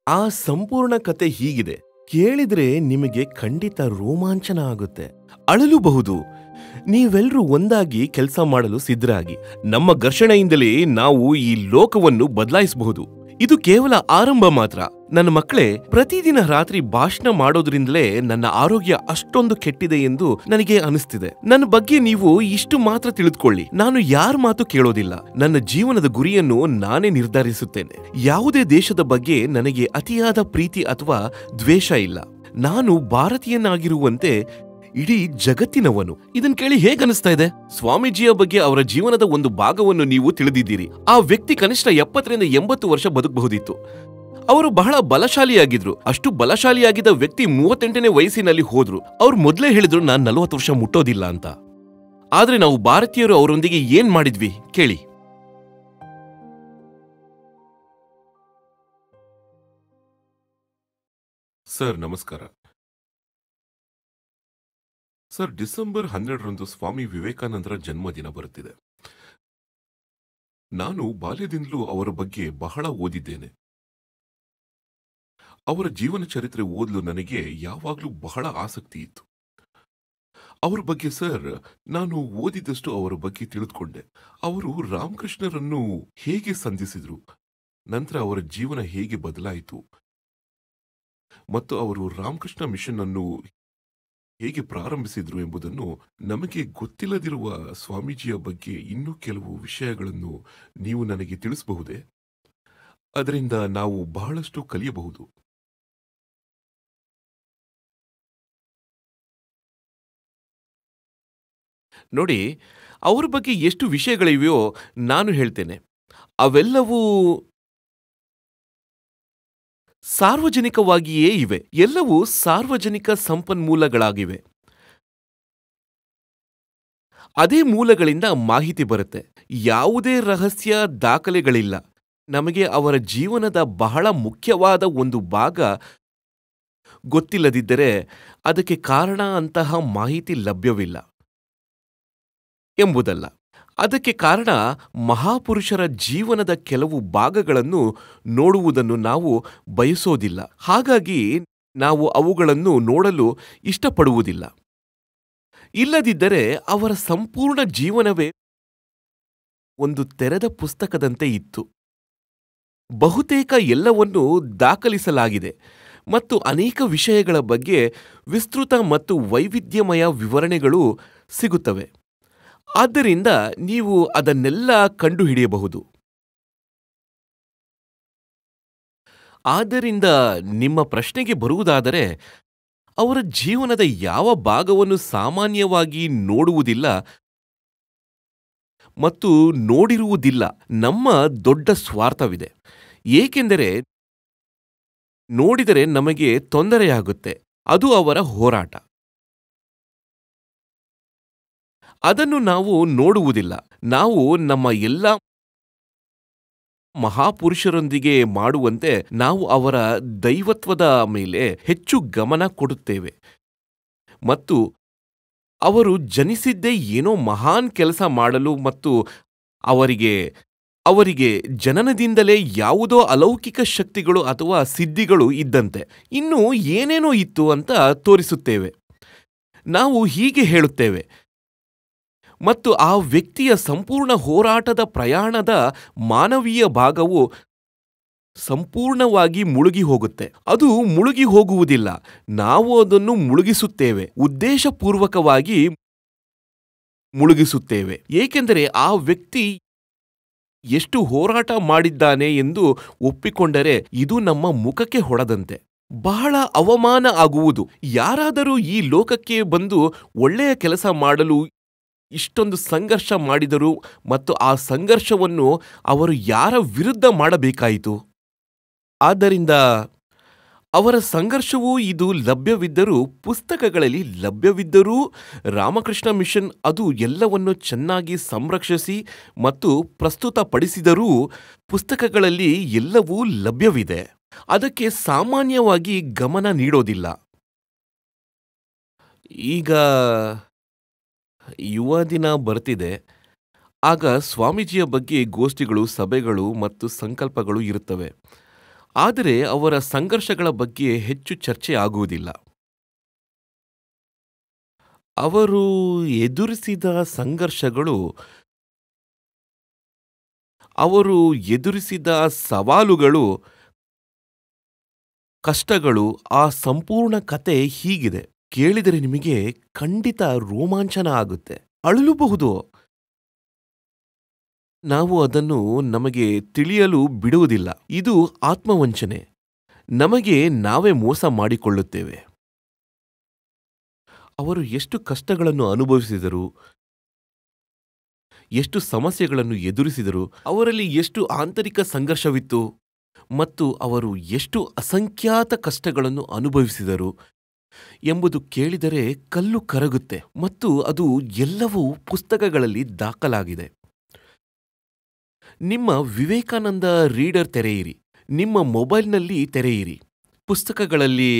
ಆ ಸಂಪೂರ್ಣ ಕತೆ ಹೀಗಿದೆ. ಕೇಳಿದ್ರೆ ನಿಮಗೆ ಖಂಡಿತ ರೋಮಾಂಚನ ಆಗುತ್ತೆ, ಅಳಲೂಬಹುದು. ನೀವೆಲ್ಲರೂ ಒಂದಾಗಿ ಕೆಲಸ ಮಾಡಲು ಸಿದ್ಧರಾಗಿ. ನಮ್ಮ ಘರ್ಷಣೆಯಿಂದಲೇ ನಾವು ಈ ಲೋಕವನ್ನು ಬದಲಾಯಿಸಬಹುದು. ಇದು ಕೇವಲ ಆರಂಭ ಮಾತ್ರ. ನನ್ನ ಮಕ್ಕಳೇ, ಪ್ರತಿದಿನ ರಾತ್ರಿ ಭಾಷಣ ಮಾಡೋದ್ರಿಂದಲೇ ನನ್ನ ಆರೋಗ್ಯ ಅಷ್ಟೊಂದು ಕೆಟ್ಟಿದೆ ಎಂದು ನನಗೆ ಅನಿಸ್ತಿದೆ. ನನ್ನ ಬಗ್ಗೆ ನೀವು ಇಷ್ಟು ಮಾತ್ರ ತಿಳಿದುಕೊಳ್ಳಿ, ನಾನು ಯಾರ ಮಾತು ಕೇಳೋದಿಲ್ಲ. ನನ್ನ ಜೀವನದ ಗುರಿಯನ್ನು ನಾನೇ ನಿರ್ಧರಿಸುತ್ತೇನೆ. ಯಾವುದೇ ದೇಶದ ಬಗ್ಗೆ ನನಗೆ ಅತಿಯಾದ ಪ್ರೀತಿ ಅಥವಾ ದ್ವೇಷ ಇಲ್ಲ. ನಾನು ಭಾರತೀಯನಾಗಿರುವಂತೆ ಇಡೀ ಜಗತ್ತಿನವನು. ಇದನ್ ಕೇಳಿ ಹೇಗನಿಸ್ತಾ ಇದೆ? ಸ್ವಾಮೀಜಿಯ ಬಗ್ಗೆ ಅವರ ಜೀವನದ ಒಂದು ಭಾಗವನ್ನು ನೀವು ತಿಳಿದಿದ್ದೀರಿ. ಆ ವ್ಯಕ್ತಿ ಕನಿಷ್ಠ 70 ರಿಂದ 80 ವರ್ಷ ಬದುಕಬಹುದಿತ್ತು. ಅವರು ಬಹಳ ಬಲಶಾಲಿಯಾಗಿದ್ರು. ಅಷ್ಟು ಬಲಶಾಲಿಯಾಗಿದ್ದ ವ್ಯಕ್ತಿ 38ನೇ ವಯಸ್ಸಿನಲ್ಲಿ ಹೋದ್ರು. ಅವ್ರು ಮೊದಲೇ ಹೇಳಿದ್ರು, ನಾನು 40 ವರ್ಷ ಮುಟ್ಟೋದಿಲ್ಲ ಅಂತ. ಆದ್ರೆ ನಾವು ಭಾರತೀಯರು ಅವರೊಂದಿಗೆ ಏನ್ ಮಾಡಿದ್ವಿ ಕೇಳಿ. ಸರ್ ನಮಸ್ಕಾರ. ಸರ್, ಡಿಸೆಂಬರ್ 12ರಂದು ಸ್ವಾಮಿ ವಿವೇಕಾನಂದರ ಜನ್ಮದಿನ ಬರುತ್ತಿದೆ. ನಾನು ಬಾಲ್ಯದಿಂದಲೂ ಅವರ ಬಗ್ಗೆ ಬಹಳ ಓದಿದ್ದೇನೆ. ಅವರ ಜೀವನ ಚರಿತ್ರೆ ಓದಲು ನನಗೆ ಯಾವಾಗಲೂ ಬಹಳ ಆಸಕ್ತಿ ಇತ್ತು. ಅವರ ಬಗ್ಗೆ ಸರ್ ನಾನು ಓದಿದಷ್ಟು ಅವರ ಬಗ್ಗೆ ತಿಳಿದುಕೊಂಡೆ. ಅವರು ರಾಮಕೃಷ್ಣರನ್ನು ಹೇಗೆ ಸಂಧಿಸಿದ್ರು, ನಂತರ ಅವರ ಜೀವನ ಹೇಗೆ ಬದಲಾಯಿತು ಮತ್ತು ಅವರು ರಾಮಕೃಷ್ಣ ಮಿಷನ್ ಅನ್ನು ಹೇಗೆ ಪ್ರಾರಂಭಿಸಿದ್ರು ಎಂಬುದನ್ನು ನಮಗೆ ಗೊತ್ತಿಲ್ಲದಿರುವ ಸ್ವಾಮೀಜಿಯ ಬಗ್ಗೆ ಇನ್ನೂ ಕೆಲವು ವಿಷಯಗಳನ್ನು ನೀವು ನನಗೆ ತಿಳಿಸಬಹುದೇ? ಅದರಿಂದ ನಾವು ಬಹಳಷ್ಟು ಕಲಿಯಬಹುದು. ನೋಡಿ, ಅವ್ರ ಬಗ್ಗೆ ಎಷ್ಟು ವಿಷಯಗಳಿವೆಯೋ ನಾನು ಹೇಳ್ತೇನೆ. ಅವೆಲ್ಲವೂ ಸಾರ್ವಜನಿಕವಾಗಿಯೇ ಇವೆ. ಎಲ್ಲವೂ ಸಾರ್ವಜನಿಕ ಸಂಪನ್ಮೂಲಗಳಾಗಿವೆ. ಅದೇ ಮೂಲಗಳಿಂದ ಮಾಹಿತಿ ಬರುತ್ತೆ. ಯಾವುದೇ ರಹಸ್ಯ ದಾಖಲೆಗಳಿಲ್ಲ. ನಮಗೆ ಅವರ ಜೀವನದ ಬಹಳ ಮುಖ್ಯವಾದ ಒಂದು ಭಾಗ ಗೊತ್ತಿಲ್ಲದಿದ್ದರೆ ಅದಕ್ಕೆ ಕಾರಣ ಅಂತಹ ಮಾಹಿತಿ ಲಭ್ಯವಿಲ್ಲ ಎಂಬುದಲ್ಲ. ಅದಕ್ಕೆ ಕಾರಣ ಮಹಾಪುರುಷರ ಜೀವನದ ಕೆಲವು ಭಾಗಗಳನ್ನು ನೋಡುವುದನ್ನು ನಾವು ಬಯಸೋದಿಲ್ಲ. ಹಾಗಾಗಿ ನಾವು ಅವುಗಳನ್ನು ನೋಡಲು ಇಷ್ಟಪಡುವುದಿಲ್ಲ. ಇಲ್ಲದಿದ್ದರೆ ಅವರ ಸಂಪೂರ್ಣ ಜೀವನವೇ ಒಂದು ತೆರೆದ ಪುಸ್ತಕದಂತೆ ಇತ್ತು. ಬಹುತೇಕ ಎಲ್ಲವನ್ನೂ ದಾಖಲಿಸಲಾಗಿದೆ ಮತ್ತು ಅನೇಕ ವಿಷಯಗಳ ಬಗ್ಗೆ ವಿಸ್ತೃತ ಮತ್ತು ವೈವಿಧ್ಯಮಯ ವಿವರಣೆಗಳು ಸಿಗುತ್ತವೆ. ಆದ್ದರಿಂದ ನೀವು ಅದನ್ನೆಲ್ಲ ಕಂಡುಹಿಡಿಯಬಹುದು. ಆದ್ದರಿಂದ ನಿಮ್ಮ ಪ್ರಶ್ನೆಗೆ ಬರುವುದಾದರೆ, ಅವರ ಜೀವನದ ಯಾವ ಭಾಗವನ್ನು ಸಾಮಾನ್ಯವಾಗಿ ನೋಡುವುದಿಲ್ಲ ಮತ್ತು ನೋಡಿರುವುದಿಲ್ಲ. ನಮ್ಮ ದೊಡ್ಡ ಸ್ವಾರ್ಥವಿದೆ. ಏಕೆಂದರೆ ನೋಡಿದರೆ ನಮಗೆ ತೊಂದರೆಯಾಗುತ್ತೆ. ಅದು ಅವರ ಹೋರಾಟ. ಅದನ್ನು ನಾವು ನೋಡುವುದಿಲ್ಲ. ನಾವು ನಮ್ಮ ಎಲ್ಲ ಮಹಾಪುರುಷರೊಂದಿಗೆ ಮಾಡುವಂತೆ ನಾವು ಅವರ ದೈವತ್ವದ ಮೇಲೆ ಹೆಚ್ಚು ಗಮನ ಕೊಡುತ್ತೇವೆ ಮತ್ತು ಅವರು ಜನಿಸಿದ್ದೇ ಏನೋ ಮಹಾನ್ ಕೆಲಸ ಮಾಡಲು ಮತ್ತು ಅವರಿಗೆ ಜನನದಿಂದಲೇ ಯಾವುದೋ ಅಲೌಕಿಕ ಶಕ್ತಿಗಳು ಅಥವಾ ಸಿದ್ಧಿಗಳು ಇದ್ದಂತೆ ಇನ್ನೂ ಏನೇನೋ ಇತ್ತು ಅಂತ ತೋರಿಸುತ್ತೇವೆ. ನಾವು ಹೀಗೆ ಹೇಳುತ್ತೇವೆ ಮತ್ತು ಆ ವ್ಯಕ್ತಿಯ ಸಂಪೂರ್ಣ ಹೋರಾಟದ ಪ್ರಯಾಣದ ಮಾನವೀಯ ಭಾಗವು ಸಂಪೂರ್ಣವಾಗಿ ಮುಳುಗಿ ಹೋಗುತ್ತೆ. ಅದು ಮುಳುಗಿ ಹೋಗುವುದಿಲ್ಲ. ನಾವು ಅದನ್ನು ಮುಳುಗಿಸುತ್ತೇವೆ, ಉದ್ದೇಶಪೂರ್ವಕವಾಗಿ ಮುಳುಗಿಸುತ್ತೇವೆ. ಏಕೆಂದರೆ ಆ ವ್ಯಕ್ತಿ ಎಷ್ಟು ಹೋರಾಟ ಮಾಡಿದ್ದಾನೆ ಎಂದು ಒಪ್ಪಿಕೊಂಡರೆ ಇದು ನಮ್ಮ ಮುಖಕ್ಕೆ ಹೊಡೆದಂತೆ. ಬಹಳ ಅವಮಾನ ಆಗುವುದು. ಯಾರಾದರೂ ಈ ಲೋಕಕ್ಕೆ ಬಂದು ಒಳ್ಳೆಯ ಕೆಲಸ ಮಾಡಲು ಇಷ್ಟೊಂದು ಸಂಘರ್ಷ ಮಾಡಿದರು ಮತ್ತು ಆ ಸಂಘರ್ಷವನ್ನು ಅವರು ಯಾರ ವಿರುದ್ಧ ಮಾಡಬೇಕಾಯಿತು? ಆದ್ದರಿಂದ ಅವರ ಸಂಘರ್ಷವೂ ಇದು ಲಭ್ಯವಿದ್ದರೂ, ಪುಸ್ತಕಗಳಲ್ಲಿ ಲಭ್ಯವಿದ್ದರೂ, ರಾಮಕೃಷ್ಣ ಮಿಷನ್ ಅದು ಎಲ್ಲವನ್ನು ಚೆನ್ನಾಗಿ ಸಂರಕ್ಷಿಸಿ ಮತ್ತು ಪ್ರಸ್ತುತಪಡಿಸಿದರೂ ಪುಸ್ತಕಗಳಲ್ಲಿ ಎಲ್ಲವೂ ಲಭ್ಯವಿದೆ. ಅದಕ್ಕೆ ಸಾಮಾನ್ಯವಾಗಿ ಗಮನ ನೀಡೋದಿಲ್ಲ. ಈಗ ಯುವ ದಿನ ಬರ್ತಿದೆ. ಆಗ ಸ್ವಾಮೀಜಿಯ ಬಗ್ಗೆ ಗೋಷ್ಠಿಗಳು, ಸಭೆಗಳು ಮತ್ತು ಸಂಕಲ್ಪಗಳು ಇರುತ್ತವೆ. ಆದರೆ ಅವರ ಸಂಘರ್ಷಗಳ ಬಗ್ಗೆ ಹೆಚ್ಚು ಚರ್ಚೆ ಆಗುವುದಿಲ್ಲ. ಅವರು ಎದುರಿಸಿದ ಸಂಘರ್ಷಗಳು, ಅವರು ಎದುರಿಸಿದ ಸವಾಲುಗಳು, ಕಷ್ಟಗಳು, ಆ ಸಂಪೂರ್ಣ ಕತೆ ಹೀಗಿದೆ. ಕೇಳಿದರೆ ನಿಮಗೆ ಖಂಡಿತ ರೋಮಾಂಚನ ಆಗುತ್ತೆ, ಅಳಲೂಬಹುದು. ನಾವು ಅದನ್ನು ನಮಗೆ ತಿಳಿಯಲು ಬಿಡುವುದಿಲ್ಲ. ಇದು ಆತ್ಮವಂಚನೆ. ನಮಗೆ ನಾವೇ ಮೋಸ ಮಾಡಿಕೊಳ್ಳುತ್ತೇವೆ. ಅವರು ಎಷ್ಟು ಕಷ್ಟಗಳನ್ನು ಅನುಭವಿಸಿದರು, ಎಷ್ಟು ಸಮಸ್ಯೆಗಳನ್ನು ಎದುರಿಸಿದರು, ಅವರಲ್ಲಿ ಎಷ್ಟು ಆಂತರಿಕ ಸಂಘರ್ಷವಿತ್ತು ಮತ್ತು ಅವರು ಎಷ್ಟು ಅಸಂಖ್ಯಾತ ಕಷ್ಟಗಳನ್ನು ಅನುಭವಿಸಿದರು ಎಂಬುದು ಕೇಳಿದರೆ ಕಲ್ಲು ಕರಗುತ್ತೆ. ಮತ್ತು ಅದು ಎಲ್ಲವೂ ಪುಸ್ತಕಗಳಲ್ಲಿ ದಾಖಲಾಗಿದೆ. ನಿಮ್ಮ ವಿವೇಕಾನಂದ ರೀಡರ್ ತೆರೆಯಿರಿ, ನಿಮ್ಮ ಮೊಬೈಲ್ನಲ್ಲಿ ತೆರೆಯಿರಿ, ಪುಸ್ತಕಗಳಲ್ಲಿ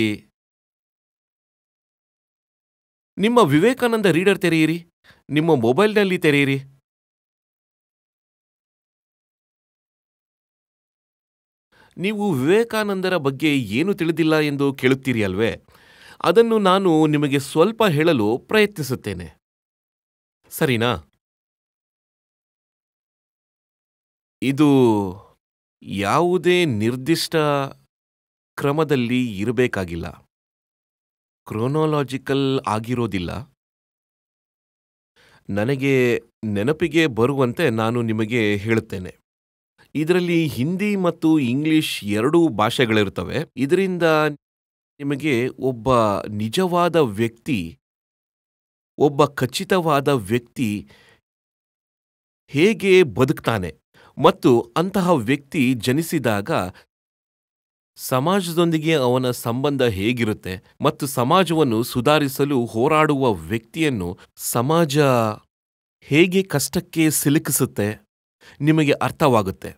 ನಿಮ್ಮ ವಿವೇಕಾನಂದ ರೀಡರ್ ತೆರೆಯಿರಿ, ನಿಮ್ಮ ಮೊಬೈಲ್ನಲ್ಲಿ ತೆರೆಯಿರಿ. ನೀವು ವಿವೇಕಾನಂದರ ಬಗ್ಗೆ ಏನು ತಿಳಿದಿಲ್ಲ ಎಂದು ಕೇಳುತ್ತೀರಿ ಅಲ್ವೇ? ಅದನ್ನು ನಾನು ನಿಮಗೆ ಸ್ವಲ್ಪ ಹೇಳಲು ಪ್ರಯತ್ನಿಸುತ್ತೇನೆ, ಸರಿನಾ? ಇದು ಯಾವುದೇ ನಿರ್ದಿಷ್ಟ ಕ್ರಮದಲ್ಲಿ ಇರಬೇಕಾಗಿಲ್ಲ, ಕ್ರೋನಾಲಾಜಿಕಲ್ ಆಗಿರೋದಿಲ್ಲ. ನನಗೆ ನೆನಪಿಗೆ ಬರುವಂತೆ ನಾನು ನಿಮಗೆ ಹೇಳುತ್ತೇನೆ. ಇದರಲ್ಲಿ ಹಿಂದಿ ಮತ್ತು ಇಂಗ್ಲಿಷ್ ಎರಡೂ ಭಾಷೆಗಳಿರ್ತವೆ. ಇದರಿಂದ ನಿಮಗೆ ಒಬ್ಬ ನಿಜವಾದ ವ್ಯಕ್ತಿ, ಒಬ್ಬ ಖಚಿತವಾದ ವ್ಯಕ್ತಿ ಹೇಗೆ ಬದುಕ್ತಾನೆ ಮತ್ತು ಅಂತಹ ವ್ಯಕ್ತಿ ಜನಿಸಿದಾಗ ಸಮಾಜದೊಂದಿಗೆ ಅವನ ಸಂಬಂಧ ಹೇಗಿರುತ್ತೆ ಮತ್ತು ಸಮಾಜವನ್ನು ಸುಧಾರಿಸಲು ಹೋರಾಡುವ ವ್ಯಕ್ತಿಯನ್ನು ಸಮಾಜ ಹೇಗೆ ಕಷ್ಟಕ್ಕೆ ಸಿಲುಕಿಸುತ್ತೆ ನಿಮಗೆ ಅರ್ಥವಾಗುತ್ತೆ,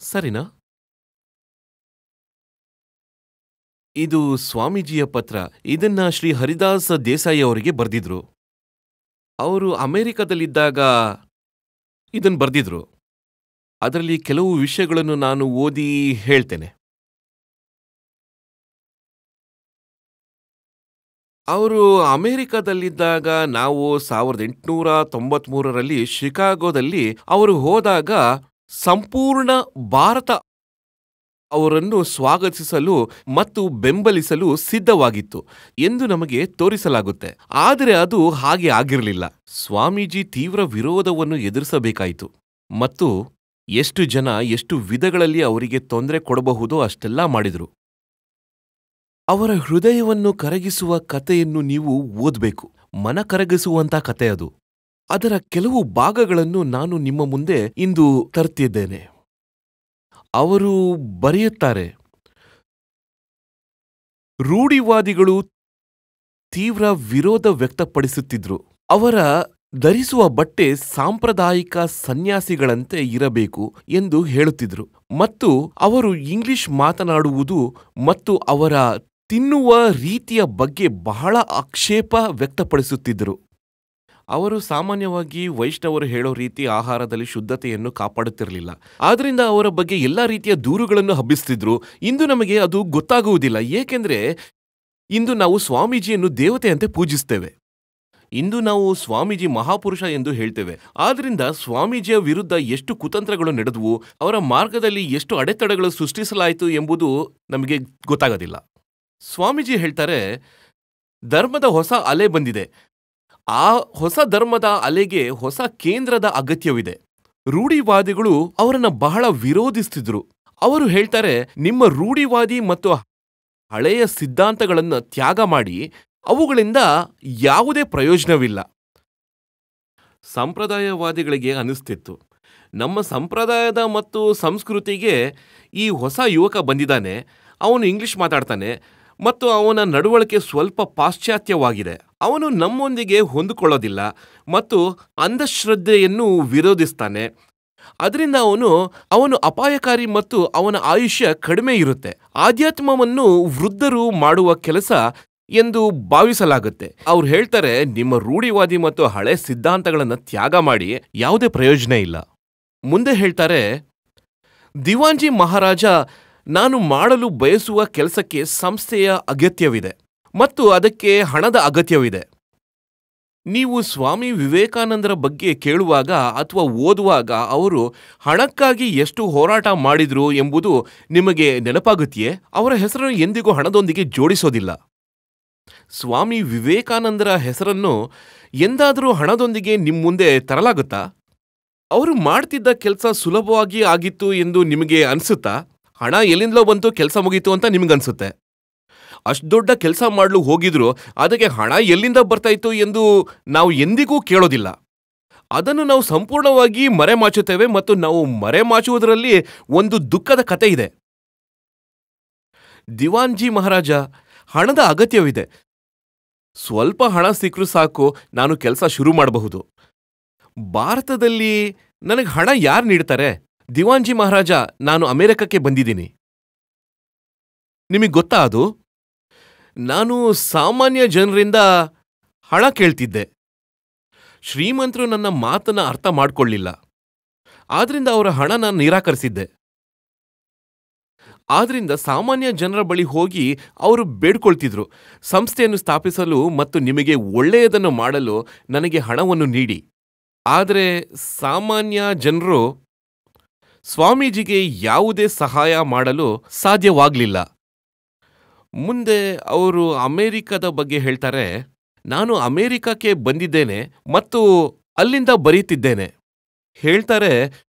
ಸರಿನಾ? ಇದು ಸ್ವಾಮೀಜಿಯ ಪತ್ರ. ಇದನ್ನ ಶ್ರೀ ಹರಿದಾಸ್ ದೇಸಾಯಿ ಅವರಿಗೆ ಬರೆದಿದ್ರು. ಅವರು ಅಮೆರಿಕದಲ್ಲಿದ್ದಾಗ ಇದನ್ನು ಬರೆದಿದ್ರು. ಅದರಲ್ಲಿ ಕೆಲವು ವಿಷಯಗಳನ್ನು ನಾನು ಓದಿ ಹೇಳ್ತೇನೆ. ಅವರು ಅಮೆರಿಕದಲ್ಲಿದ್ದಾಗ ನಾವು 1893ರಲ್ಲಿ ಶಿಕಾಗೋದಲ್ಲಿ ಅವರು ಹೋದಾಗ ಸಂಪೂರ್ಣ ಭಾರತ ಅವರನ್ನು ಸ್ವಾಗತಿಸಲು ಮತ್ತು ಬೆಂಬಲಿಸಲು ಸಿದ್ಧವಾಗಿತ್ತು ಎಂದು ನಮಗೆ ತೋರಿಸಲಾಗುತ್ತೆ. ಆದರೆ ಅದು ಹಾಗೆ ಆಗಿರಲಿಲ್ಲ. ಸ್ವಾಮೀಜಿ ತೀವ್ರ ವಿರೋಧವನ್ನು ಎದುರಿಸಬೇಕಾಯಿತು ಮತ್ತು ಎಷ್ಟು ಜನ ಎಷ್ಟು ವಿಧಗಳಲ್ಲಿ ಅವರಿಗೆ ತೊಂದರೆ ಕೊಡಬಹುದೋ ಅಷ್ಟೆಲ್ಲ ಮಾಡಿದರು. ಅವರ ಹೃದಯವನ್ನು ಕರಗಿಸುವ ಕಥೆಯನ್ನು ನೀವು ಓದಬೇಕು. ಮನ ಕರಗಿಸುವಂಥ ಕತೆ ಅದು. ಅದರ ಕೆಲವು ಭಾಗಗಳನ್ನು ನಾನು ನಿಮ್ಮ ಮುಂದೆ ಇಂದು ತರುತ್ತಿದ್ದೇನೆ. ಅವರು ಬರೆಯುತ್ತಾರೆ, ರೂಢಿವಾದಿಗಳು ತೀವ್ರ ವಿರೋಧ ವ್ಯಕ್ತಪಡಿಸುತ್ತಿದ್ರು. ಅವರ ಧರಿಸುವ ಬಟ್ಟೆ ಸಾಂಪ್ರದಾಯಿಕ ಸನ್ಯಾಸಿಗಳಂತೆ ಇರಬೇಕು ಎಂದು ಹೇಳುತ್ತಿದ್ರು ಮತ್ತು ಅವರು ಇಂಗ್ಲಿಷ್ ಮಾತನಾಡುವುದು ಮತ್ತು ಅವರ ತಿನ್ನುವ ರೀತಿಯ ಬಗ್ಗೆ ಬಹಳ ಆಕ್ಷೇಪ ವ್ಯಕ್ತಪಡಿಸುತ್ತಿದ್ದರು. ಅವರು ಸಾಮಾನ್ಯವಾಗಿ ವೈಷ್ಣವರು ಹೇಳೋ ರೀತಿ ಆಹಾರದಲ್ಲಿ ಶುದ್ಧತೆಯನ್ನು ಕಾಪಾಡುತ್ತಿರಲಿಲ್ಲ. ಆದ್ದರಿಂದ ಅವರ ಬಗ್ಗೆ ಎಲ್ಲ ರೀತಿಯ ದೂರುಗಳನ್ನು ಹಬ್ಬಿಸ್ತಿದ್ರು. ಇಂದು ನಮಗೆ ಅದು ಗೊತ್ತಾಗುವುದಿಲ್ಲ, ಏಕೆಂದರೆ ಇಂದು ನಾವು ಸ್ವಾಮೀಜಿಯನ್ನು ದೇವತೆಯಂತೆ ಪೂಜಿಸ್ತೇವೆ. ಇಂದು ನಾವು ಸ್ವಾಮೀಜಿ ಮಹಾಪುರುಷ ಎಂದು ಹೇಳ್ತೇವೆ. ಆದ್ದರಿಂದ ಸ್ವಾಮೀಜಿಯ ವಿರುದ್ಧ ಎಷ್ಟು ಕುತಂತ್ರಗಳು ನಡೆದವು, ಅವರ ಮಾರ್ಗದಲ್ಲಿ ಎಷ್ಟು ಅಡೆತಡೆಗಳು ಸೃಷ್ಟಿಸಲಾಯಿತು ಎಂಬುದು ನಮಗೆ ಗೊತ್ತಾಗೋದಿಲ್ಲ. ಸ್ವಾಮೀಜಿ ಹೇಳ್ತಾರೆ, ಧರ್ಮದ ಹೊಸ ಅಲೆ ಬಂದಿದೆ. ಆ ಹೊಸ ಧರ್ಮದ ಅಲೆಗೆ ಹೊಸ ಕೇಂದ್ರದ ಅಗತ್ಯವಿದೆ. ರೂಢಿವಾದಿಗಳು ಅವರನ್ನ ಬಹಳ ವಿರೋಧಿಸ್ತಿದ್ರು. ಅವರು ಹೇಳ್ತಾರೆ, ನಿಮ್ಮ ರೂಢಿವಾದಿ ಮತ್ತು ಹಳೆಯ ಸಿದ್ಧಾಂತಗಳನ್ನು ತ್ಯಾಗ ಮಾಡಿ, ಅವುಗಳಿಂದ ಯಾವುದೇ ಪ್ರಯೋಜನವಿಲ್ಲ. ಸಂಪ್ರದಾಯವಾದಿಗಳಿಗೆ ಅನಿಸ್ತಿತ್ತು, ನಮ್ಮ ಸಂಪ್ರದಾಯದ ಮತ್ತು ಸಂಸ್ಕೃತಿಗೆ ಈ ಹೊಸ ಯುವಕ ಬಂದಿದ್ದಾನೆ, ಅವನು ಇಂಗ್ಲಿಷ್ ಮಾತಾಡ್ತಾನೆ ಮತ್ತು ಅವನ ನಡವಳಿಕೆ ಸ್ವಲ್ಪ ಪಾಶ್ಚಾತ್ಯವಾಗಿದೆ. ಅವನು ನಮ್ಮೊಂದಿಗೆ ಹೊಂದಿಕೊಳ್ಳೋದಿಲ್ಲ ಮತ್ತು ಅಂಧಶ್ರದ್ಧೆಯನ್ನು ವಿರೋಧಿಸ್ತಾನೆ. ಅದರಿಂದ ಅವನು ಅಪಾಯಕಾರಿ ಮತ್ತು ಅವನ ಆಯುಷ್ಯ ಕಡಿಮೆ ಇರುತ್ತೆ. ಆಧ್ಯಾತ್ಮವನ್ನು ವೃದ್ಧರು ಮಾಡುವ ಕೆಲಸ ಎಂದು ಭಾವಿಸಲಾಗುತ್ತೆ. ಅವ್ರು ಹೇಳ್ತಾರೆ, ನಿಮ್ಮ ರೂಢಿವಾದಿ ಮತ್ತು ಹಳೆ ಸಿದ್ಧಾಂತಗಳನ್ನು ತ್ಯಾಗ ಮಾಡಿ, ಯಾವುದೇ ಪ್ರಯೋಜನ ಇಲ್ಲ. ಮುಂದೆ ಹೇಳ್ತಾರೆ, ದಿವಾನ್ಜಿ ಮಹಾರಾಜ ನಾನು ಮಾಡಲು ಬಯಸುವ ಕೆಲಸಕ್ಕೆ ಸಂಸ್ಥೆಯ ಅಗತ್ಯವಿದೆ ಮತ್ತು ಅದಕ್ಕೆ ಹಣದ ಅಗತ್ಯವಿದೆ. ನೀವು ಸ್ವಾಮಿ ವಿವೇಕಾನಂದರ ಬಗ್ಗೆ ಕೇಳುವಾಗ ಅಥವಾ ಓದುವಾಗ ಅವರು ಹಣಕ್ಕಾಗಿ ಎಷ್ಟು ಹೋರಾಟ ಮಾಡಿದ್ರು ಎಂಬುದು ನಿಮಗೆ ನೆನಪಾಗುತ್ತೆಯೇ? ಅವರ ಹೆಸರನ್ನು ಎಂದಿಗೂ ಹಣದೊಂದಿಗೆ ಜೋಡಿಸೋದಿಲ್ಲ. ಸ್ವಾಮಿ ವಿವೇಕಾನಂದರ ಹೆಸರನ್ನು ಎಂದಾದರೂ ಹಣದೊಂದಿಗೆ ನಿಮ್ಮ ಮುಂದೆ ತರಲಾಗುತ್ತಾ? ಅವರು ಮಾಡ್ತಿದ್ದ ಕೆಲಸ ಸುಲಭವಾಗಿ ಆಗಿತ್ತು ಎಂದು ನಿಮಗೆ ಅನಿಸುತ್ತಾ? ಹಣ ಎಲ್ಲಿಂದಲೋ ಬಂತು, ಕೆಲಸ ಮುಗೀತು ಅಂತ ನಿಮಗನ್ಸುತ್ತೆ. ಅಷ್ಟು ದೊಡ್ಡ ಕೆಲಸ ಮಾಡಲು ಹೋಗಿದ್ರು ಅದಕ್ಕೆ ಹಣ ಎಲ್ಲಿಂದ ಬರ್ತಾಯಿತ್ತು ಎಂದು ನಾವು ಎಂದಿಗೂ ಕೇಳೋದಿಲ್ಲ. ಅದನ್ನು ನಾವು ಸಂಪೂರ್ಣವಾಗಿ ಮರೆಮಾಚುತ್ತೇವೆ ಮತ್ತು ನಾವು ಮರೆಮಾಚುವುದರಲ್ಲಿ ಒಂದು ದುಃಖದ ಕತೆ ಇದೆ. ದಿವಾನ್ಜಿ ಮಹಾರಾಜ, ಹಣದ ಅಗತ್ಯವಿದೆ. ಸ್ವಲ್ಪ ಹಣ ಸಿಕ್ಕರೂ ಸಾಕು, ನಾನು ಕೆಲಸ ಶುರು ಮಾಡಬಹುದು. ಭಾರತದಲ್ಲಿ ನನಗೆ ಹಣ ಯಾರು ನೀಡ್ತಾರೆ? ದಿವಾನ್ಜಿ ಮಹಾರಾಜ, ನಾನು ಅಮೆರಿಕಕ್ಕೆ ಬಂದಿದ್ದೀನಿ. ನಿಮಗೆ ಗೊತ್ತಾ ಅದು? ನಾನು ಸಾಮಾನ್ಯ ಜನರಿಂದ ಹಣ ಕೇಳ್ತಿದ್ದೆ. ಶ್ರೀಮಂತರು ನನ್ನ ಮಾತನ್ನ ಅರ್ಥ ಮಾಡ್ಕೊಳ್ಳಿಲ್ಲ. ಆದ್ರಿಂದ ಅವರ ಹಣ ನಾನು ನಿರಾಕರಿಸಿದ್ದೆ. ಆದ್ರಿಂದ ಸಾಮಾನ್ಯ ಜನರ ಬಳಿ ಹೋಗಿ ಅವರು ಬೇಡ್ಕೊಳ್ತಿದ್ರು, ಸಂಸ್ಥೆಯನ್ನು ಸ್ಥಾಪಿಸಲು ಮತ್ತು ನಿಮಗೆ ಒಳ್ಳೆಯದನ್ನು ಮಾಡಲು ನನಗೆ ಹಣವನ್ನು ನೀಡಿ. ಆದರೆ ಸಾಮಾನ್ಯ ಜನರು ಸ್ವಾಮೀಜಿಗೆ ಯಾವುದೇ ಸಹಾಯ ಮಾಡಲು ಸಾಧ್ಯವಾಗಲಿಲ್ಲ. ಮುಂದೆ ಅವರು ಅಮೆರಿಕದ ಬಗ್ಗೆ ಹೇಳ್ತಾರೆ. ನಾನು ಅಮೆರಿಕಕ್ಕೆ ಬಂದಿದ್ದೇನೆ ಮತ್ತು ಅಲ್ಲಿಂದ ಬರೀತಿದ್ದೇನೆ. ಹೇಳ್ತಾರೆ,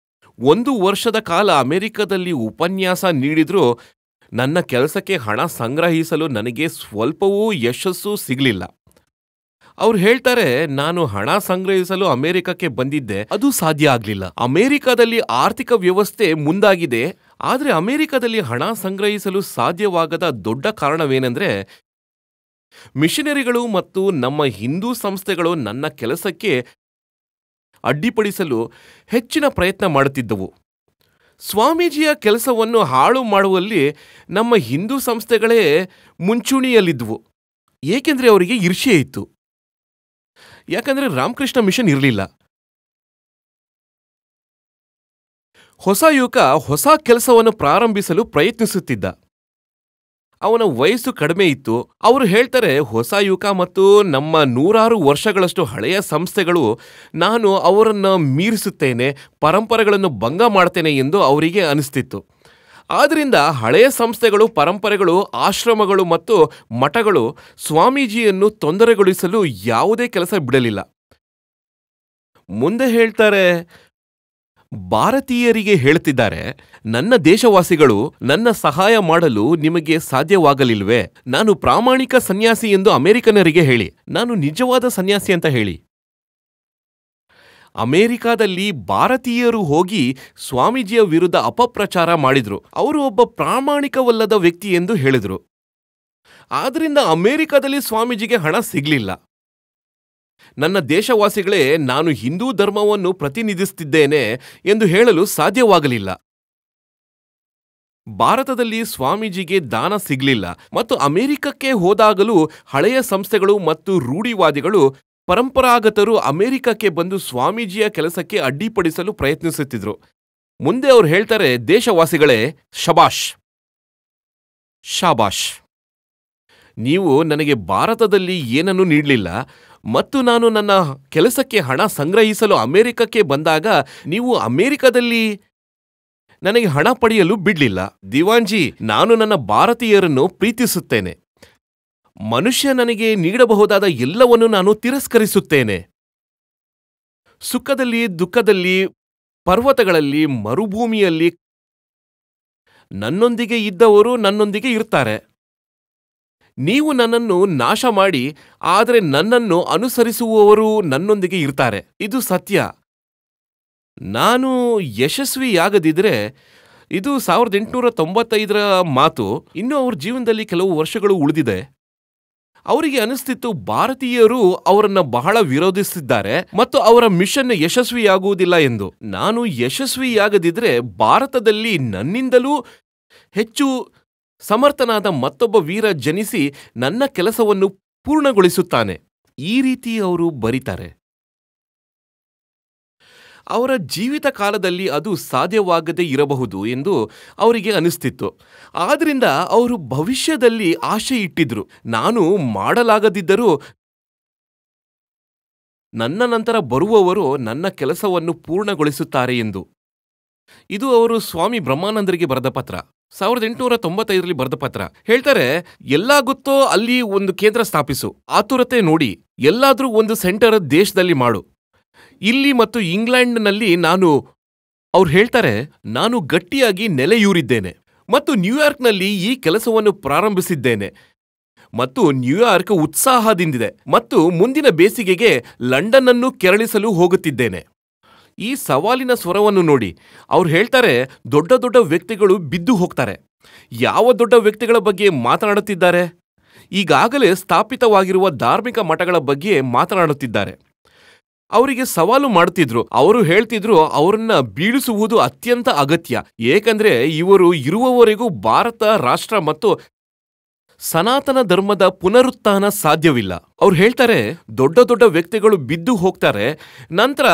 1 ವರ್ಷದ ಕಾಲ ಅಮೆರಿಕದಲ್ಲಿ ಉಪನ್ಯಾಸ ನೀಡಿದ್ರೂ ನನ್ನ ಕೆಲಸಕ್ಕೆ ಹಣ ಸಂಗ್ರಹಿಸಲು ನನಗೆ ಸ್ವಲ್ಪವೂ ಯಶಸ್ಸು ಸಿಗಲಿಲ್ಲ. ಅವ್ರು ಹೇಳ್ತಾರೆ, ನಾನು ಹಣ ಸಂಗ್ರಹಿಸಲು ಅಮೆರಿಕಕ್ಕೆ ಬಂದಿದ್ದೆ, ಅದು ಸಾಧ್ಯ ಆಗಲಿಲ್ಲ. ಅಮೆರಿಕದಲ್ಲಿ ಆರ್ಥಿಕ ವ್ಯವಸ್ಥೆ ಮುಂದಾಗಿದೆ, ಆದರೆ ಅಮೆರಿಕದಲ್ಲಿ ಹಣ ಸಂಗ್ರಹಿಸಲು ಸಾಧ್ಯವಾಗದ ದೊಡ್ಡ ಕಾರಣವೇನೆಂದರೆ ಮಿಷನರಿಗಳು ಮತ್ತು ನಮ್ಮ ಹಿಂದೂ ಸಂಸ್ಥೆಗಳು ನನ್ನ ಕೆಲಸಕ್ಕೆ ಅಡ್ಡಿಪಡಿಸಲು ಹೆಚ್ಚಿನ ಪ್ರಯತ್ನ ಮಾಡುತ್ತಿದ್ದವು. ಸ್ವಾಮೀಜಿಯ ಕೆಲಸವನ್ನು ಹಾಳು ಮಾಡುವಲ್ಲಿ ನಮ್ಮ ಹಿಂದೂ ಸಂಸ್ಥೆಗಳೇ ಮುಂಚೂಣಿಯಲ್ಲಿದ್ದವು. ಏಕೆಂದರೆ ಅವರಿಗೆ ಈರ್ಷ್ಯೆ ಇತ್ತು. ಯಾಕಂದರೆ ರಾಮಕೃಷ್ಣ ಮಿಷನ್ ಇರಲಿಲ್ಲ. ಹೊಸ ಯುವಕ ಹೊಸ ಕೆಲಸವನ್ನು ಪ್ರಾರಂಭಿಸಲು ಪ್ರಯತ್ನಿಸುತ್ತಿದ್ದ. ಅವನ ವಯಸ್ಸು ಕಡಿಮೆ ಇತ್ತು. ಅವರು ಹೇಳ್ತಾರೆ, ಹೊಸ ಯುವಕ ಮತ್ತು ನಮ್ಮ 100 ವರ್ಷಗಳಷ್ಟು ಹಳೆಯ ಸಂಸ್ಥೆಗಳು, ನಾನು ಅವರನ್ನು ಮೀರಿಸುತ್ತೇನೆ, ಪರಂಪರೆಗಳನ್ನು ಭಂಗ ಮಾಡ್ತೇನೆ ಎಂದು ಅವರಿಗೆ ಅನಿಸ್ತಿತ್ತು. ಆದ್ದರಿಂದ ಹಳೆಯ ಸಂಸ್ಥೆಗಳು, ಪರಂಪರೆಗಳು, ಆಶ್ರಮಗಳು ಮತ್ತು ಮಠಗಳು ಸ್ವಾಮೀಜಿಯನ್ನು ತೊಂದರೆಗೊಳಿಸಲು ಯಾವುದೇ ಕೆಲಸ ಬಿಡಲಿಲ್ಲ. ಮುಂದೆ ಹೇಳ್ತಾರೆ, ಭಾರತೀಯರಿಗೆ ಹೇಳ್ತಿದ್ದಾರೆ, ನನ್ನ ದೇಶವಾಸಿಗಳು ನನ್ನ ಸಹಾಯ ಮಾಡಲು ನಿಮಗೆ ಸಾಧ್ಯವಾಗಲಿಲ್ವೇ? ನಾನು ಪ್ರಾಮಾಣಿಕ ಸನ್ಯಾಸಿ ಎಂದು ಅಮೆರಿಕನರಿಗೆ ಹೇಳಿ, ನಾನು ನಿಜವಾದ ಸನ್ಯಾಸಿ ಅಂತ ಹೇಳಿ. ಅಮೆರಿಕಾದಲ್ಲಿ ಭಾರತೀಯರು ಹೋಗಿ ಸ್ವಾಮೀಜಿಯ ವಿರುದ್ಧ ಅಪಪ್ರಚಾರ ಮಾಡಿದ್ರು. ಅವರು ಒಬ್ಬ ಪ್ರಾಮಾಣಿಕವಲ್ಲದ ವ್ಯಕ್ತಿ ಎಂದು ಹೇಳಿದ್ರು. ಆದ್ರಿಂದ ಅಮೆರಿಕದಲ್ಲಿ ಸ್ವಾಮೀಜಿಗೆ ಹಣ ಸಿಗ್ಲಿಲ್ಲ. ನನ್ನ ದೇಶವಾಸಿಗಳೇ, ನಾನು ಹಿಂದೂ ಧರ್ಮವನ್ನು ಪ್ರತಿನಿಧಿಸುತ್ತಿದ್ದೇನೆ ಎಂದು ಹೇಳಲು ಸಾಧ್ಯವಾಗಲಿಲ್ಲ. ಭಾರತದಲ್ಲಿ ಸ್ವಾಮೀಜಿಗೆ ದಾನ ಸಿಗಲಿಲ್ಲ ಮತ್ತು ಅಮೆರಿಕಕ್ಕೆ ಹೋದಾಗಲೂ ಹಳೆಯ ಸಂಸ್ಥೆಗಳು ಮತ್ತು ರೂಢಿವಾದಿಗಳು, ಪರಂಪರಾಗತರು ಅಮೆರಿಕಕ್ಕೆ ಬಂದು ಸ್ವಾಮೀಜಿಯ ಕೆಲಸಕ್ಕೆ ಅಡ್ಡಿಪಡಿಸಲು ಪ್ರಯತ್ನಿಸುತ್ತಿದ್ರು. ಮುಂದೆ ಅವರು ಹೇಳ್ತಾರೆ, ದೇಶವಾಸಿಗಳೇ, ಶಬಾಷ್ ಶಾಬಾಷ್, ನೀವು ನನಗೆ ಭಾರತದಲ್ಲಿ ಏನನ್ನೂ ನೀಡಲಿಲ್ಲ ಮತ್ತು ನಾನು ನನ್ನ ಕೆಲಸಕ್ಕೆ ಹಣ ಸಂಗ್ರಹಿಸಲು ಅಮೆರಿಕಕ್ಕೆ ಬಂದಾಗ ನೀವು ಅಮೆರಿಕದಲ್ಲಿ ನನಗೆ ಹಣ ಪಡೆಯಲು ಬಿಡ್ಲಿಲ್ಲ. ದಿವಾನ್ಜಿ, ನಾನು ನನ್ನ ಭಾರತೀಯರನ್ನು ಪ್ರೀತಿಸುತ್ತೇನೆ. ಮನುಷ್ಯ ನನಗೆ ನೀಡಬಹುದಾದ ಎಲ್ಲವನ್ನೂ ನಾನು ತಿರಸ್ಕರಿಸುತ್ತೇನೆ. ಸುಖದಲ್ಲಿ, ದುಃಖದಲ್ಲಿ, ಪರ್ವತಗಳಲ್ಲಿ, ಮರುಭೂಮಿಯಲ್ಲಿ ನನ್ನೊಂದಿಗೆ ಇದ್ದವರು ನನ್ನೊಂದಿಗೆ ಇರ್ತಾರೆ. ನೀವು ನನ್ನನ್ನು ನಾಶ ಮಾಡಿ, ಆದರೆ ನನ್ನನ್ನು ಅನುಸರಿಸುವವರು ನನ್ನೊಂದಿಗೆ ಇರ್ತಾರೆ. ಇದು ಸತ್ಯ. ನಾನು ಯಶಸ್ವಿಯಾಗದಿದ್ರೆ, ಇದು 1895ರ ಮಾತು, ಇನ್ನೂ ಅವ್ರ ಜೀವನದಲ್ಲಿ ಕೆಲವು ವರ್ಷಗಳು ಉಳಿದಿದೆ. ಅವರಿಗೆ ಅನಿಸ್ತಿತ್ತು ಭಾರತೀಯರು ಅವರನ್ನ ಬಹಳ ವಿರೋಧಿಸಿದ್ದಾರೆ ಮತ್ತು ಅವರ ಮಿಷನ್ ಯಶಸ್ವಿಯಾಗುವುದಿಲ್ಲ ಎಂದು. ನಾನು ಯಶಸ್ವಿಯಾಗದಿದ್ರೆ ಭಾರತದಲ್ಲಿ ನನ್ನಿಂದಲೂ ಹೆಚ್ಚು ಸಮರ್ಥನಾದ ಮತ್ತೊಬ್ಬ ವೀರ ಜನಿಸಿ ನನ್ನ ಕೆಲಸವನ್ನು ಪೂರ್ಣಗೊಳಿಸುತ್ತಾನೆ. ಈ ರೀತಿ ಅವರು ಬರೀತಾರೆ. ಅವರ ಜೀವಿತ ಕಾಲದಲ್ಲಿ ಅದು ಸಾಧ್ಯವಾಗದೇ ಇರಬಹುದು ಎಂದು ಅವರಿಗೆ ಅನಿಸ್ತಿತ್ತು. ಆದ್ರಿಂದ ಅವರು ಭವಿಷ್ಯದಲ್ಲಿ ಆಶೆ ಇಟ್ಟಿದ್ರು, ನಾನು ಮಾಡಲಾಗದಿದ್ದರೂ ನನ್ನ ನಂತರ ಬರುವವರು ನನ್ನ ಕೆಲಸವನ್ನು ಪೂರ್ಣಗೊಳಿಸುತ್ತಾರೆ ಎಂದು. ಇದು ಅವರು ಸ್ವಾಮಿ ಬ್ರಹ್ಮಾನಂದರಿಗೆ ಬರೆದ ಪತ್ರ, 1895ರಲ್ಲಿ ಬರೆದ ಪತ್ರ. ಹೇಳ್ತಾರೆ, ಎಲ್ಲಾ ಗೊತ್ತೋ ಅಲ್ಲಿ ಒಂದು ಕೇಂದ್ರ ಸ್ಥಾಪಿಸು, ಆತುರತೆ ನೋಡಿ, ಎಲ್ಲಾದ್ರೂ ಒಂದು ಸೆಂಟರ್ ದೇಶದಲ್ಲಿ ಮಾಡು. ಇಲ್ಲಿ ಮತ್ತು ಇಂಗ್ಲೆಂಡ್ನಲ್ಲಿ ಅವ್ರು ಹೇಳ್ತಾರೆ, ನಾನು ಗಟ್ಟಿಯಾಗಿ ನೆಲೆಯೂರಿದ್ದೇನೆ ಮತ್ತು ನ್ಯೂಯಾರ್ಕ್ನಲ್ಲಿ ಈ ಕೆಲಸವನ್ನು ಪ್ರಾರಂಭಿಸಿದ್ದೇನೆ ಮತ್ತು ನ್ಯೂಯಾರ್ಕ್ ಉತ್ಸಾಹದಿಂದಿದೆ ಮತ್ತು ಮುಂದಿನ ಬೇಸಿಗೆಗೆ ಲಂಡನ್ ಅನ್ನು ಕೆರಳಿಸಲು ಹೋಗುತ್ತಿದ್ದೇನೆ. ಈ ಸವಾಲಿನ ಸ್ವರವನ್ನು ನೋಡಿ. ಅವ್ರು ಹೇಳ್ತಾರೆ, ದೊಡ್ಡ ದೊಡ್ಡ ವ್ಯಕ್ತಿಗಳು ಬಿದ್ದು ಹೋಗ್ತಾರೆ. ಯಾವ ದೊಡ್ಡ ವ್ಯಕ್ತಿಗಳ ಬಗ್ಗೆ ಮಾತನಾಡುತ್ತಿದ್ದಾರೆ? ಈಗಾಗಲೇ ಸ್ಥಾಪಿತವಾಗಿರುವ ಧಾರ್ಮಿಕ ಮಠಗಳ ಬಗ್ಗೆ ಮಾತನಾಡುತ್ತಿದ್ದಾರೆ. ಅವರಿಗೆ ಸವಾಲು ಮಾಡುತ್ತಿದ್ರು. ಅವರು ಹೇಳ್ತಿದ್ರು, ಅವರನ್ನ ಬೀಳಿಸುವುದು ಅತ್ಯಂತ ಅಗತ್ಯ, ಏಕೆಂದ್ರೆ ಇವರು ಇರುವವರೆಗೂ ಭಾರತ ರಾಷ್ಟ್ರ ಮತ್ತು ಸನಾತನ ಧರ್ಮದ ಪುನರುತ್ಥಾನ ಸಾಧ್ಯವಿಲ್ಲ. ಅವ್ರು ಹೇಳ್ತಾರೆ, ದೊಡ್ಡ ದೊಡ್ಡ ವ್ಯಕ್ತಿಗಳು ಬಿದ್ದು ಹೋಗ್ತಾರೆ. ನಂತರ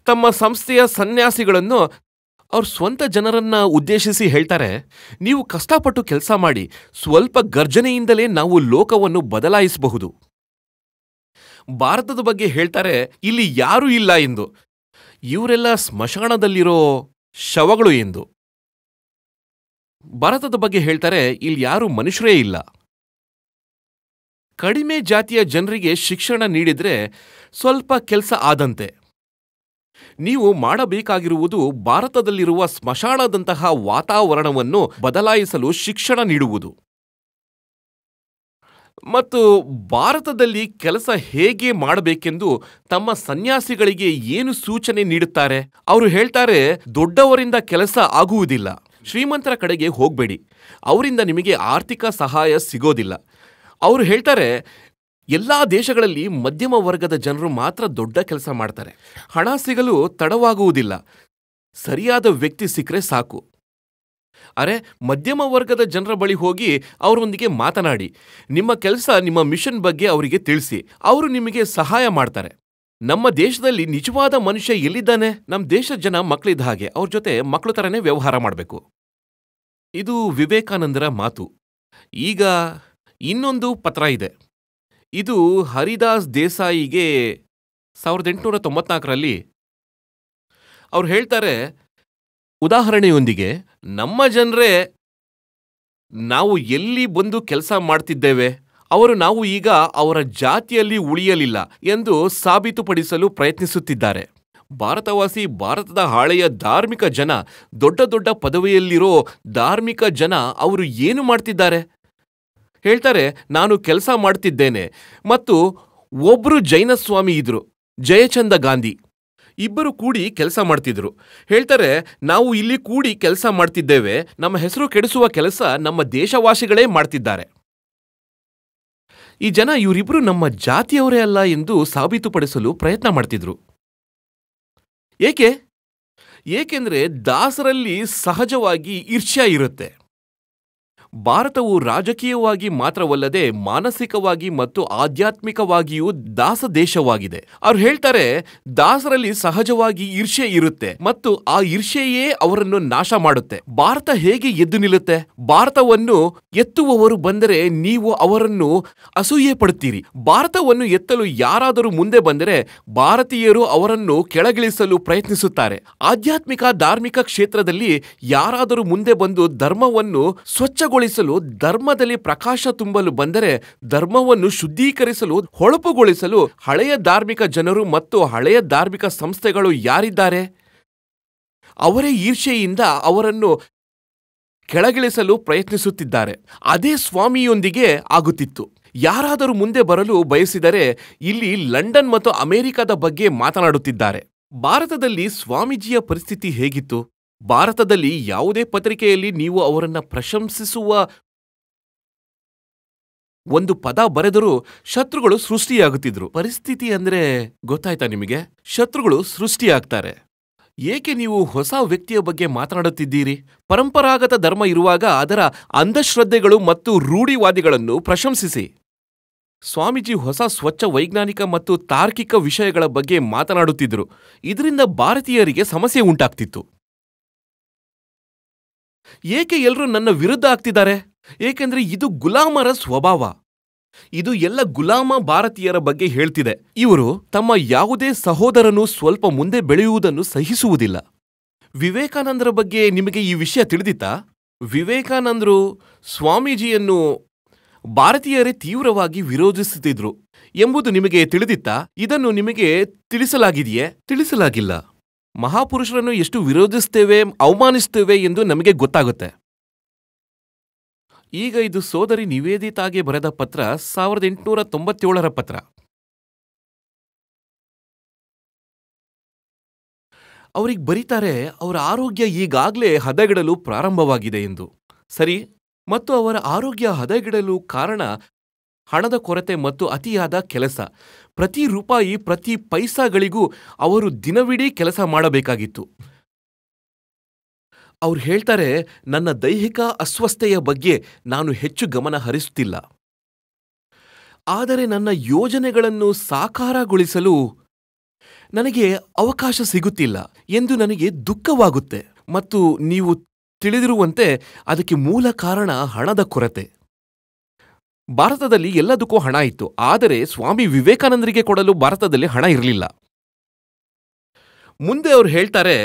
ತಮ್ಮ ಸಂಸ್ಥೆಯ ಸನ್ಯಾಸಿಗಳನ್ನು ಅವ್ರ ಸ್ವಂತ ಜನರನ್ನ ಉದ್ದೇಶಿಸಿ ಹೇಳ್ತಾರೆ, ನೀವು ಕಷ್ಟಪಟ್ಟು ಕೆಲಸ ಮಾಡಿ, ಸ್ವಲ್ಪ ಗರ್ಜನೆಯಿಂದಲೇ ನಾವು ಲೋಕವನ್ನು ಬದಲಾಯಿಸಬಹುದು. ಭಾರತದ ಬಗ್ಗೆ ಹೇಳ್ತಾರೆ, ಇಲ್ಲಿ ಯಾರೂ ಇಲ್ಲ ಎಂದು, ಇವರೆಲ್ಲ ಸ್ಮಶಾನದಲ್ಲಿರೋ ಶವಗಳು ಎಂದು. ಭಾರತದ ಬಗ್ಗೆ ಹೇಳ್ತಾರೆ, ಇಲ್ಲಿ ಯಾರೂ ಮನುಷ್ಯರೇ ಇಲ್ಲ. ಕಡಿಮೆ ಜಾತಿಯ ಜನರಿಗೆ ಶಿಕ್ಷಣ ನೀಡಿದ್ರೆ ಸ್ವಲ್ಪ ಕೆಲಸ ಆದಂತೆ. ನೀವು ಮಾಡಬೇಕಾಗಿರುವುದು ಭಾರತದಲ್ಲಿರುವ ಸ್ಮಶಾನದಂತಹ ವಾತಾವರಣವನ್ನು ಬದಲಾಯಿಸಲು ಶಿಕ್ಷಣ ನೀಡುವುದು. ಮತ್ತು ಭಾರತದಲ್ಲಿ ಕೆಲಸ ಹೇಗೆ ಮಾಡಬೇಕೆಂದು ತಮ್ಮ ಸನ್ಯಾಸಿಗಳಿಗೆ ಏನು ಸೂಚನೆ ನೀಡುತ್ತಾರೆ? ಅವರು ಹೇಳ್ತಾರೆ, ದೊಡ್ಡವರಿಂದ ಕೆಲಸ ಆಗುವುದಿಲ್ಲ, ಶ್ರೀಮಂತರ ಕಡೆಗೆ ಹೋಗಬೇಡಿ, ಅವರಿಂದ ನಿಮಗೆ ಆರ್ಥಿಕ ಸಹಾಯ ಸಿಗೋದಿಲ್ಲ. ಅವರು ಹೇಳ್ತಾರೆ, ಎಲ್ಲಾ ದೇಶಗಳಲ್ಲಿ ಮಧ್ಯಮ ವರ್ಗದ ಜನರು ಮಾತ್ರ ದೊಡ್ಡ ಕೆಲಸ ಮಾಡ್ತಾರೆ. ಹಣ ಸಿಗಲು ತಡವಾಗುವುದಿಲ್ಲ, ಸರಿಯಾದ ವ್ಯಕ್ತಿ ಸಿಕ್ಕರೆ ಸಾಕು. ಅರೆ, ಮಧ್ಯಮ ವರ್ಗದ ಜನರ ಬಳಿ ಹೋಗಿ ಅವರೊಂದಿಗೆ ಮಾತನಾಡಿ, ನಿಮ್ಮ ಕೆಲಸ, ನಿಮ್ಮ ಮಿಷನ್ ಬಗ್ಗೆ ಅವರಿಗೆ ತಿಳಿಸಿ, ಅವರು ನಿಮಗೆ ಸಹಾಯ ಮಾಡ್ತಾರೆ. ನಮ್ಮ ದೇಶದಲ್ಲಿ ನಿಜವಾದ ಮನುಷ್ಯ ಎಲ್ಲಿದ್ದಾನೆ? ನಮ್ಮ ದೇಶದ ಜನ ಮಕ್ಕಳಿದ್ದ ಹಾಗೆ, ಅವ್ರ ಜೊತೆ ಮಕ್ಕಳು ಥರನೇ ವ್ಯವಹಾರ ಮಾಡಬೇಕು. ಇದು ವಿವೇಕಾನಂದರ ಮಾತು. ಈಗ ಇನ್ನೊಂದು ಪತ್ರ ಇದೆ. ಇದು ಹರಿದಾಸ್ ದೇಸಾಯಿಗೆ 1894ರಲ್ಲಿ ಅವ್ರು ಹೇಳ್ತಾರೆ, ಉದಾಹರಣೆಯೊಂದಿಗೆ, ನಮ್ಮ ಜನರೇ ನಾವು ಎಲ್ಲಿ ಬಂದು ಕೆಲಸ ಮಾಡ್ತಿದ್ದೇವೆ, ನಾವು ಈಗ ಅವರ ಜಾತಿಯಲ್ಲಿ ಉಳಿಯಲಿಲ್ಲ ಎಂದು ಸಾಬೀತುಪಡಿಸಲು ಪ್ರಯತ್ನಿಸುತ್ತಿದ್ದಾರೆ. ಭಾರತವಾಸಿ, ಭಾರತದ ಹಾಳೆಯ ಧಾರ್ಮಿಕ ಜನ, ದೊಡ್ಡ ದೊಡ್ಡ ಪದವಿಯಲ್ಲಿರೋ ಧಾರ್ಮಿಕ ಜನ, ಅವರು ಏನು ಮಾಡ್ತಿದ್ದಾರೆ? ಹೇಳ್ತಾರೆ, ನಾನು ಕೆಲಸ ಮಾಡ್ತಿದ್ದೇನೆ ಮತ್ತು ಒಬ್ರು ಜೈನ ಸ್ವಾಮಿ ಇದ್ರು, ಜಯಚಂದ ಗಾಂಧಿ, ಇಬ್ಬರು ಕೂಡಿ ಕೆಲಸ ಮಾಡ್ತಿದ್ರು. ಹೇಳ್ತಾರೆ, ನಾವು ಇಲ್ಲಿ ಕೂಡಿ ಕೆಲಸ ಮಾಡ್ತಿದ್ದೇವೆ, ನಮ್ಮ ಹೆಸರು ಕೆಡಿಸುವ ಕೆಲಸ ನಮ್ಮ ದೇಶವಾಸಿಗಳೇ ಮಾಡ್ತಿದ್ದಾರೆ. ಈ ಜನ ಇವರಿಬ್ರು ನಮ್ಮ ಜಾತಿಯವರೇ ಅಲ್ಲ ಎಂದು ಸಾಬೀತುಪಡಿಸಲು ಪ್ರಯತ್ನ ಮಾಡ್ತಿದ್ರು. ಏಕೆಂದ್ರೆ ದಾಸರಲ್ಲಿ ಸಹಜವಾಗಿ ಈರ್ಷ್ಯ ಇರುತ್ತೆ. ಭಾರತವು ರಾಜಕೀಯವಾಗಿ ಮಾತ್ರವಲ್ಲದೆ ಮಾನಸಿಕವಾಗಿ ಮತ್ತು ಆಧ್ಯಾತ್ಮಿಕವಾಗಿಯೂ ದಾಸ ದೇಶವಾಗಿದೆ. ಅವ್ರು ಹೇಳ್ತಾರೆ, ದಾಸರಲ್ಲಿ ಸಹಜವಾಗಿ ಈರ್ಷ್ಯೆ ಇರುತ್ತೆ ಮತ್ತು ಆ ಈರ್ಷ್ಯೆಯೇ ಅವರನ್ನು ನಾಶ ಮಾಡುತ್ತೆ. ಭಾರತ ಹೇಗೆ ಎದ್ದು ನಿಲ್ಲುತ್ತೆ? ಭಾರತವನ್ನು ಎತ್ತುವವರು ಬಂದರೆ ನೀವು ಅವರನ್ನು ಅಸೂಯೆ ಪಡುತ್ತೀರಿ. ಭಾರತವನ್ನು ಎತ್ತಲು ಯಾರಾದರೂ ಮುಂದೆ ಬಂದರೆ ಭಾರತೀಯರು ಅವರನ್ನು ಕೆಳಗಿಳಿಸಲು ಪ್ರಯತ್ನಿಸುತ್ತಾರೆ. ಆಧ್ಯಾತ್ಮಿಕ ಧಾರ್ಮಿಕ ಕ್ಷೇತ್ರದಲ್ಲಿ ಯಾರಾದರೂ ಮುಂದೆ ಬಂದು ಧರ್ಮವನ್ನು ಸ್ವಚ್ಛಗೊಳಿಸಲು, ಧರ್ಮದಲ್ಲಿ ಪ್ರಕಾಶ ತುಂಬಲು ಬಂದರೆ, ಧರ್ಮವನ್ನು ಶುದ್ಧೀಕರಿಸಲು, ಹೊಳಪುಗೊಳಿಸಲು ಹಳೆಯ ಧಾರ್ಮಿಕ ಜನರು ಮತ್ತು ಹಳೆಯ ಧಾರ್ಮಿಕ ಸಂಸ್ಥೆಗಳು ಯಾರಿದ್ದಾರೆ, ಅವರೇ ಈರ್ಷೆಯಿಂದ ಅವರನ್ನು ಕೆಳಗಿಳಿಸಲು ಪ್ರಯತ್ನಿಸುತ್ತಿದ್ದಾರೆ. ಅದೇ ಸ್ವಾಮಿಯೊಂದಿಗೆ ಆಗುತ್ತಿತ್ತು. ಯಾರಾದರೂ ಮುಂದೆ ಬರಲು ಬಯಸಿದರೆ ಇಲ್ಲಿ ಲಂಡನ್ ಮತ್ತು ಅಮೆರಿಕದ ಬಗ್ಗೆ ಮಾತನಾಡುತ್ತಿದ್ದಾರೆ. ಭಾರತದಲ್ಲಿ ಸ್ವಾಮೀಜಿಯ ಪರಿಸ್ಥಿತಿ ಹೇಗಿತ್ತು? ಭಾರತದಲ್ಲಿ ಯಾವುದೇ ಪತ್ರಿಕೆಯಲ್ಲಿ ನೀವು ಅವರನ್ನ ಪ್ರಶಂಸಿಸುವ ಒಂದು ಪದ ಬರೆದರೂ ಶತ್ರುಗಳು ಸೃಷ್ಟಿಯಾಗುತ್ತಿದ್ರು. ಪರಿಸ್ಥಿತಿ ಅಂದ್ರೆ ಗೊತ್ತಾಯ್ತಾ ನಿಮಗೆ? ಶತ್ರುಗಳು ಸೃಷ್ಟಿಯಾಗ್ತಾರೆ. ಏಕೆ ನೀವು ಹೊಸ ವ್ಯಕ್ತಿಯ ಬಗ್ಗೆ ಮಾತನಾಡುತ್ತಿದ್ದೀರಿ? ಪರಂಪರಾಗತ ಧರ್ಮ ಇರುವಾಗ ಅದರ ಅಂಧಶ್ರದ್ಧೆಗಳು ಮತ್ತು ರೂಢಿವಾದಿಗಳನ್ನು ಪ್ರಶಂಸಿಸಿ. ಸ್ವಾಮೀಜಿ ಹೊಸ ಸ್ವಚ್ಛ ವೈಜ್ಞಾನಿಕ ಮತ್ತು ತಾರ್ಕಿಕ ವಿಷಯಗಳ ಬಗ್ಗೆ ಮಾತನಾಡುತ್ತಿದ್ದರು. ಇದರಿಂದ ಭಾರತೀಯರಿಗೆ ಸಮಸ್ಯೆ ಉಂಟಾಗ್ತಿತ್ತು. ಏಕೆ ಎಲ್ಲರೂ ನನ್ನ ವಿರುದ್ಧ ಆಗ್ತಿದ್ದಾರೆ? ಏಕೆಂದ್ರೆ ಇದು ಗುಲಾಮರ ಸ್ವಭಾವ. ಇದು ಎಲ್ಲ ಗುಲಾಮ ಭಾರತೀಯರ ಬಗ್ಗೆ ಹೇಳ್ತಿದೆ. ಇವರು ತಮ್ಮ ಯಾವುದೇ ಸಹೋದರನು ಸ್ವಲ್ಪ ಮುಂದೆ ಬೆಳೆಯುವುದನ್ನು ಸಹಿಸುವುದಿಲ್ಲ. ವಿವೇಕಾನಂದರ ಬಗ್ಗೆ ನಿಮಗೆ ಈ ವಿಷಯ ತಿಳಿದಿತ್ತಾ? ವಿವೇಕಾನಂದರು ಸ್ವಾಮೀಜಿಯನ್ನು ಭಾರತೀಯರೇ ತೀವ್ರವಾಗಿ ವಿರೋಧಿಸುತ್ತಿದ್ರು ಎಂಬುದು ನಿಮಗೆ ತಿಳಿದಿತ್ತಾ? ಇದನ್ನು ನಿಮಗೆ ತಿಳಿಸಲಾಗಿದೆಯೇ? ತಿಳಿಸಲಾಗಿಲ್ಲ. ಮಹಾಪುರುಷರನ್ನು ಎಷ್ಟು ವಿರೋಧಿಸ್ತೇವೆ, ಅವಮಾನಿಸ್ತೇವೆ ಎಂದು ನಮಗೆ ಗೊತ್ತಾಗುತ್ತೆ. ಈಗ ಇದು ಸೋದರಿ ನಿವೇದಿತಾಗೆ ಬರೆದ ಪತ್ರ, 1897ರ ಪತ್ರ. ಅವ್ರಿಗೆ ಬರೀತಾರೆ ಅವರ ಆರೋಗ್ಯ ಈಗಾಗಲೇ ಹದಗೆಡಲು ಪ್ರಾರಂಭವಾಗಿದೆ ಎಂದು. ಸರಿ, ಮತ್ತು ಅವರ ಆರೋಗ್ಯ ಹದಗೆಡಲು ಕಾರಣ ಹಣದ ಕೊರತೆ ಮತ್ತು ಅತಿಯಾದ ಕೆಲಸ. ಪ್ರತಿ ರೂಪಾಯಿ, ಪ್ರತಿ ಪೈಸಾಗಳಿಗೂ ಅವರು ದಿನವಿಡೀ ಕೆಲಸ ಮಾಡಬೇಕಾಗಿತ್ತು. ಅವ್ರು ಹೇಳ್ತಾರೆ, ನನ್ನ ದೈಹಿಕ ಅಸ್ವಸ್ಥತೆಯ ಬಗ್ಗೆ ನಾನು ಹೆಚ್ಚು ಗಮನ ಹರಿಸುತ್ತಿಲ್ಲ, ಆದರೆ ನನ್ನ ಯೋಜನೆಗಳನ್ನು ಸಾಕಾರಗೊಳಿಸಲು ನನಗೆ ಅವಕಾಶ ಸಿಗುತ್ತಿಲ್ಲ ಎಂದು ನನಗೆ ದುಃಖವಾಗುತ್ತೆ. ಮತ್ತು ನೀವು ತಿಳಿದಿರುವಂತೆ ಅದಕ್ಕೆ ಮೂಲ ಕಾರಣ ಹಣದ ಕೊರತೆ. ಭಾರತದಲ್ಲಿ ಎಲ್ಲದಕ್ಕೂ ಹಣ ಇತ್ತು, ಆದರೆ ಸ್ವಾಮಿ ವಿವೇಕಾನಂದರಿಗೆ ಕೊಡಲು ಭಾರತದಲ್ಲಿ ಹಣ ಇರಲಿಲ್ಲ. ಮುಂದೆ ಅವರು ಹೇಳ್ತಾರೆ,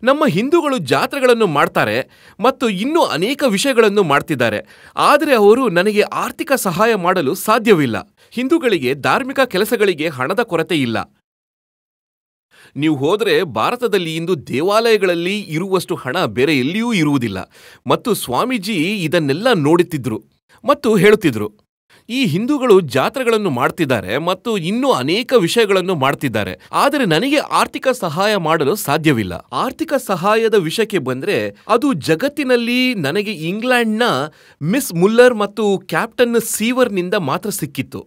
ನಮ್ಮ ಹಿಂದೂಗಳು ಜಾತ್ರೆಗಳನ್ನು ಮಾಡ್ತಾರೆ ಮತ್ತು ಇನ್ನೂ ಅನೇಕ ವಿಷಯಗಳನ್ನು ಮಾಡ್ತಿದ್ದಾರೆ, ಆದರೆ ಅವರು ನನಗೆ ಆರ್ಥಿಕ ಸಹಾಯ ಮಾಡಲು ಸಾಧ್ಯವಿಲ್ಲ. ಹಿಂದೂಗಳಿಗೆ ಧಾರ್ಮಿಕ ಕೆಲಸಗಳಿಗೆ ಹಣದ ಕೊರತೆ ಇಲ್ಲ. ನೀವು ಹೋದರೆ ಭಾರತದಲ್ಲಿ ಇಂದು ದೇವಾಲಯಗಳಲ್ಲಿ ಇರುವಷ್ಟು ಹಣ ಬೇರೆ ಎಲ್ಲಿಯೂ ಇರುವುದಿಲ್ಲ. ಮತ್ತು ಸ್ವಾಮೀಜಿ ಇದನ್ನೆಲ್ಲ ನೋಡುತ್ತಿದ್ರು ಮತ್ತು ಹೇಳುತ್ತಿದ್ರು, ಈ ಹಿಂದೂಗಳು ಜಾತ್ರೆಗಳನ್ನು ಮಾಡ್ತಿದ್ದಾರೆ ಮತ್ತು ಇನ್ನೂ ಅನೇಕ ವಿಷಯಗಳನ್ನು ಮಾಡ್ತಿದ್ದಾರೆ, ಆದರೆ ನನಗೆ ಆರ್ಥಿಕ ಸಹಾಯ ಮಾಡಲು ಸಾಧ್ಯವಿಲ್ಲ. ಆರ್ಥಿಕ ಸಹಾಯದ ವಿಷಯಕ್ಕೆ ಬಂದ್ರೆ, ಅದು ಜಗತ್ತಿನಲ್ಲಿ ನನಗೆ ಇಂಗ್ಲೆಂಡ್ನ ಮಿಸ್ ಮುಲ್ಲರ್ ಮತ್ತು ಕ್ಯಾಪ್ಟನ್ ಸೀವರ್ನಿಂದ ಮಾತ್ರ ಸಿಕ್ಕಿತ್ತು.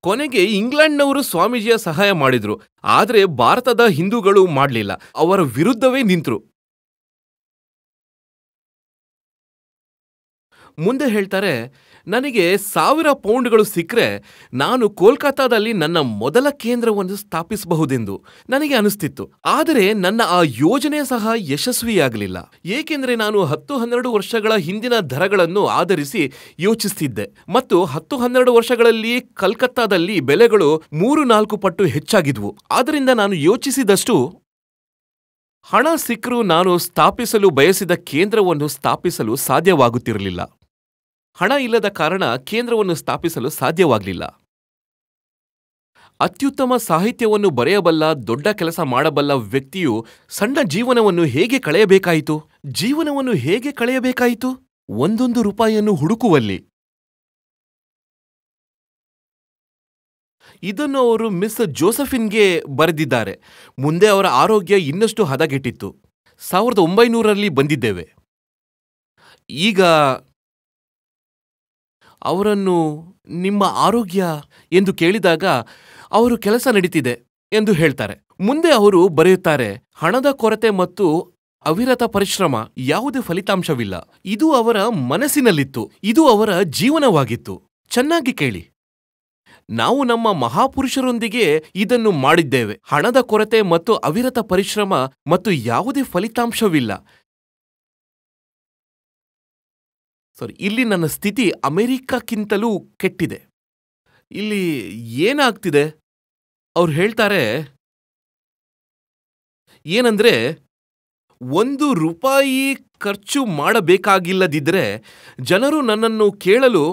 ಕೊನೆಗೆ ಇಂಗ್ಲೆಂಡ್ನವರು ಸ್ವಾಮೀಜಿಯ ಸಹಾಯ ಮಾಡಿದ್ರು, ಆದರೆ ಭಾರತದ ಹಿಂದೂಗಳು ಮಾಡಲಿಲ್ಲ. ಅವರ ವಿರುದ್ಧವೇ ನಿಂತರು. ಮುಂದೆ ಹೇಳ್ತಾರೆ, ನನಗೆ 1000 ಪೌಂಡ್ಗಳು ಸಿಕ್ಕರೆ ನಾನು ಕೋಲ್ಕತ್ತಾದಲ್ಲಿ ನನ್ನ ಮೊದಲ ಕೇಂದ್ರವನ್ನು ಸ್ಥಾಪಿಸಬಹುದೆಂದು ನನಗೆ ಅನಿಸ್ತಿತ್ತು. ಆದರೆ ನನ್ನ ಆ ಯೋಜನೆ ಸಹ ಯಶಸ್ವಿಯಾಗಲಿಲ್ಲ, ಏಕೆಂದರೆ ನಾನು 10-12 ವರ್ಷಗಳ ಹಿಂದಿನ ದರಗಳನ್ನು ಆಧರಿಸಿ ಯೋಚಿಸುತ್ತಿದ್ದೆ ಮತ್ತು 10-12 ವರ್ಷಗಳಲ್ಲಿ ಕಲ್ಕತ್ತಾದಲ್ಲಿ ಬೆಲೆಗಳು 3-4 ಪಟ್ಟು ಹೆಚ್ಚಾಗಿದ್ವು. ಆದ್ದರಿಂದ ನಾನು ಯೋಚಿಸಿದಷ್ಟು ಹಣ ಸಿಕ್ಕರೂ ನಾನು ಸ್ಥಾಪಿಸಲು ಬಯಸಿದ ಕೇಂದ್ರವನ್ನು ಸ್ಥಾಪಿಸಲು ಸಾಧ್ಯವಾಗುತ್ತಿರಲಿಲ್ಲ. ಹಣ ಇಲ್ಲದ ಕಾರಣ ಕೇಂದ್ರವನ್ನು ಸ್ಥಾಪಿಸಲು ಸಾಧ್ಯವಾಗಲಿಲ್ಲ. ಅತ್ಯುತ್ತಮ ಸಾಹಿತ್ಯವನ್ನು ಬರೆಯಬಲ್ಲ, ದೊಡ್ಡ ಕೆಲಸ ಮಾಡಬಲ್ಲ ವ್ಯಕ್ತಿಯು ಸಣ್ಣ ಜೀವನವನ್ನು ಹೇಗೆ ಕಳೆಯಬೇಕಾಯಿತು? ಜೀವನವನ್ನು ಹೇಗೆ ಕಳೆಯಬೇಕಾಯಿತು? ಒಂದೊಂದು ರೂಪಾಯಿಯನ್ನು ಹುಡುಕುವಲ್ಲಿ. ಇದನ್ನು ಅವರು ಮಿಸ್ ಜೋಸೆಫಿನ್ಗೆ ಬರೆದಿದ್ದಾರೆ. ಮುಂದೆ ಅವರ ಆರೋಗ್ಯ ಇನ್ನಷ್ಟು ಹದಗೆಟ್ಟಿತ್ತು. 1900ರಲ್ಲಿ ಬಂದಿದ್ದೇವೆ. ಈಗ ಅವರನ್ನು ನಿಮ್ಮ ಆರೋಗ್ಯ ಎಂದು ಕೇಳಿದಾಗ ಅವರು ಕೆಲಸ ನಡೀತಿದೆ ಎಂದು ಹೇಳ್ತಾರೆ. ಮುಂದೆ ಅವರು ಬರೆಯುತ್ತಾರೆ, ಹಣದ ಕೊರತೆ ಮತ್ತು ಅವಿರತ ಪರಿಶ್ರಮ, ಯಾವುದೇ ಫಲಿತಾಂಶವಿಲ್ಲ. ಇದು ಅವರ ಮನಸ್ಸಿನಲ್ಲಿತ್ತು, ಇದು ಅವರ ಜೀವನವಾಗಿತ್ತು. ಚೆನ್ನಾಗಿ ಕೇಳಿ, ನಾವು ನಮ್ಮ ಮಹಾಪುರುಷರೊಂದಿಗೆ ಇದನ್ನು ಮಾಡಿದ್ದೇವೆ. ಹಣದ ಕೊರತೆ ಮತ್ತು ಅವಿರತ ಪರಿಶ್ರಮ ಮತ್ತು ಯಾವುದೇ ಫಲಿತಾಂಶವಿಲ್ಲ. ಇಲ್ಲಿ ನನ್ನ ಸ್ಥಿತಿ ಅಮೆರಿಕಕ್ಕಿಂತಲೂ ಕೆಟ್ಟಿದೆ. ಇಲ್ಲಿ ಏನಾಗ್ತಿದೆ? ಅವ್ರು ಹೇಳ್ತಾರೆ ಏನಂದ್ರೆ, 1 ರೂಪಾಯಿ ಖರ್ಚು ಮಾಡಬೇಕಾಗಿಲ್ಲದಿದ್ದರೆ ಜನರು ನನ್ನನ್ನು ಕೇಳಲು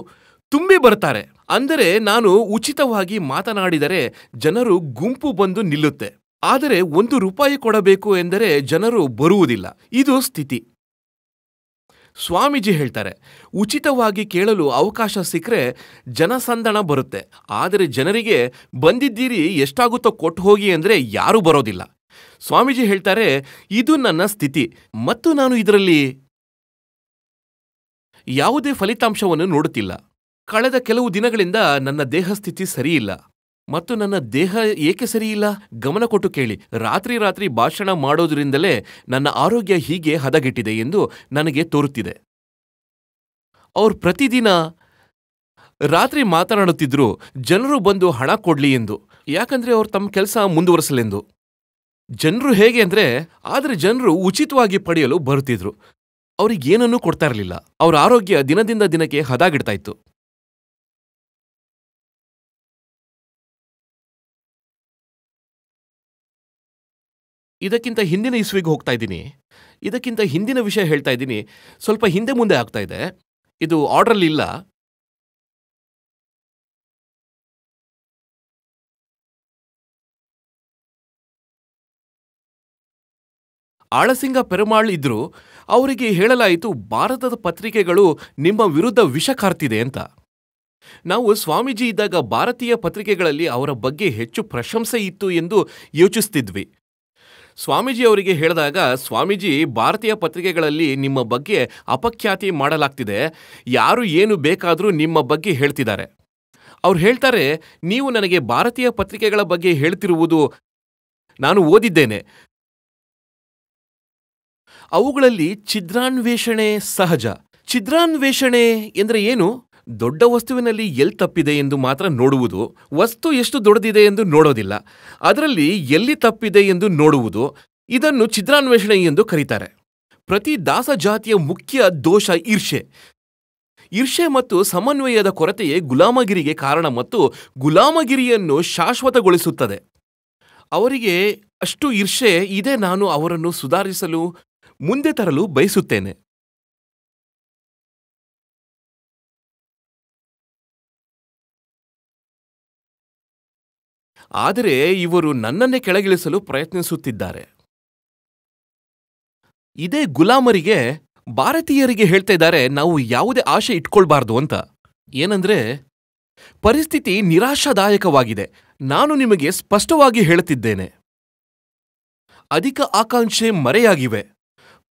ತುಂಬಿ ಬರ್ತಾರೆ. ಅಂದರೆ ನಾನು ಉಚಿತವಾಗಿ ಮಾತನಾಡಿದರೆ ಜನರು ಗುಂಪು ಬಂದು ನಿಲ್ಲುತ್ತೆ, ಆದರೆ 1 ರೂಪಾಯಿ ಕೊಡಬೇಕು ಎಂದರೆ ಜನರು ಬರುವುದಿಲ್ಲ. ಇದು ಸ್ಥಿತಿ. ಸ್ವಾಮೀಜಿ ಹೇಳ್ತಾರೆ, ಉಚಿತವಾಗಿ ಕೇಳಲು ಅವಕಾಶ ಸಿಕ್ಕರೆ ಜನಸಂದಣ ಬರುತ್ತೆ, ಆದರೆ ಜನರಿಗೆ ಬಂದಿದ್ದೀರಿ ಎಷ್ಟಾಗುತ್ತೋ ಕೊಟ್ಟು ಹೋಗಿ ಅಂದರೆ ಯಾರೂ ಬರೋದಿಲ್ಲ. ಸ್ವಾಮೀಜಿ ಹೇಳ್ತಾರೆ, ಇದು ನನ್ನ ಸ್ಥಿತಿ ಮತ್ತು ನಾನು ಇದರಲ್ಲಿ ಯಾವುದೇ ಫಲಿತಾಂಶವನ್ನು ನೋಡುತ್ತಿಲ್ಲ. ಕಳೆದ ಕೆಲವು ದಿನಗಳಿಂದ ನನ್ನ ದೇಹ ಸ್ಥಿತಿ ಸರಿಯಿಲ್ಲ. ಮತ್ತು ನನ್ನ ದೇಹ ಏಕೆ ಸರಿಯಿಲ್ಲ? ಗಮನ ಕೊಟ್ಟು ಕೇಳಿ. ರಾತ್ರಿ ಭಾಷಣ ಮಾಡೋದ್ರಿಂದಲೇ ನನ್ನ ಆರೋಗ್ಯ ಹೀಗೆ ಹದಗೆಟ್ಟಿದೆ ಎಂದು ನನಗೆ ತೋರುತ್ತಿದೆ. ಅವ್ರು ಪ್ರತಿದಿನ ರಾತ್ರಿ ಮಾತನಾಡುತ್ತಿದ್ರು ಜನರು ಬಂದು ಹಣ ಕೊಡ್ಲಿ ಎಂದು, ಯಾಕಂದ್ರೆ ಅವ್ರು ತಮ್ಮ ಕೆಲಸ ಮುಂದುವರಿಸಲೆಂದು. ಜನರು ಹೇಗೆ ಅಂದ್ರೆ, ಆದ್ರೆ ಜನರು ಉಚಿತವಾಗಿ ಪಡೆಯಲು ಬರುತ್ತಿದ್ರು. ಅವ್ರಿಗೇನನ್ನೂ ಕೊಡ್ತಾ ಇರಲಿಲ್ಲ. ಅವ್ರ ಆರೋಗ್ಯ ದಿನದಿಂದ ದಿನಕ್ಕೆ ಹದಾಗಿಡ್ತಾ ಇತ್ತು. ಇದಕ್ಕಿಂತ ಹಿಂದಿನ ಇಸ್ವಿಗೆ ಹೋಗ್ತಾ ಇದ್ದೀನಿ. ಇದಕ್ಕಿಂತ ಹಿಂದಿನ ವಿಷಯ ಹೇಳ್ತಾ ಇದ್ದೀನಿ. ಸ್ವಲ್ಪ ಹಿಂದೆ ಮುಂದೆ ಆಗ್ತಾ ಇದೆ. ಇದು ಆರ್ಡ್ರಲ್ಲಿ ಇಲ್ಲ. ಆಳಸಿಂಗ ಪೆರುಮಾಳ್ ಇದ್ರು. ಅವರಿಗೆ ಹೇಳಲಾಯಿತು, ಭಾರತದ ಪತ್ರಿಕೆಗಳು ನಿಮ್ಮ ವಿರುದ್ಧ ವಿಷ ಕಾರ್ತಿದೆ ಅಂತ. ನಾವು ಸ್ವಾಮೀಜಿ ಇದ್ದಾಗ ಭಾರತೀಯ ಪತ್ರಿಕೆಗಳಲ್ಲಿ ಅವರ ಬಗ್ಗೆ ಹೆಚ್ಚು ಪ್ರಶಂಸೆ ಇತ್ತು ಎಂದು ಯೋಚಿಸ್ತಿದ್ವಿ. ಸ್ವಾಮೀಜಿ ಅವರಿಗೆ ಹೇಳಿದಾಗ, ಸ್ವಾಮೀಜಿ, ಭಾರತೀಯ ಪತ್ರಿಕೆಗಳಲ್ಲಿ ನಿಮ್ಮ ಬಗ್ಗೆ ಅಪಖ್ಯಾತಿ ಮಾಡಲಾಗ್ತಿದೆ, ಯಾರು ಏನು ಬೇಕಾದರೂ ನಿಮ್ಮ ಬಗ್ಗೆ ಹೇಳ್ತಿದ್ದಾರೆ. ಅವ್ರು ಹೇಳ್ತಾರೆ, ನೀವು ನನಗೆ ಭಾರತೀಯ ಪತ್ರಿಕೆಗಳ ಬಗ್ಗೆ ಹೇಳ್ತಿರುವುದು ನಾನು ಓದಿದ್ದೇನೆ. ಅವುಗಳಲ್ಲಿ ಛಿದ್ರಾನ್ವೇಷಣೆ ಸಹಜ. ಛಿದ್ರಾನ್ವೇಷಣೆ ಎಂದರೆ ಏನು? ದೊಡ್ಡ ವಸ್ತುವಿನಲ್ಲಿ ಎಲ್ಲಿ ತಪ್ಪಿದೆ ಎಂದು ಮಾತ್ರ ನೋಡುವುದು, ವಸ್ತು ಎಷ್ಟು ದೊಡ್ಡದಿದೆ ಎಂದು ನೋಡೋದಿಲ್ಲ. ಅದರಲ್ಲಿ ಎಲ್ಲಿ ತಪ್ಪಿದೆ ಎಂದು ನೋಡುವುದು, ಇದನ್ನು ಛಿದ್ರಾನ್ವೇಷಣೆ ಎಂದು ಕರೀತಾರೆ. ಪ್ರತಿ ದಾಸ ಜಾತಿಯ ಮುಖ್ಯ ದೋಷ ಈರ್ಷೆ. ಈರ್ಷೆ ಮತ್ತು ಸಮನ್ವಯದ ಕೊರತೆಯೇ ಗುಲಾಮಗಿರಿಗೆ ಕಾರಣ ಮತ್ತು ಗುಲಾಮಗಿರಿಯನ್ನು ಶಾಶ್ವತಗೊಳಿಸುತ್ತದೆ. ಅವರಿಗೆ ಅಷ್ಟು ಈರ್ಷೆ ಇದೆ. ನಾನು ಅವರನ್ನು ಸುಧಾರಿಸಲು, ಮುಂದೆ ತರಲು ಬಯಸುತ್ತೇನೆ. ಆದರೆ ಇವರು ನನ್ನನ್ನೇ ಕೆಳಗಿಳಿಸಲು ಪ್ರಯತ್ನಿಸುತ್ತಿದ್ದಾರೆ. ಇದೇ ಗುಲಾಮರಿಗೆ ಭಾರತೀಯರಿಗೆ ಹೇಳ್ತಾ ಇದ್ದಾರೆ, ನಾವು ಯಾವುದೇ ಆಶೆ ಇಟ್ಕೊಳ್ಬಾರ್ದು ಅಂತ. ಏನಂದ್ರೆ, ಪರಿಸ್ಥಿತಿ ನಿರಾಶಾದಾಯಕವಾಗಿದೆ. ನಾನು ನಿಮಗೆ ಸ್ಪಷ್ಟವಾಗಿ ಹೇಳುತ್ತಿದ್ದೇನೆ. ಅಧಿಕ ಆಕಾಂಕ್ಷೆ ಮರೆಯಾಗಿವೆ.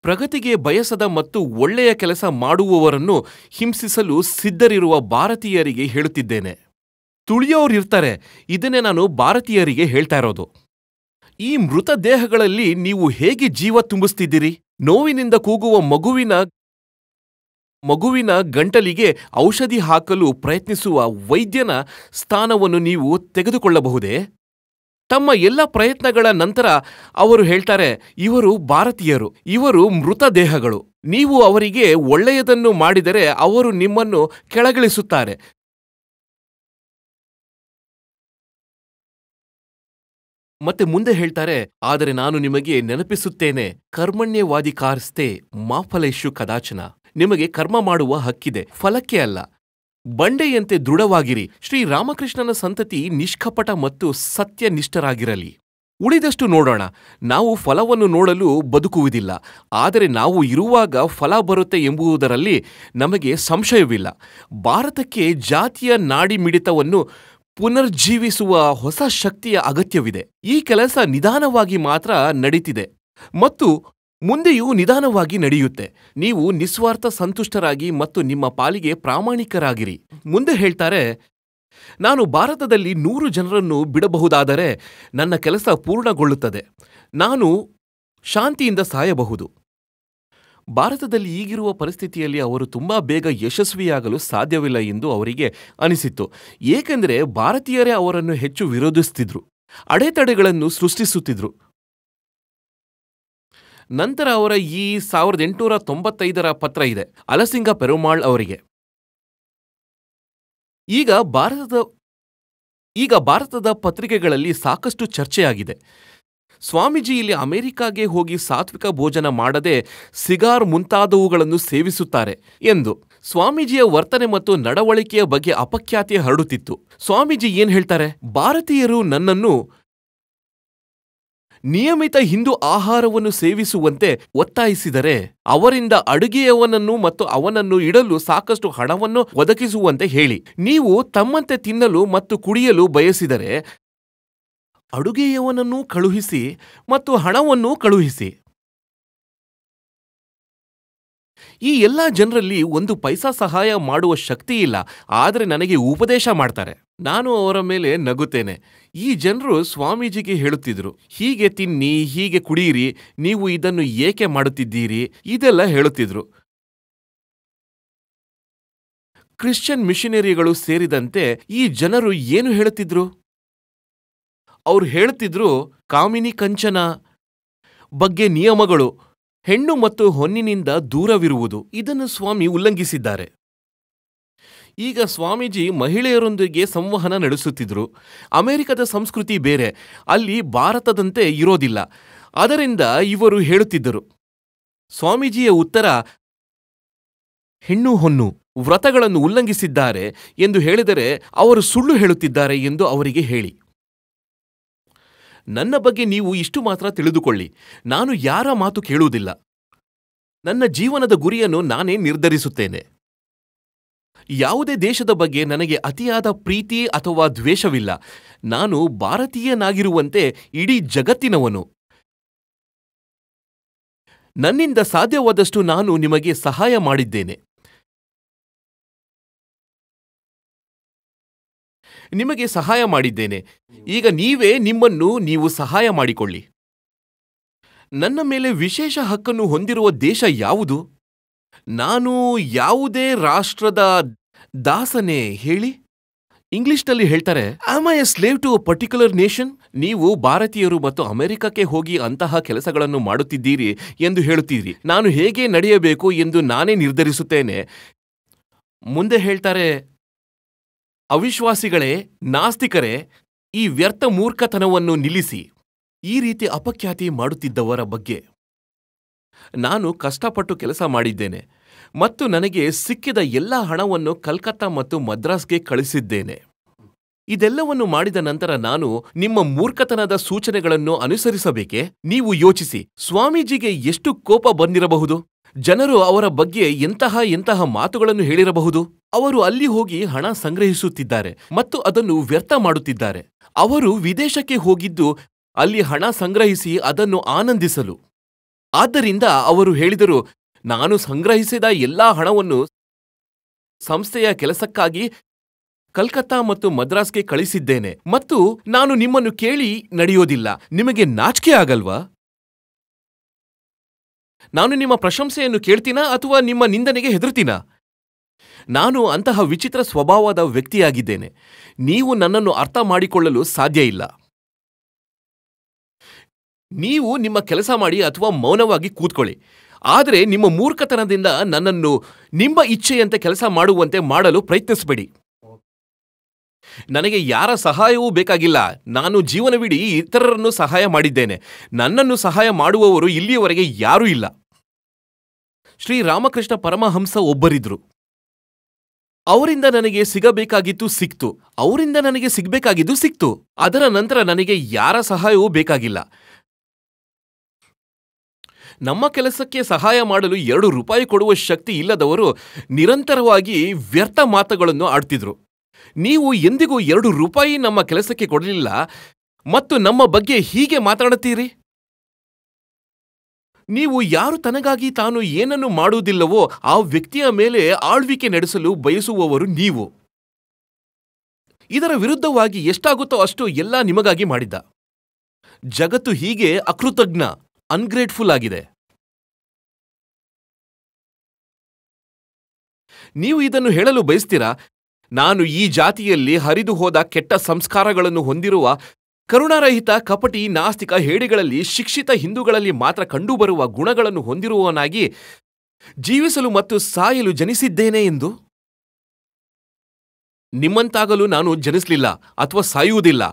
ಪ್ರಗತಿಗೆ ಬಯಸದ ಮತ್ತು ಒಳ್ಳೆಯ ಕೆಲಸ ಮಾಡುವವರನ್ನು ಹಿಂಸಿಸಲು ಸಿದ್ಧರಿರುವ ಭಾರತೀಯರಿಗೆ ಹೇಳುತ್ತಿದ್ದೇನೆ. ತುಳಿಯೋರಿರ್ತಾರೆ. ಇದನ್ನೇ ನಾನು ಭಾರತೀಯರಿಗೆ ಹೇಳ್ತಾ ಇರೋದು. ಈ ಮೃತ ದೇಹಗಳಲ್ಲಿ ನೀವು ಹೇಗೆ ಜೀವ ತುಂಬಿಸ್ತಿದ್ದೀರಿ? ನೋವಿನಿಂದ ಕೂಗುವ ಮಗುವಿನ ಗಂಟಲಿಗೆ ಔಷಧಿ ಹಾಕಲು ಪ್ರಯತ್ನಿಸುವ ವೈದ್ಯನ ಸ್ಥಾನವನ್ನು ನೀವು ತೆಗೆದುಕೊಳ್ಳಬಹುದೇ? ತಮ್ಮ ಎಲ್ಲ ಪ್ರಯತ್ನಗಳ ನಂತರ ಅವರು ಹೇಳ್ತಾರೆ, ಇವರು ಭಾರತೀಯರು, ಇವರು ಮೃತ ದೇಹಗಳು. ನೀವು ಅವರಿಗೆ ಒಳ್ಳೆಯದನ್ನು ಮಾಡಿದರೆ ಅವರು ನಿಮ್ಮನ್ನು ಕೆಳಗಿಳಿಸುತ್ತಾರೆ. ಮತ್ತೆ ಮುಂದೆ ಹೇಳ್ತಾರೆ, ಆದರೆ ನಾನು ನಿಮಗೆ ನೆನಪಿಸುತ್ತೇನೆ, ಕರ್ಮಣ್ಯವಾಧಿಕಾರಸ್ಥೆ ಮಾ ಫಲೇಷು ಕದಾಚನ. ನಿಮಗೆ ಕರ್ಮ ಮಾಡುವ ಹಕ್ಕಿದೆ, ಫಲಕ್ಕೆ ಅಲ್ಲ. ಬಂಡೆಯಂತೆ ದೃಢವಾಗಿರಿ. ಶ್ರೀರಾಮಕೃಷ್ಣನ ಸಂತತಿ ನಿಷ್ಕಪಟ ಮತ್ತು ಸತ್ಯನಿಷ್ಠರಾಗಿರಲಿ. ಉಳಿದಷ್ಟು ನೋಡೋಣ. ನಾವು ಫಲವನ್ನು ನೋಡಲು ಬದುಕುವುದಿಲ್ಲ, ಆದರೆ ನಾವು ಇರುವಾಗ ಫಲ ಬರುತ್ತೆ ಎಂಬುದರಲ್ಲಿ ನಮಗೆ ಸಂಶಯವಿಲ್ಲ. ಭಾರತಕ್ಕೆ ಜಾತಿಯ ನಾಡಿಮಿಡಿತವನ್ನು ಪುನರ್ಜೀವಿಸುವ ಹೊಸ ಶಕ್ತಿಯ ಅಗತ್ಯವಿದೆ. ಈ ಕೆಲಸ ನಿಧಾನವಾಗಿ ಮಾತ್ರ ನಡೀತಿದೆ ಮತ್ತು ಮುಂದೆಯೂ ನಿಧಾನವಾಗಿ ನಡೆಯುತ್ತೆ. ನೀವು ನಿಸ್ವಾರ್ಥ ಸಂತುಷ್ಟರಾಗಿ ಮತ್ತು ನಿಮ್ಮ ಪಾಲಿಗೆ ಪ್ರಾಮಾಣಿಕರಾಗಿರಿ. ಮುಂದೆ ಹೇಳ್ತಾರೆ, ನಾನು ಭಾರತದಲ್ಲಿ 100 ಜನರನ್ನು ಬಿಡಬಹುದಾದರೆ ನನ್ನ ಕೆಲಸ ಪೂರ್ಣಗೊಳ್ಳುತ್ತದೆ. ನಾನು ಶಾಂತಿಯಿಂದ ಸಾಯಬಹುದು. ಭಾರತದಲ್ಲಿ ಈಗಿರುವ ಪರಿಸ್ಥಿತಿಯಲ್ಲಿ ಅವರು ತುಂಬಾ ಬೇಗ ಯಶಸ್ವಿಯಾಗಲು ಸಾಧ್ಯವಿಲ್ಲ ಎಂದು ಅವರಿಗೆ ಅನಿಸಿತ್ತು. ಏಕೆಂದರೆ ಭಾರತೀಯರೇ ಅವರನ್ನು ಹೆಚ್ಚು ವಿರೋಧಿಸುತ್ತಿದ್ರು, ಅಡೆತಡೆಗಳನ್ನು ಸೃಷ್ಟಿಸುತ್ತಿದ್ರು. ನಂತರ ಅವರ ಈ 1895ರ ಪತ್ರ ಇದೆ, ಅಲಸಿಂಗ ಪೆರುಮಾಳ್ ಅವರಿಗೆ. ಈಗ ಭಾರತದ ಪತ್ರಿಕೆಗಳಲ್ಲಿ ಸಾಕಷ್ಟು ಚರ್ಚೆಯಾಗಿದೆ. ಸ್ವಾಮೀಜಿ ಇಲ್ಲಿ ಅಮೆರಿಕಾಗೆ ಹೋಗಿ ಸಾತ್ವಿಕ ಭೋಜನ ಮಾಡದೆ ಸಿಗಾರ್ ಮುಂತಾದವುಗಳನ್ನು ಸೇವಿಸುತ್ತಾರೆ ಎಂದು. ಸ್ವಾಮೀಜಿಯ ವರ್ತನೆ ಮತ್ತು ನಡವಳಿಕೆಯ ಬಗ್ಗೆ ಅಪಖ್ಯಾತಿ ಹರಡುತ್ತಿತ್ತು. ಸ್ವಾಮೀಜಿ ಏನ್ ಹೇಳ್ತಾರೆ? ಭಾರತೀಯರು ನನ್ನನ್ನು ನಿಯಮಿತ ಹಿಂದೂ ಆಹಾರವನ್ನು ಸೇವಿಸುವಂತೆ ಒತ್ತಾಯಿಸಿದರೆ ಅವರಿಂದ ಅಡುಗೆಯವನನ್ನು ಮತ್ತು ಅವನನ್ನು ಇಡಲು ಸಾಕಷ್ಟು ಹಣವನ್ನು ಒದಗಿಸುವಂತೆ ಹೇಳಿ. ನೀವು ತಮ್ಮಂತೆ ತಿನ್ನಲು ಮತ್ತು ಕುಡಿಯಲು ಬಯಸಿದರೆ ಅಡುಗೆಯವನನ್ನೂ ಕಳುಹಿಸಿ ಮತ್ತು ಹಣವನ್ನೂ ಕಳುಹಿಸಿ. ಈ ಎಲ್ಲ ಜನರಲ್ಲಿ 1 ಪೈಸಾ ಸಹಾಯ ಮಾಡುವ ಶಕ್ತಿ ಇಲ್ಲ, ಆದರೆ ನನಗೆ ಉಪದೇಶ ಮಾಡ್ತಾರೆ. ನಾನು ಅವರ ಮೇಲೆ ನಗುತ್ತೇನೆ. ಈ ಜನರು ಸ್ವಾಮೀಜಿಗೆ ಹೇಳುತ್ತಿದ್ರು, ಹೀಗೆ ತಿನ್ನಿ, ಹೀಗೆ ಕುಡಿಯಿರಿ, ನೀವು ಇದನ್ನು ಏಕೆ ಮಾಡುತ್ತಿದ್ದೀರಿ, ಇದೆಲ್ಲ ಹೇಳುತ್ತಿದ್ರು. ಕ್ರಿಶ್ಚಿಯನ್ ಮಿಷನರಿಗಳು ಸೇರಿದಂತೆ ಈ ಜನರು ಏನು ಹೇಳುತ್ತಿದ್ರು? ಅವರು ಹೇಳುತ್ತಿದ್ರು, ಕಾಮಿನಿ ಕಂಚನ ಬಗ್ಗೆ ನಿಯಮಗಳು, ಹೆಣ್ಣು ಮತ್ತು ಹೊನ್ನಿನಿಂದ ದೂರವಿರುವುದು, ಇದನ್ನು ಸ್ವಾಮಿ ಉಲ್ಲಂಘಿಸಿದ್ದಾರೆ. ಈಗ ಸ್ವಾಮೀಜಿ ಮಹಿಳೆಯರೊಂದಿಗೆ ಸಂವಹನ ನಡೆಸುತ್ತಿದ್ರು. ಅಮೆರಿಕದ ಸಂಸ್ಕೃತಿ ಬೇರೆ, ಅಲ್ಲಿ ಭಾರತದಂತೆ ಇರೋದಿಲ್ಲ. ಅದರಿಂದ ಇವರು ಹೇಳುತ್ತಿದ್ದರು. ಸ್ವಾಮೀಜಿಯ ಉತ್ತರ, ಹೆಣ್ಣು ಹೊನ್ನು ವ್ರತಗಳನ್ನು ಉಲ್ಲಂಘಿಸಿದ್ದಾರೆ ಎಂದು ಹೇಳಿದರೆ ಅವರು ಸುಳ್ಳು ಹೇಳುತ್ತಿದ್ದಾರೆ ಎಂದು ಅವರಿಗೆ ಹೇಳಿ. ನನ್ನ ಬಗ್ಗೆ ನೀವು ಇಷ್ಟು ಮಾತ್ರ ತಿಳಿದುಕೊಳ್ಳಿ, ನಾನು ಯಾರ ಮಾತು ಕೇಳುವುದಿಲ್ಲ. ನನ್ನ ಜೀವನದ ಗುರಿಯನ್ನು ನಾನೇ ನಿರ್ಧರಿಸುತ್ತೇನೆ. ಯಾವುದೇ ದೇಶದ ಬಗ್ಗೆ ನನಗೆ ಅತಿಯಾದ ಪ್ರೀತಿ ಅಥವಾ ದ್ವೇಷವಿಲ್ಲ. ನಾನು ಭಾರತೀಯನಾಗಿರುವಂತೆ ಇಡೀ ಜಗತ್ತಿನವನು. ನನ್ನಿಂದ ಸಾಧ್ಯವಾದಷ್ಟು ನಾನು ನಿಮಗೆ ಸಹಾಯ ಮಾಡಿದ್ದೇನೆ. ನಿಮಗೆ ಸಹಾಯ ಮಾಡಿದ್ದೇನೆ. ಈಗ ನೀವೇ ನಿಮ್ಮನ್ನು ನೀವು ಸಹಾಯ ಮಾಡಿಕೊಳ್ಳಿ. ನನ್ನ ಮೇಲೆ ವಿಶೇಷ ಹಕ್ಕನ್ನು ಹೊಂದಿರುವ ದೇಶ ಯಾವುದು? ನಾನು ಯಾವುದೇ ರಾಷ್ಟ್ರದ ದಾಸನೇ ಹೇಳಿ? ಇಂಗ್ಲಿಷ್ನಲ್ಲಿ ಹೇಳ್ತಾರೆ, am I a slave to a particular nation? ನೀವು ಭಾರತೀಯರು ಮತ್ತು ಅಮೆರಿಕಕ್ಕೆ ಹೋಗಿ ಅಂತಹ ಕೆಲಸಗಳನ್ನು ಮಾಡುತ್ತಿದ್ದೀರಿ ಎಂದು ಹೇಳುತ್ತೀರಿ. ನಾನು ಹೇಗೆ ನಡೆಯಬೇಕು ಎಂದು ನಾನೇ ನಿರ್ಧರಿಸುತ್ತೇನೆ. ಮುಂದೆ ಹೇಳ್ತಾರೆ, ಅವಿಶ್ವಾಸಿಗಳೇ, ನಾಸ್ತಿಕರೇ, ಈ ವ್ಯರ್ಥ ಮೂರ್ಖತನವನ್ನು ನಿಲ್ಲಿಸಿ. ಈ ರೀತಿ ಅಪಖ್ಯಾತಿ ಮಾಡುತ್ತಿದ್ದವರ ಬಗ್ಗೆ ನಾನು ಕಷ್ಟಪಟ್ಟು ಕೆಲಸ ಮಾಡಿದ್ದೇನೆ ಮತ್ತು ನನಗೆ ಸಿಕ್ಕಿದ ಎಲ್ಲ ಹಣವನ್ನು ಕಲ್ಕತ್ತಾ ಮತ್ತು ಮದ್ರಾಸ್ಗೆ ಕಳಿಸಿದ್ದೇನೆ. ಇದೆಲ್ಲವನ್ನು ಮಾಡಿದ ನಂತರ ನಾನು ನಿಮ್ಮ ಮೂರ್ಖತನದ ಸೂಚನೆಗಳನ್ನು ಅನುಸರಿಸಬೇಕೆ? ನೀವು ಯೋಚಿಸಿ, ಸ್ವಾಮೀಜಿಗೆ ಎಷ್ಟು ಕೋಪ ಬಂದಿರಬಹುದು? ಜನರು ಅವರ ಬಗ್ಗೆ ಎಂತಹ ಮಾತುಗಳನ್ನು ಹೇಳಿರಬಹುದು? ಅವರು ಅಲ್ಲಿ ಹೋಗಿ ಹಣ ಸಂಗ್ರಹಿಸುತ್ತಿದ್ದಾರೆ ಮತ್ತು ಅದನ್ನು ವ್ಯರ್ಥ ಮಾಡುತ್ತಿದ್ದಾರೆ. ಅವರು ವಿದೇಶಕ್ಕೆ ಹೋಗಿದ್ದು ಅಲ್ಲಿ ಹಣ ಸಂಗ್ರಹಿಸಿ ಅದನ್ನು ಆನಂದಿಸಲು. ಆದ್ದರಿಂದ ಅವರು ಹೇಳಿದರು, ನಾನು ಸಂಗ್ರಹಿಸಿದ ಎಲ್ಲಾ ಹಣವನ್ನು ಸಂಸ್ಥೆಯ ಕೆಲಸಕ್ಕಾಗಿ ಕಲ್ಕತ್ತಾ ಮತ್ತು ಮದ್ರಾಸ್ಗೆ ಕಳಿಸಿದ್ದೇನೆ ಮತ್ತು ನಾನು ನಿಮ್ಮನ್ನು ಕೇಳಿ ನಡೆಯೋದಿಲ್ಲ. ನಿಮಗೆ ನಾಚಿಕೆ ಆಗಲ್ವಾ? ನಾನು ನಿಮ್ಮ ಪ್ರಶಂಸೆಯನ್ನು ಕೇಳ್ತೀನಾ ಅಥವಾ ನಿಮ್ಮ ನಿಂದನೆಗೆ ಹೆದರ್ತೀನಾ? ನಾನು ಅಂತಹ ವಿಚಿತ್ರ ಸ್ವಭಾವದ ವ್ಯಕ್ತಿಯಾಗಿದ್ದೇನೆ. ನೀವು ನನ್ನನ್ನು ಅರ್ಥ ಮಾಡಿಕೊಳ್ಳಲು ಸಾಧ್ಯ ಇಲ್ಲ. ನೀವು ನಿಮ್ಮ ಕೆಲಸ ಮಾಡಿ ಅಥವಾ ಮೌನವಾಗಿ ಕೂತ್ಕೊಳ್ಳಿ. ಆದರೆ ನಿಮ್ಮ ಮೂರ್ಖತನದಿಂದ ನನ್ನನ್ನು ನಿಮ್ಮ ಇಚ್ಛೆಯಂತೆ ಕೆಲಸ ಮಾಡುವಂತೆ ಮಾಡಲು ಪ್ರಯತ್ನಿಸಬೇಡಿ. ನನಗೆ ಯಾರ ಸಹಾಯವೂ ಬೇಕಾಗಿಲ್ಲ. ನಾನು ಜೀವನವಿಡೀ ಇತರರನ್ನು ಸಹಾಯ ಮಾಡಿದ್ದೇನೆ. ನನ್ನನ್ನು ಸಹಾಯ ಮಾಡುವವರು ಇಲ್ಲಿಯವರೆಗೆ ಯಾರೂ ಇಲ್ಲ. ಶ್ರೀರಾಮಕೃಷ್ಣ ಪರಮಹಂಸ ಒಬ್ಬರಿದ್ರು. ಅವರಿಂದ ನನಗೆ ಸಿಗಬೇಕಾಗಿತ್ತು ಸಿಕ್ತು. ಅವರಿಂದ ನನಗೆ ಸಿಗಬೇಕಾಗಿದ್ದು ಸಿಕ್ತು. ಅದರ ನಂತರ ನನಗೆ ಯಾರ ಸಹಾಯವೂ ಬೇಕಾಗಿಲ್ಲ. ನಮ್ಮ ಕೆಲಸಕ್ಕೆ ಸಹಾಯ ಮಾಡಲು 2 ರೂಪಾಯಿ ಕೊಡುವ ಶಕ್ತಿ ಇಲ್ಲದವರು ನಿರಂತರವಾಗಿ ವ್ಯರ್ಥ ಮಾತುಗಳನ್ನು ಆಡ್ತಿದ್ರು. ನೀವು ಎಂದಿಗೂ 2 ರೂಪಾಯಿ ನಮ್ಮ ಕೆಲಸಕ್ಕೆ ಕೊಡಲಿಲ್ಲ ಮತ್ತು ನಮ್ಮ ಬಗ್ಗೆ ಹೀಗೆ ಮಾತಾಡುತ್ತೀರಿ? ನೀವು ಯಾರು ತನಗಾಗಿ ತಾನು ಏನನ್ನು ಮಾಡುವುದಿಲ್ಲವೋ ಆ ವ್ಯಕ್ತಿಯ ಮೇಲೆ ಆಳ್ವಿಕೆ ನಡೆಸಲು ಬಯಸುವವರು ನೀವು. ಇದರ ವಿರುದ್ಧವಾಗಿ ಎಷ್ಟಾಗುತ್ತೋ ಅಷ್ಟು ಎಲ್ಲ ನಿಮಗಾಗಿ ಮಾಡಿದ್ದ. ಜಗತ್ತು ಹೀಗೆ ಅಕೃತಜ್ಞ, ಅನ್ಗ್ರೇಟ್ಫುಲ್ ಆಗಿದೆ. ನೀವು ಇದನ್ನು ಹೇಳಲು ಬಯಸ್ತೀರಾ? ನಾನು ಈ ಜಾತಿಯಲ್ಲಿ ಹರಿದು ಹೋದ ಕೆಟ್ಟ ಸಂಸ್ಕಾರಗಳನ್ನು ಹೊಂದಿರುವ ಕರುಣಾರಹಿತ, ಕಪಟಿ, ನಾಸ್ತಿಕ, ಹೇಡಿಗಳಲ್ಲಿ ಶಿಕ್ಷಿತ ಹಿಂದೂಗಳಲ್ಲಿ ಮಾತ್ರ ಕಂಡುಬರುವ ಗುಣಗಳನ್ನು ಹೊಂದಿರುವವನಾಗಿ ಜೀವಿಸಲು ಮತ್ತು ಸಾಯಲು ಜನಿಸಿದ್ದೇನೆ ಎಂದು? ನಿಮ್ಮಂತಾಗಲು ನಾನು ಜನಿಸಲಿಲ್ಲ ಅಥವಾ ಸಾಯುವುದಿಲ್ಲ.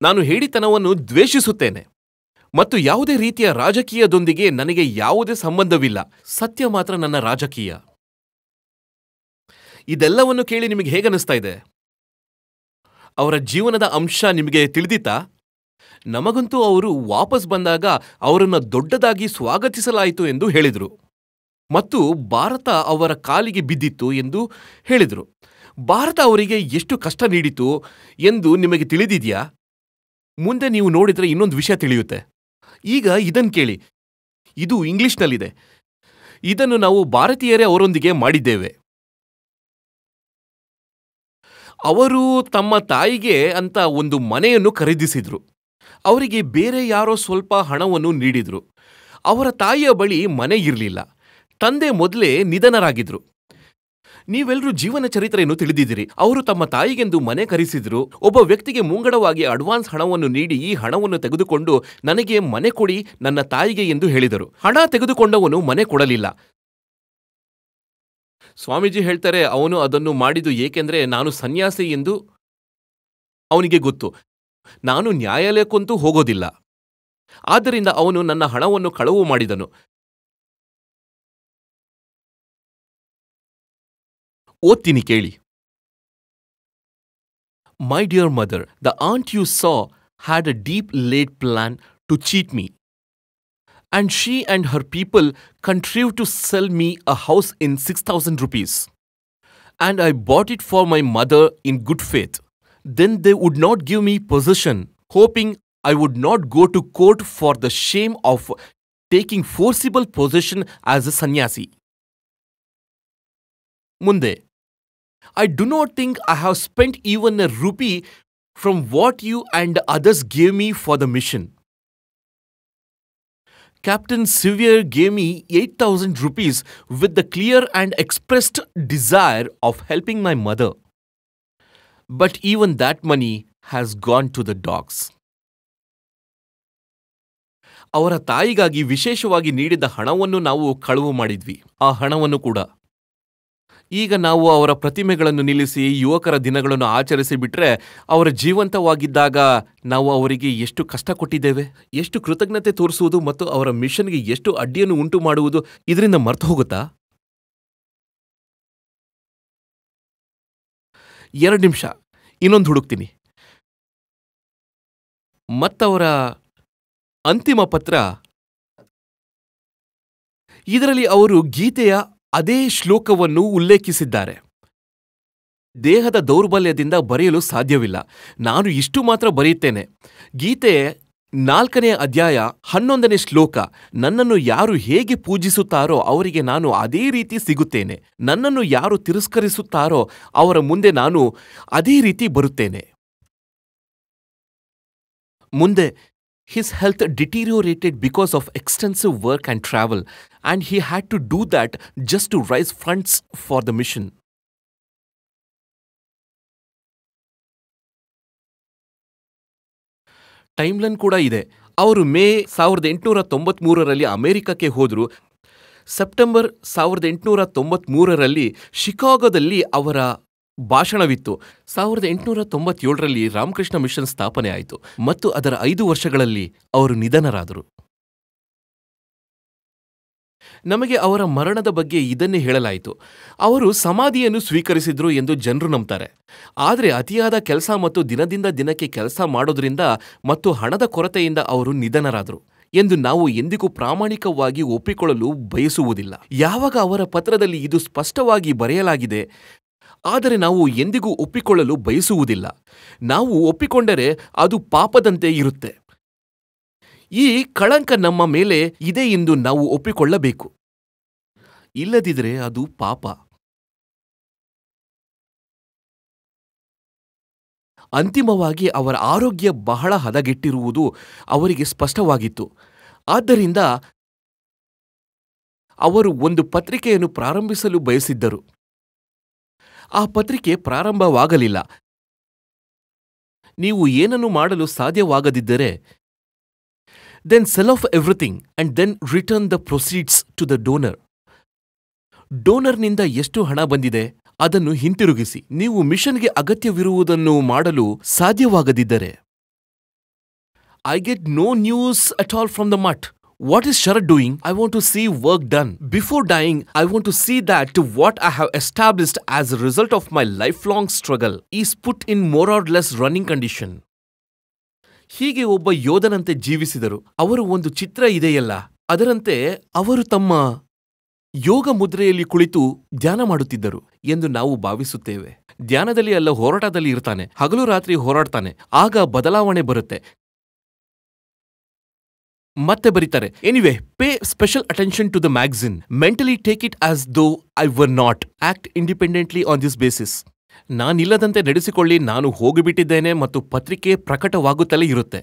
ನಾನು ಹೇಡಿತನವನ್ನು ದ್ವೇಷಿಸುತ್ತೇನೆ ಮತ್ತು ಯಾವುದೇ ರೀತಿಯ ರಾಜಕೀಯದೊಂದಿಗೆ ನನಗೆ ಯಾವುದೇ ಸಂಬಂಧವಿಲ್ಲ. ಸತ್ಯ ಮಾತ್ರ ನನ್ನ ರಾಜಕೀಯ. ಇದೆಲ್ಲವನ್ನು ಕೇಳಿ ನಿಮಗೆ ಹೇಗನ್ನಿಸ್ತಾ ಇದೆ? ಅವರ ಜೀವನದ ಅಂಶ ನಿಮಗೆ ತಿಳಿದಿತ್ತಾ? ನಮಗಂತೂ ಅವರು ವಾಪಸ್ ಬಂದಾಗ ಅವರನ್ನು ದೊಡ್ಡದಾಗಿ ಸ್ವಾಗತಿಸಲಾಯಿತು ಎಂದು ಹೇಳಿದರು ಮತ್ತು ಭಾರತ ಅವರ ಕಾಲಿಗೆ ಬಿದ್ದಿತ್ತು ಎಂದು ಹೇಳಿದರು. ಭಾರತ ಅವರಿಗೆ ಎಷ್ಟು ಕಷ್ಟ ನೀಡಿತು ಎಂದು ನಿಮಗೆ ತಿಳಿದಿದೆಯಾ? ಮುಂದೆ ನೀವು ನೋಡಿದರೆ ಇನ್ನೊಂದು ವಿಷಯ ತಿಳಿಯುತ್ತೆ. ಈಗ ಇದನ್ನು ಕೇಳಿ. ಇದು ಇಂಗ್ಲಿಷ್ನಲ್ಲಿದೆ. ಇದನ್ನು ನಾವು ಭಾರತೀಯರೇ ಅವರೊಂದಿಗೆ ಮಾಡಿದ್ದೇವೆ. ಅವರು ತಮ್ಮ ತಾಯಿಗೆ ಅಂತ ಒಂದು ಮನೆಯನ್ನು ಖರೀದಿಸಿದ್ರು. ಅವರಿಗೆ ಬೇರೆ ಯಾರೋ ಸ್ವಲ್ಪ ಹಣವನ್ನು ನೀಡಿದ್ರು. ಅವರ ತಾಯಿಯ ಬಳಿ ಮನೆ ಇರಲಿಲ್ಲ. ತಂದೆ ಮೊದಲೇ ನಿಧನರಾಗಿದ್ರು. ನೀವೆಲ್ಲರೂ ಜೀವನ ಚರಿತ್ರೆಯನ್ನು ತಿಳಿದಿದ್ದೀರಿ. ಅವರು ತಮ್ಮ ತಾಯಿಗೆಂದು ಮನೆ ಖರೀದಿಸಿದ್ರು. ಒಬ್ಬ ವ್ಯಕ್ತಿಗೆ ಮುಂಗಡವಾಗಿ ಅಡ್ವಾನ್ಸ್ ಹಣವನ್ನು ನೀಡಿ ಈ ಹಣವನ್ನು ತೆಗೆದುಕೊಂಡು ನನಗೆ ಮನೆ ಕೊಡಿ ನನ್ನ ತಾಯಿಗೆ ಎಂದು ಹೇಳಿದರು. ಹಣ ತೆಗೆದುಕೊಂಡವನು ಮನೆ ಕೊಡಲಿಲ್ಲ. ಸ್ವಾಮೀಜಿ ಹೇಳ್ತಾರೆ, ಅವನು ಅದನ್ನು ಮಾಡಿದ್ದು ಏಕೆಂದ್ರೆ ನಾನು ಸನ್ಯಾಸಿ ಎಂದು ಅವನಿಗೆ ಗೊತ್ತು. ನಾನು ನ್ಯಾಯಾಲಯಕ್ಕಂತೂ ಹೋಗೋದಿಲ್ಲ. ಆದ್ದರಿಂದ ಅವನು ನನ್ನ ಹಣವನ್ನು ಕಳವು ಮಾಡಿದನು. ಓದ್ತೀನಿ ಕೇಳಿ. My dear mother, the aunt you saw had a deep laid plan to cheat me. And she and her people contrived to sell me a house in 6,000 rupees. And I bought it for my mother in good faith. Then they would not give me possession, hoping I would not go to court for the shame of taking forcible possession as a sannyasi. Munde, I do not think I have spent even a rupee from what you and others gave me for the mission. Captain Sevier gave me 8,000 rupees with the clear and expressed desire of helping my mother. But even that money has gone to the dogs. ಅವರ ತಾಯಿಗಾಗಿ ವಿಶೇಷವಾಗಿ ನೀಡಿದ ಹಣವನ್ನು ನಾವು ಕಳವು ಮಾಡಿದ್ವಿ. ಆ ಹಣವನ್ನು ಕೂಡ ಈಗ ನಾವು ಅವರ ಪ್ರತಿಮೆಗಳನ್ನು ನಿಲ್ಲಿಸಿ ಯುವಕರ ದಿನಗಳನ್ನು ಆಚರಿಸಿ ಬಿಟ್ರೆ, ಅವರ ಜೀವಂತವಾಗಿದ್ದಾಗ ನಾವು ಅವರಿಗೆ ಎಷ್ಟು ಕಷ್ಟ ಕೊಟ್ಟಿದ್ದೇವೆ, ಎಷ್ಟು ಕೃತಜ್ಞತೆ ತೋರಿಸುವುದು ಮತ್ತು ಅವರ ಮಿಷನ್ಗೆ ಎಷ್ಟು ಅಡ್ಡಿಯನ್ನು ಉಂಟು ಮಾಡುವುದು ಇದರಿಂದ ಮರ್ತು ಹೋಗುತ್ತಾ? 2 ನಿಮಿಷ ಇನ್ನೊಂದು ಹುಡುಕ್ತೀನಿ. ಮತ್ತವರ ಅಂತಿಮ ಪತ್ರ, ಇದರಲ್ಲಿ ಅವರು ಗೀತೆಯ ಅದೇ ಶ್ಲೋಕವನ್ನು ಉಲ್ಲೇಖಿಸಿದ್ದಾರೆ. ದೇಹದ ದೌರ್ಬಲ್ಯದಿಂದ ಬರೆಯಲು ಸಾಧ್ಯವಿಲ್ಲ. ನಾನು ಇಷ್ಟು ಮಾತ್ರ ಬರೆಯುತ್ತೇನೆ. ಗೀತೆ 4ನೇ ಅಧ್ಯಾಯ 11ನೇ ಶ್ಲೋಕ, ನನ್ನನ್ನು ಯಾರು ಹೇಗೆ ಪೂಜಿಸುತ್ತಾರೋ ಅವರಿಗೆ ನಾನು ಅದೇ ರೀತಿ ಸಿಗುತ್ತೇನೆ. ನನ್ನನ್ನು ಯಾರು ತಿರಸ್ಕರಿಸುತ್ತಾರೋ ಅವರ ಮುಂದೆ ನಾನು ಅದೇ ರೀತಿ ಬರುತ್ತೇನೆ. ಮುಂದೆ, his health deteriorated because of extensive work and travel, and he had to do that just to raise funds for the mission. Timeline ಕೂಡ ಇದೆ. ಅವರು ಮೇ 1893ರಲ್ಲಿ ಅಮೆರಿಕಕ್ಕೆ ಹೋದರು. ಸೆಪ್ಟೆಂಬರ್ 1893ರಲ್ಲಿ ಶಿಕಾಗೋದಲ್ಲಿ ಅವರ ಭಾಷಣವಿತ್ತು. 1897ರಲ್ಲಿ ರಾಮಕೃಷ್ಣ ಮಿಷನ್ ಸ್ಥಾಪನೆ ಆಯಿತು ಮತ್ತು ಅದರ 5 ವರ್ಷಗಳಲ್ಲಿ ಅವರು ನಿಧನರಾದರು. ನಮಗೆ ಅವರ ಮರಣದ ಬಗ್ಗೆ ಇದನ್ನೇ ಹೇಳಲಾಯಿತು. ಅವರು ಸಮಾಧಿಯನ್ನು ಸ್ವೀಕರಿಸಿದ್ರು ಎಂದು ಜನರು ನಂಬ್ತಾರೆ. ಆದರೆ ಅತಿಯಾದ ಕೆಲಸ ಮತ್ತು ದಿನದಿಂದ ದಿನಕ್ಕೆ ಕೆಲಸ ಮಾಡೋದ್ರಿಂದ ಮತ್ತು ಹಣದ ಕೊರತೆಯಿಂದ ಅವರು ನಿಧನರಾದರು ಎಂದು ನಾವು ಎಂದಿಗೂ ಪ್ರಾಮಾಣಿಕವಾಗಿ ಒಪ್ಪಿಕೊಳ್ಳಲು ಬಯಸುವುದಿಲ್ಲ. ಯಾವಾಗ ಅವರ ಪತ್ರದಲ್ಲಿ ಇದು ಸ್ಪಷ್ಟವಾಗಿ ಬರೆಯಲಾಗಿದೆ, ಆದರೆ ನಾವು ಎಂದಿಗೂ ಒಪ್ಪಿಕೊಳ್ಳಲು ಬಯಸುವುದಿಲ್ಲ. ನಾವು ಒಪ್ಪಿಕೊಂಡರೆ ಅದು ಪಾಪದಂತೆ ಇರುತ್ತೆ. ಈ ಕಳಂಕ ನಮ್ಮ ಮೇಲೆ ಇದೆ ಎಂದು ನಾವು ಒಪ್ಪಿಕೊಳ್ಳಬೇಕು. ಇಲ್ಲದಿದ್ದರೆ ಅದು ಪಾಪ. ಅಂತಿಮವಾಗಿ ಅವರ ಆರೋಗ್ಯ ಬಹಳ ಹದಗೆಟ್ಟಿರುವುದು ಅವರಿಗೆ ಸ್ಪಷ್ಟವಾಗಿತ್ತು. ಆದ್ದರಿಂದ ಅವರು ಒಂದು ಪತ್ರಿಕೆಯನ್ನು ಪ್ರಾರಂಭಿಸಲು ಬಯಸಿದ್ದರು. ಆ ಪತ್ರಿಕೆ ಪ್ರಾರಂಭವಾಗಲಿಲ್ಲ. ನೀವು ಏನನ್ನು ಮಾಡಲು ಸಾಧ್ಯವಾಗದಿದ್ದರೆ, then sell off everything and then return the proceeds to the donor. ಡೋನರ್ನಿಂದ ಎಷ್ಟು ಹಣ ಬಂದಿದೆ ಅದನ್ನು ಹಿಂತಿರುಗಿಸಿ. ನೀವು ಮಿಷನ್ಗೆ ಅಗತ್ಯವಿರುವುದನ್ನು ಮಾಡಲು ಸಾಧ್ಯವಾಗದಿದ್ದರೆ. I get no news at all from the mutt. What is Sharad doing? I want to see work done. Before dying, I want to see that what I have established as a result of my lifelong struggle is put in more or less running condition. ಹೀಗೆ ಒಬ್ಬ ಯೋಧನಂತೆ ಜೀವಿಸಿದರು. ಅವರು ಒಂದು ಚಿತ್ರ ಇದೆಯಲ್ಲ, ಅದರಂತೆ ಅವರು ತಮ್ಮ ಯೋಗ ಮುದ್ರೆಯಲ್ಲಿ ಕುಳಿತು ಧ್ಯಾನ ಮಾಡುತ್ತಿದ್ದರು ಎಂದು ನಾವು ಭಾವಿಸುತ್ತೇವೆ. ಧ್ಯಾನದಲ್ಲಿ ಅಲ್ಲ, ಹೋರಾಟದಲ್ಲಿ ಇರ್ತಾನೆ. ಹಗಲು ರಾತ್ರಿ ಹೋರಾಡ್ತಾನೆ. ಆಗ ಬದಲಾವಣೆ ಬರುತ್ತೆ. ಮತ್ತೆ ಬರೀತಾರೆ, anyway pay special attention to the magazine. Mentally take it as though I were not. Act independently on this basis. ನಾನಿಲ್ಲದಂತೆ ನಡೆಸಿಕೊಳ್ಳಿ, ನಾನು ಹೋಗಿಬಿಟ್ಟಿದ್ದೇನೆ ಮತ್ತು ಪತ್ರಿಕೆ ಪ್ರಕಟವಾಗುತ್ತಲೇ ಇರುತ್ತೆ.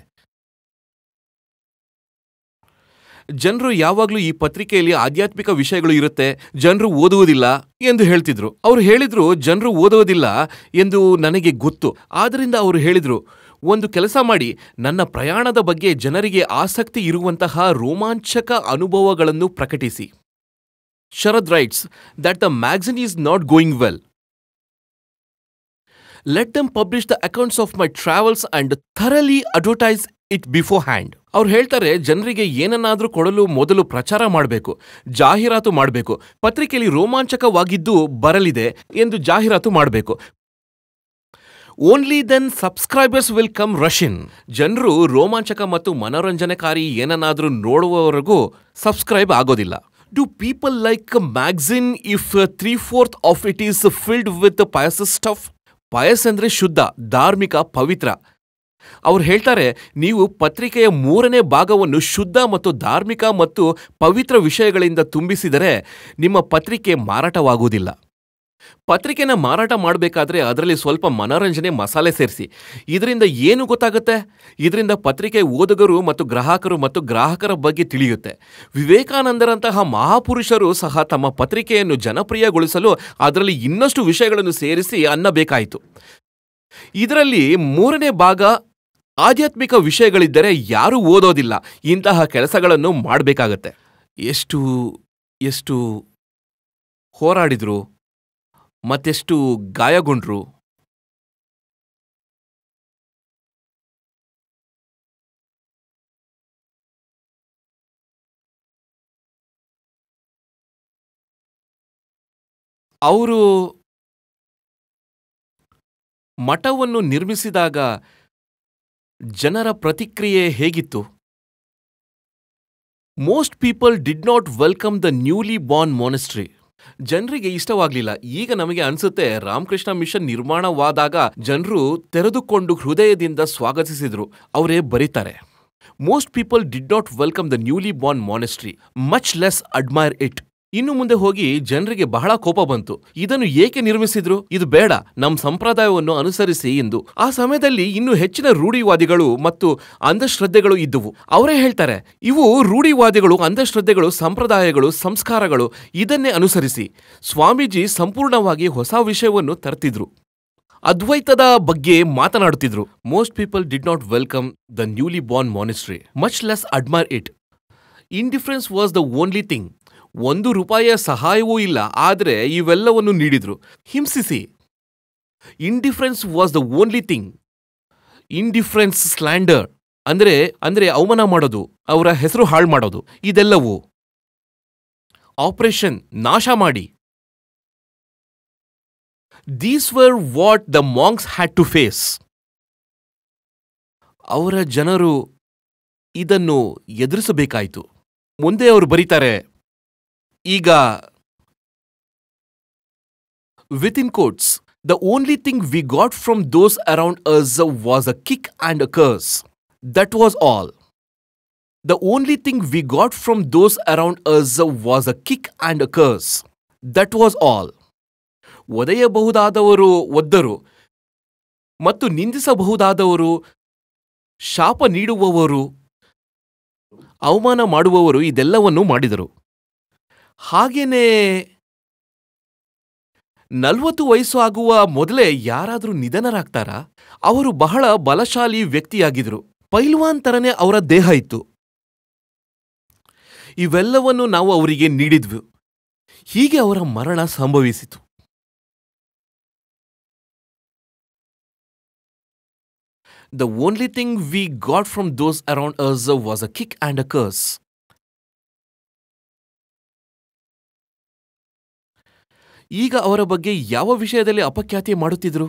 ಜನರು ಯಾವಾಗಲೂ ಈ ಪತ್ರಿಕೆಯಲ್ಲಿ ಆಧ್ಯಾತ್ಮಿಕ ವಿಷಯಗಳು ಇರುತ್ತೆ, ಜನರು ಓದುವುದಿಲ್ಲ ಎಂದು ಹೇಳ್ತಿದ್ರು. ಅವರು ಹೇಳಿದ್ರು ಜನರು ಓದೋದಿಲ್ಲ ಎಂದು ನನಗೆ ಗೊತ್ತು. ಆದ್ದರಿಂದ ಅವರು ಹೇಳಿದ್ರು, ಒಂದು ಕೆಲಸ ಮಾಡಿ, ನನ್ನ ಪ್ರಯಾಣದ ಬಗ್ಗೆ ಜನರಿಗೆ ಆಸಕ್ತಿ ಇರುವಂತಹ ರೋಮಾಂಚಕ ಅನುಭವಗಳನ್ನು ಪ್ರಕಟಿಸಿ. Sharad writes that the magazine is not going well. Let them publish the accounts of my travels and thoroughly advertise it beforehand. ಅವ್ರು ಹೇಳ್ತಾರೆ, ಜನರಿಗೆ ಏನನ್ನಾದರೂ ಕೊಡಲು ಮೊದಲು ಪ್ರಚಾರ ಮಾಡಬೇಕು, ಜಾಹೀರಾತು ಮಾಡಬೇಕು. ಪತ್ರಿಕೆಯಲ್ಲಿ ರೋಮಾಂಚಕವಾಗಿದ್ದು ಬರಲಿದೆ ಎಂದು ಜಾಹೀರಾತು ಮಾಡಬೇಕು. Only then subscribers will come rush in. ಜನರು ರೋಮಾಂಚಕ ಮತ್ತು ಮನೋರಂಜನಕಾರಿ ಏನನ್ನಾದರೂ ನೋಡುವವರೆಗೂ ಸಬ್ಸ್ಕ್ರೈಬ್ ಆಗೋದಿಲ್ಲ. Do people like a magazine if 3/4 of it is filled with pious stuff? Pious ಅಂದರೆ ಶುದ್ಧ, ಧಾರ್ಮಿಕ, ಪವಿತ್ರ. ಅವ್ರು ಹೇಳ್ತಾರೆ, ನೀವು ಪತ್ರಿಕೆಯ 3ನೇ ಭಾಗವನ್ನು ಶುದ್ಧ ಮತ್ತು ಧಾರ್ಮಿಕ ಮತ್ತು ಪವಿತ್ರ ವಿಷಯಗಳಿಂದ ತುಂಬಿಸಿದರೆ ನಿಮ್ಮ ಪತ್ರಿಕೆ ಮಾರಾಟವಾಗುವುದಿಲ್ಲ. ಪತ್ರಿಕೆನ ಮಾರಾಟ ಮಾಡಬೇಕಾದ್ರೆ ಅದರಲ್ಲಿ ಸ್ವಲ್ಪ ಮನೋರಂಜನೆ ಮಸಾಲೆ ಸೇರಿಸಿ. ಇದರಿಂದ ಏನು ಗೊತ್ತಾಗುತ್ತೆ? ಇದರಿಂದ ಪತ್ರಿಕೆ ಓದುಗರು ಮತ್ತು ಗ್ರಾಹಕರ ಬಗ್ಗೆ ತಿಳಿಯುತ್ತೆ. ವಿವೇಕಾನಂದರಂತಹ ಮಹಾಪುರುಷರು ಸಹ ತಮ್ಮ ಪತ್ರಿಕೆಯನ್ನು ಜನಪ್ರಿಯಗೊಳಿಸಲು ಅದರಲ್ಲಿ ಇನ್ನಷ್ಟು ವಿಷಯಗಳನ್ನು ಸೇರಿಸಿ ಅನ್ನಬೇಕಾಯಿತು. ಇದರಲ್ಲಿ 3ನೇ ಭಾಗ ಆಧ್ಯಾತ್ಮಿಕ ವಿಷಯಗಳಿದ್ದರೆ ಯಾರೂ ಓದೋದಿಲ್ಲ. ಇಂತಹ ಕೆಲಸಗಳನ್ನು ಮಾಡಬೇಕಾಗತ್ತೆ. ಎಷ್ಟು ಹೋರಾಡಿದ್ರು, ಮತ್ತೆಷ್ಟು ಗಾಯಗೊಂಡ್ರು. ಅವರು ಮಠವನ್ನು ನಿರ್ಮಿಸಿದಾಗ ಜನರ ಪ್ರತಿಕ್ರಿಯೆ ಹೇಗಿತ್ತು? Most people did not welcome the newly born monastery. ಜನರಿಗೆ ಇಷ್ಟವಾಗಲಿಲ್ಲ. ಈಗ ನಮಗೆ ಅನ್ಸುತ್ತೆ, ರಾಮಕೃಷ್ಣ ಮಿಷನ್ ನಿರ್ಮಾಣವಾದಾಗ ಜನರು ತೆರೆದುಕೊಂಡು ಹೃದಯದಿಂದ ಸ್ವಾಗತಿಸಿದ್ರು. ಅವರೇ ಬರೀತಾರೆ, most people did not welcome the newly born monastery, much less admire it. ಇನ್ನು ಮುಂದೆ ಹೋಗಿ ಜನರಿಗೆ ಬಹಳ ಕೋಪ ಬಂತು. ಇದನ್ನು ಏಕೆ ನಿರ್ಮಿಸಿದ್ರು? ಇದು ಬೇಡ, ನಮ್ಮ ಸಂಪ್ರದಾಯವನ್ನು ಅನುಸರಿಸಿ ಎಂದು. ಆ ಸಮಯದಲ್ಲಿ ಇನ್ನೂ ಹೆಚ್ಚಿನ ರೂಢಿವಾದಿಗಳು ಮತ್ತು ಅಂಧಶ್ರದ್ಧೆಗಳು ಇದ್ದುವು. ಅವರೇ ಹೇಳ್ತಾರೆ, ಇವು ರೂಢಿವಾದಿಗಳು, ಅಂಧಶ್ರದ್ಧೆಗಳು, ಸಂಪ್ರದಾಯಗಳು, ಸಂಸ್ಕಾರಗಳು, ಇದನ್ನೇ ಅನುಸರಿಸಿ. ಸ್ವಾಮೀಜಿ ಸಂಪೂರ್ಣವಾಗಿ ಹೊಸ ವಿಷಯವನ್ನು ತರ್ತಿದ್ರು. ಅದ್ವೈತದ ಬಗ್ಗೆ ಮಾತನಾಡುತ್ತಿದ್ರು. Most people did not welcome the newly born monastery, much less admire it. Indifference was the only thing. ₹1 ಸಹಾಯವೂ ಇಲ್ಲ, ಆದರೆ ಇವೆಲ್ಲವನ್ನು ನೀಡಿದ್ರು. ಹಿಂಸಿಸಿ. Indifference was the only thing. Indifference, slander ಅಂದ್ರೆ ಅವಮಾನ ಮಾಡೋದು, ಅವರ ಹೆಸರು ಹಾಳು ಮಾಡೋದು, ಇದೆಲ್ಲವೂ. ಆಪರೇಷನ್, ನಾಶ ಮಾಡಿ. These were what the monks had to face. ಅವರ ಜನರು ಇದನ್ನು ಎದುರಿಸಬೇಕಾಯಿತು. ಮುಂದೆ ಅವರು ಬರೀತಾರೆ, ಈಗ within quotes, the only thing we got from those around us was a kick and a curse. That was all. The only thing we got from those around us was a kick and a curse. That was all. ಒದೆಯಬಹುದಾದವರು ಒದ್ದರು ಮತ್ತು ನಿಂದಿಸಬಹುದಾದವರು, ಶಾಪ ನೀಡುವವರು, ಅವಮಾನ ಮಾಡುವವರು ಇದೆಲ್ಲವನ್ನೂ ಮಾಡಿದರು. ಹಾಗೇನೇ 40 ವಯಸ್ಸು ಆಗುವ ಮೊದಲೇ ಯಾರಾದರೂ ನಿಧನರಾಗ್ತಾರಾ? ಅವರು ಬಹಳ ಬಲಶಾಲಿ ವ್ಯಕ್ತಿಯಾಗಿದ್ರು. ಪೈಲ್ವಾನ್ ತರನೇ ಅವರ ದೇಹ ಇತ್ತು. ಇವೆಲ್ಲವನ್ನು ನಾವು ಅವರಿಗೆ ನೀಡಿದ್ವು. ಹೀಗೆ ಅವರ ಮರಣ ಸಂಭವಿಸಿತು. The only thing we got from those around us was a kick and a curse. ಈಗ ಅವರ ಬಗ್ಗೆ ಯಾವ ವಿಷಯದಲ್ಲಿ ಅಪಖ್ಯಾತಿ ಮಾಡುತ್ತಿದ್ರು?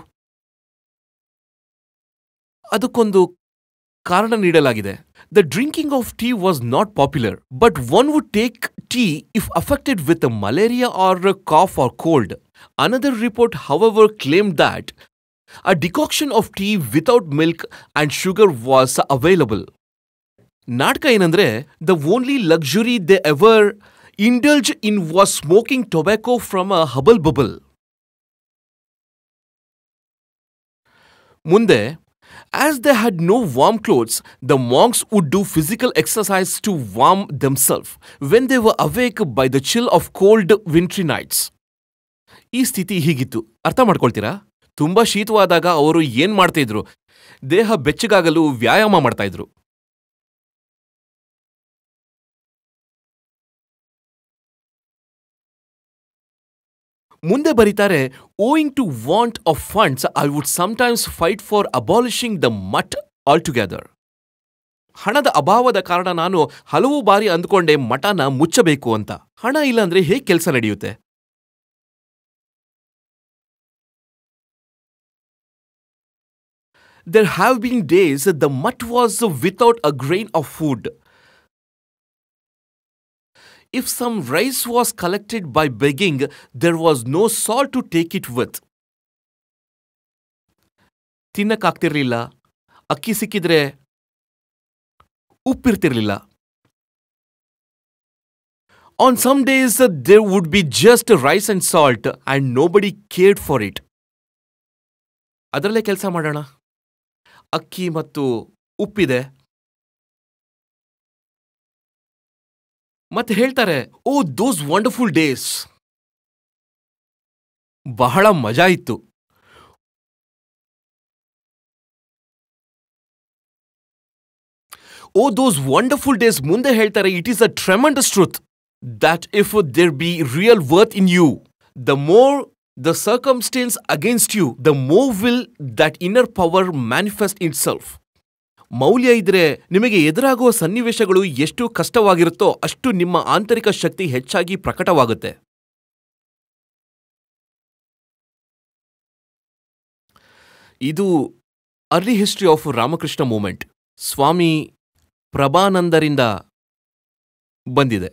ಅದಕ್ಕೊಂದು ಕಾರಣ ನೀಡಲಾಗಿದೆ. The drinking of tea was not popular, but one would take tea if affected with malaria or cough or cold. Another report, however, claimed that a decoction of tea without milk and sugar was available. ನಾಟಕ ಏನಂದ್ರೆ, the only luxury they ever indulged in was smoking tobacco from a hubble bubble. ಮುಂದೆ, As they had no warm clothes, the monks would do physical exercise to warm themselves when they were awake by the chill of cold wintry nights. ಈ ಸ್ಥಿತಿ ಹೀಗಿತ್ತು. ಅರ್ಥ ಮಾಡ್ಕೊಳ್ತೀರಾ? ತುಂಬಾ ಶೀತವಾದಾಗ ಅವರು ಏನ್ ಮಾಡ್ತಾ ಇದ್ರು? ದೇಹ ಬೆಚ್ಚಗಾಗಲು ವ್ಯಾಯಾಮ ಮಾಡ್ತಾ ಇದ್ರು. ಮುಂದೆ ಬರೀತಾರೆ, owing to want of funds I would sometimes fight for abolishing the math altogether. ಹಣದ ಅಭಾವದ ಕಾರಣ ನಾನು ಹಲವು ಬಾರಿ ಅಂದ್ಕೊಂಡೆ ಮಠನ ಮುಚ್ಚಬೇಕು ಅಂತ. ಹಣ ಇಲ್ಲಾಂದ್ರೆ ಹೇಗೆ ಕೆಲಸ ನಡೆಯುತ್ತೆ? There have been days the mutt was without a grain of food. If some rice was collected by begging, there was no salt to take it with. ತಿನ್ನಕ್ಕಾಗ್ತಿರ್ಲಿಲ್ಲ, ಅಕ್ಕಿ ಸಿಕ್ಕಿದ್ರೆ ಉಪ್ಪಿರ್ತಿರ್ಲಿಲ್ಲ. On some days there would be just rice and salt and nobody cared for it. ಅದರಲ್ಲೇ ಕೆಲಸ ಮಾಡೋಣ. ಅಕ್ಕಿ ಮತ್ತು ಉಪ್ಪಿದೆ. ಮತ್ತೆ ಹೇಳ್ತಾರೆ, ಓ ದೋಸ್ wonderful days, ಬಹಳ ಮಜಾ ಇತ್ತು. ಓ ದೋಸ್ ವಂಡರ್ಫುಲ್ ಡೇಸ್ ಮುಂದೆ ಹೇಳ್ತಾರೆ, it is a tremendous truth that if there be real worth in you, the more the circumstance against you, the more will that inner power manifest itself. ಮೌಲ್ಯ ಇದ್ರೆ ನಿಮಗೆ ಎದುರಾಗುವ ಸನ್ನಿವೇಶಗಳು ಎಷ್ಟು ಕಷ್ಟವಾಗಿರುತ್ತೋ ಅಷ್ಟು ನಿಮ್ಮ ಆಂತರಿಕ ಶಕ್ತಿ ಹೆಚ್ಚಾಗಿ ಪ್ರಕಟವಾಗುತ್ತೆ. ಇದು early history of Ramakrishna movement, Swami ಪ್ರಭಾನಂದರಿಂದ ಬಂದಿದೆ.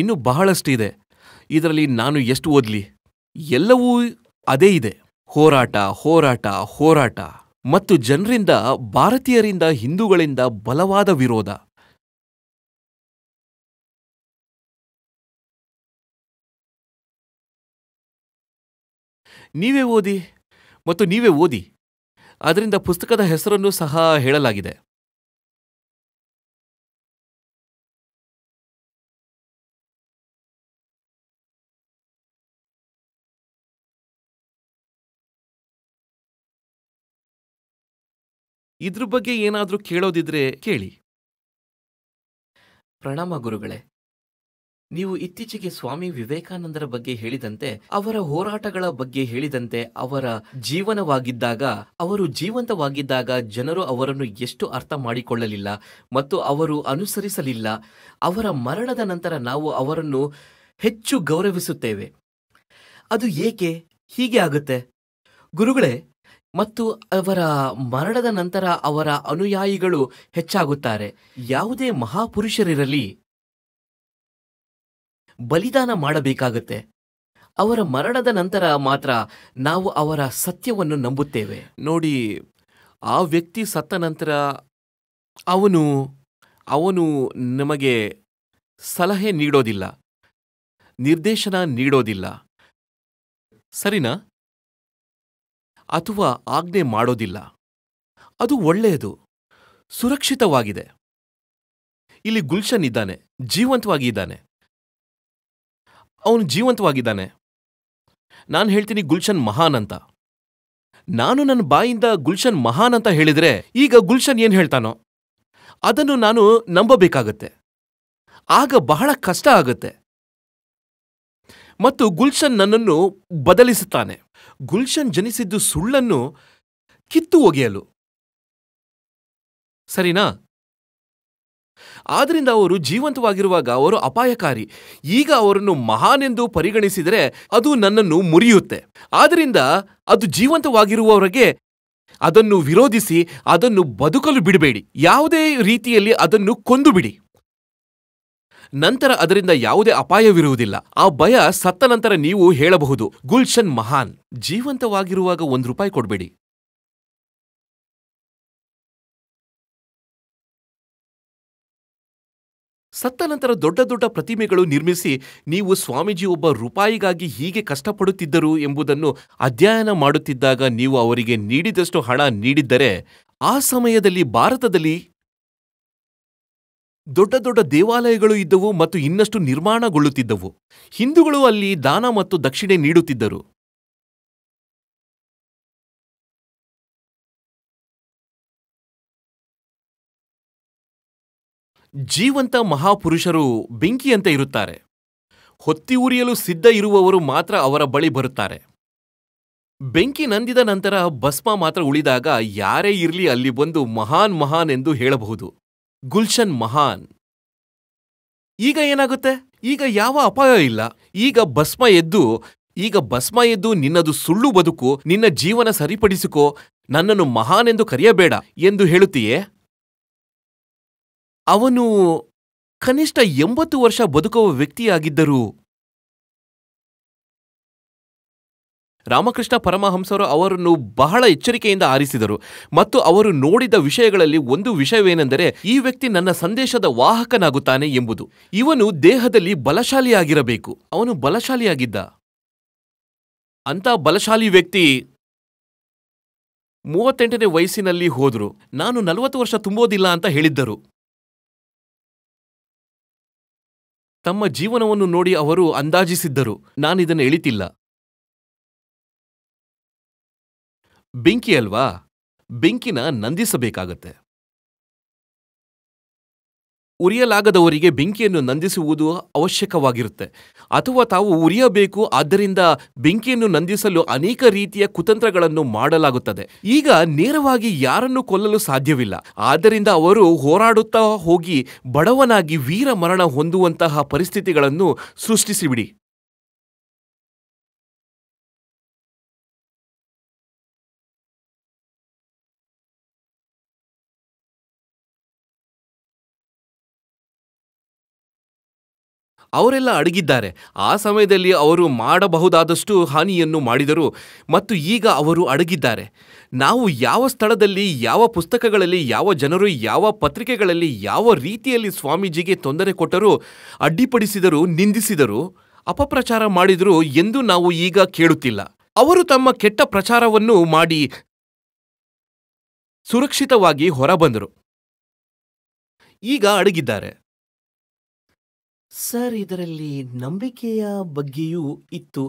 ಇನ್ನು ಬಹಳಷ್ಟಿದೆ. ಇದರಲ್ಲಿ ನಾನು ಎಷ್ಟು ಓದ್ಲಿ? ಎಲ್ಲವೂ ಅದೇ ಇದೆ. ಹೋರಾಟ ಹೋರಾಟ ಹೋರಾಟ ಮತ್ತು ಜನರಿಂದ, ಭಾರತೀಯರಿಂದ, ಹಿಂದೂಗಳಿಂದ ಬಲವಾದ ವಿರೋಧ. ನೀವೇ ಓದಿ ಮತ್ತು ನೀವೇ ಓದಿ. ಅದರಿಂದ ಪುಸ್ತಕದ ಹೆಸರನ್ನು ಸಹ ಹೇಳಲಾಗಿದೆ. ಇದ್ರ ಬಗ್ಗೆ ಏನಾದ್ರೂ ಕೇಳೋದಿದ್ರೆ ಕೇಳಿ. ಪ್ರಣಾಮ ಗುರುಗಳೇ. ನೀವು ಇತ್ತೀಚೆಗೆ ಸ್ವಾಮಿ ವಿವೇಕಾನಂದರ ಬಗ್ಗೆ ಹೇಳಿದಂತೆ, ಅವರ ಹೋರಾಟಗಳ ಬಗ್ಗೆ ಹೇಳಿದಂತೆ, ಅವರ ಜೀವನವಾಗಿದ್ದಾಗ, ಅವರು ಜೀವಂತವಾಗಿದ್ದಾಗ ಜನರು ಅವರನ್ನು ಎಷ್ಟು ಅರ್ಥ ಮಾಡಿಕೊಳ್ಳಲಿಲ್ಲ ಮತ್ತು ಅವರು ಅನುಸರಿಸಲಿಲ್ಲ. ಅವರ ಮರಣದ ನಂತರ ನಾವು ಅವರನ್ನು ಹೆಚ್ಚು ಗೌರವಿಸುತ್ತೇವೆ. ಅದು ಏಕೆ ಹೀಗೆ ಆಗುತ್ತೆ ಗುರುಗಳೇ? ಮತ್ತು ಅವರ ಮರಣದ ನಂತರ ಅವರ ಅನುಯಾಯಿಗಳು ಹೆಚ್ಚಾಗುತ್ತಾರೆ. ಯಾವುದೇ ಮಹಾಪುರುಷರಿರಲಿ ಬಲಿದಾನ ಮಾಡಬೇಕಾಗತ್ತೆ. ಅವರ ಮರಣದ ನಂತರ ಮಾತ್ರ ನಾವು ಅವರ ಸತ್ಯವನ್ನು ನಂಬುತ್ತೇವೆ. ನೋಡಿ, ಆ ವ್ಯಕ್ತಿ ಸತ್ತ ನಂತರ ಅವನು ನಮಗೆ ಸಲಹೆ ನೀಡೋದಿಲ್ಲ, ನಿರ್ದೇಶನ ನೀಡೋದಿಲ್ಲ, ಸರಿನಾ? ಅಥವಾ ಆಜ್ಞೆ ಮಾಡೋದಿಲ್ಲ. ಅದು ಒಳ್ಳೆಯದು, ಸುರಕ್ಷಿತವಾಗಿದೆ. ಇಲ್ಲಿ ಗುಲ್ಶನ್ ಇದ್ದಾನೆ, ಜೀವಂತವಾಗಿ ಇದ್ದಾನೆ. ಅವನು ಜೀವಂತವಾಗಿದ್ದಾನೆ. ನಾನು ಹೇಳ್ತೀನಿ ಗುಲ್ಶನ್ ಮಹಾನ್ ಅಂತ. ನಾನು ನನ್ನ ಬಾಯಿಂದ ಗುಲ್ಶನ್ ಮಹಾನ್ ಅಂತ ಹೇಳಿದ್ರೆ, ಈಗ ಗುಲ್ಶನ್ ಏನ್ ಹೇಳ್ತಾನೋ ಅದನ್ನು ನಾನು ನಂಬಬೇಕಾಗತ್ತೆ. ಆಗ ಬಹಳ ಕಷ್ಟ ಆಗುತ್ತೆ. ಮತ್ತು ಗುಲ್ಶನ್ ನನ್ನನ್ನು ಬದಲಿಸುತ್ತಾನೆ. ಗುಲ್ಶನ್ ಜನಿಸಿದ್ದು ಸುಳ್ಳನ್ನು ಕಿತ್ತು ಒಗೆಯಲು, ಸರಿನಾ? ಆದ್ದರಿಂದ ಅವರು ಜೀವಂತವಾಗಿರುವಾಗ ಅವರು ಅಪಾಯಕಾರಿ. ಈಗ ಅವರನ್ನು ಮಹಾನೆಂದು ಪರಿಗಣಿಸಿದರೆ ಅದು ನನ್ನನ್ನು ಮುರಿಯುತ್ತೆ. ಆದ್ದರಿಂದ ಅದು ಜೀವಂತವಾಗಿರುವವರೆಗೆ ಅದನ್ನು ವಿರೋಧಿಸಿ ಅದನ್ನು ಬದುಕಲು ಬಿಡಬೇಡಿ. ಯಾವುದೇ ರೀತಿಯಲ್ಲಿ ಅದನ್ನು ಕೊಂದು ಬಿಡಿ. ನಂತರ ಅದರಿಂದ ಯಾವುದೇ ಅಪಾಯವಿರುವುದಿಲ್ಲ. ಆ ಭಯ ಸತ್ತ ನಂತರ ನೀವು ಹೇಳಬಹುದು, ಗುಲ್ಶನ್ ಮಹಾನ್. ಜೀವಂತವಾಗಿರುವಾಗ ₹1 ಕೊಡಬೇಡಿ. ಸತ್ತ ನಂತರ ದೊಡ್ಡ ದೊಡ್ಡ ಪ್ರತಿಮೆಗಳು ನಿರ್ಮಿಸಿ ನೀವು ಸ್ವಾಮೀಜಿ ಒಬ್ಬ ರೂಪಾಯಿಗಾಗಿ ಹೀಗೆ ಕಷ್ಟಪಡುತ್ತಿದ್ದರು ಎಂಬುದನ್ನು ಅಧ್ಯಯನ ಮಾಡುತ್ತಿದ್ದಾಗ ನೀವು ಅವರಿಗೆ ನೀಡಿದಷ್ಟು ಹಣ ನೀಡಿದ್ದರೆ ಆ ಸಮಯದಲ್ಲಿ ಭಾರತದಲ್ಲಿ ದೊಡ್ಡ ದೊಡ್ಡ ದೇವಾಲಯಗಳು ಇದ್ದವು ಮತ್ತು ಇನ್ನಷ್ಟು ನಿರ್ಮಾಣಗೊಳ್ಳುತ್ತಿದ್ದವು. ಹಿಂದೂಗಳು ಅಲ್ಲಿ ದಾನ ಮತ್ತು ದಕ್ಷಿಣೆ ನೀಡುತ್ತಿದ್ದರು. ಜೀವಂತ ಮಹಾಪುರುಷರು ಬೆಂಕಿಯಂತೆ ಇರುತ್ತಾರೆ. ಹೊತ್ತಿ ಉರಿಯಲು ಸಿದ್ಧ ಇರುವವರು ಮಾತ್ರ ಅವರ ಬಳಿ ಬರುತ್ತಾರೆ. ಬೆಂಕಿ ನಂದಿದ ನಂತರ ಭಸ್ಮ ಮಾತ್ರ ಉಳಿದಾಗ ಯಾರೇ ಇರಲಿ ಅಲ್ಲಿ ಬಂದು ಮಹಾನ್ ಮಹಾನ್ ಎಂದು ಹೇಳಬಹುದು. ಗುಲ್ಶನ್ ಮಹಾನ್. ಈಗ ಏನಾಗುತ್ತೆ? ಈಗ ಯಾವ ಅಪಾಯ ಇಲ್ಲ. ಈಗ ಭಸ್ಮ ಎದ್ದು ನಿನ್ನದು ಸುಳ್ಳು ಬದುಕು, ನಿನ್ನ ಜೀವನ ಸರಿಪಡಿಸಿಕೋ, ನನ್ನನ್ನು ಮಹಾನ್ ಎಂದು ಕರೆಯಬೇಡ ಎಂದು ಹೇಳುತ್ತೀಯೇ? ಅವನು ಕನಿಷ್ಠ 80 ವರ್ಷ ಬದುಕುವ ವ್ಯಕ್ತಿಯಾಗಿದ್ದರು. ರಾಮಕೃಷ್ಣ ಪರಮಹಂಸರು ಅವರನ್ನು ಬಹಳ ಎಚ್ಚರಿಕೆಯಿಂದ ಆರಿಸಿದರು ಮತ್ತು ಅವರು ನೋಡಿದ ವಿಷಯಗಳಲ್ಲಿ ಒಂದು ವಿಷಯವೇನೆಂದರೆ, ಈ ವ್ಯಕ್ತಿ ನನ್ನ ಸಂದೇಶದ ವಾಹಕನಾಗುತ್ತಾನೆ ಎಂಬುದು. ಇವನು ದೇಹದಲ್ಲಿ ಬಲಶಾಲಿಯಾಗಿರಬೇಕು. ಅವನು ಬಲಶಾಲಿಯಾಗಿದ್ದ. ಅಂತ ಬಲಶಾಲಿ ವ್ಯಕ್ತಿ 38ನೇ ವಯಸ್ಸಿನಲ್ಲಿ ಹೋದರು. ನಾನು 40 ವರ್ಷ ತುಂಬೋದಿಲ್ಲ ಅಂತ ಹೇಳಿದ್ದರು. ತಮ್ಮ ಜೀವನವನ್ನು ನೋಡಿ ಅವರು ಅಂದಾಜಿಸಿದ್ದರು, ನಾನಿದನ್ನು ಎಳಿತಿಲ್ಲ. ಬೆಂಕಿ ಅಲ್ವಾ? ಬೆಂಕಿನ ನಂದಿಸಬೇಕಾಗತ್ತೆ. ಉರಿಯಲಾಗದವರಿಗೆ ಬೆಂಕಿಯನ್ನು ನಂದಿಸುವುದು ಅವಶ್ಯಕವಾಗಿರುತ್ತೆ. ಅಥವಾ ತಾವು ಉರಿಯಬೇಕು, ಆದ್ದರಿಂದ ಬೆಂಕಿಯನ್ನು ನಂದಿಸಲು ಅನೇಕ ರೀತಿಯ ಕುತಂತ್ರಗಳನ್ನು ಮಾಡಲಾಗುತ್ತದೆ. ಈಗ ನೇರವಾಗಿ ಯಾರನ್ನು ಕೊಲ್ಲಲು ಸಾಧ್ಯವಿಲ್ಲ. ಆದ್ದರಿಂದ ಅವರು ಹೋರಾಡುತ್ತಾ ಹೋಗಿ ಬಡವನಾಗಿ ವೀರ ಮರಣ ಹೊಂದುವಂತಹ ಪರಿಸ್ಥಿತಿಗಳನ್ನು ಸೃಷ್ಟಿಸಿಬಿಡಿ. ಅವರೆಲ್ಲ ಅಡಗಿದ್ದಾರೆ. ಆ ಸಮಯದಲ್ಲಿ ಅವರು ಮಾಡಬಹುದಾದಷ್ಟು ಹಾನಿಯನ್ನು ಮಾಡಿದರು ಮತ್ತು ಈಗ ಅವರು ಅಡಗಿದ್ದಾರೆ. ನಾವು ಯಾವ ಸ್ಥಳದಲ್ಲಿ, ಯಾವ ಪುಸ್ತಕಗಳಲ್ಲಿ, ಯಾವ ಜನರು, ಯಾವ ಪತ್ರಿಕೆಗಳಲ್ಲಿ ಯಾವ ರೀತಿಯಲ್ಲಿ ಸ್ವಾಮೀಜಿಗೆ ತೊಂದರೆ ಕೊಟ್ಟರೂ, ಅಡ್ಡಿಪಡಿಸಿದರು, ನಿಂದಿಸಿದರು, ಅಪಪ್ರಚಾರ ಮಾಡಿದರು ಎಂದು ನಾವು ಈಗ ಕೇಳುತ್ತಿಲ್ಲ. ಅವರು ತಮ್ಮ ಕೆಟ್ಟ ಪ್ರಚಾರವನ್ನು ಮಾಡಿ ಸುರಕ್ಷಿತವಾಗಿ ಹೊರಬಂದರು. ಈಗ ಅಡಗಿದ್ದಾರೆ. ಸರ್, ಇದರಲ್ಲಿ ನಂಬಿಕೆಯ ಬಗ್ಗೆಯೂ ಇತ್ತು.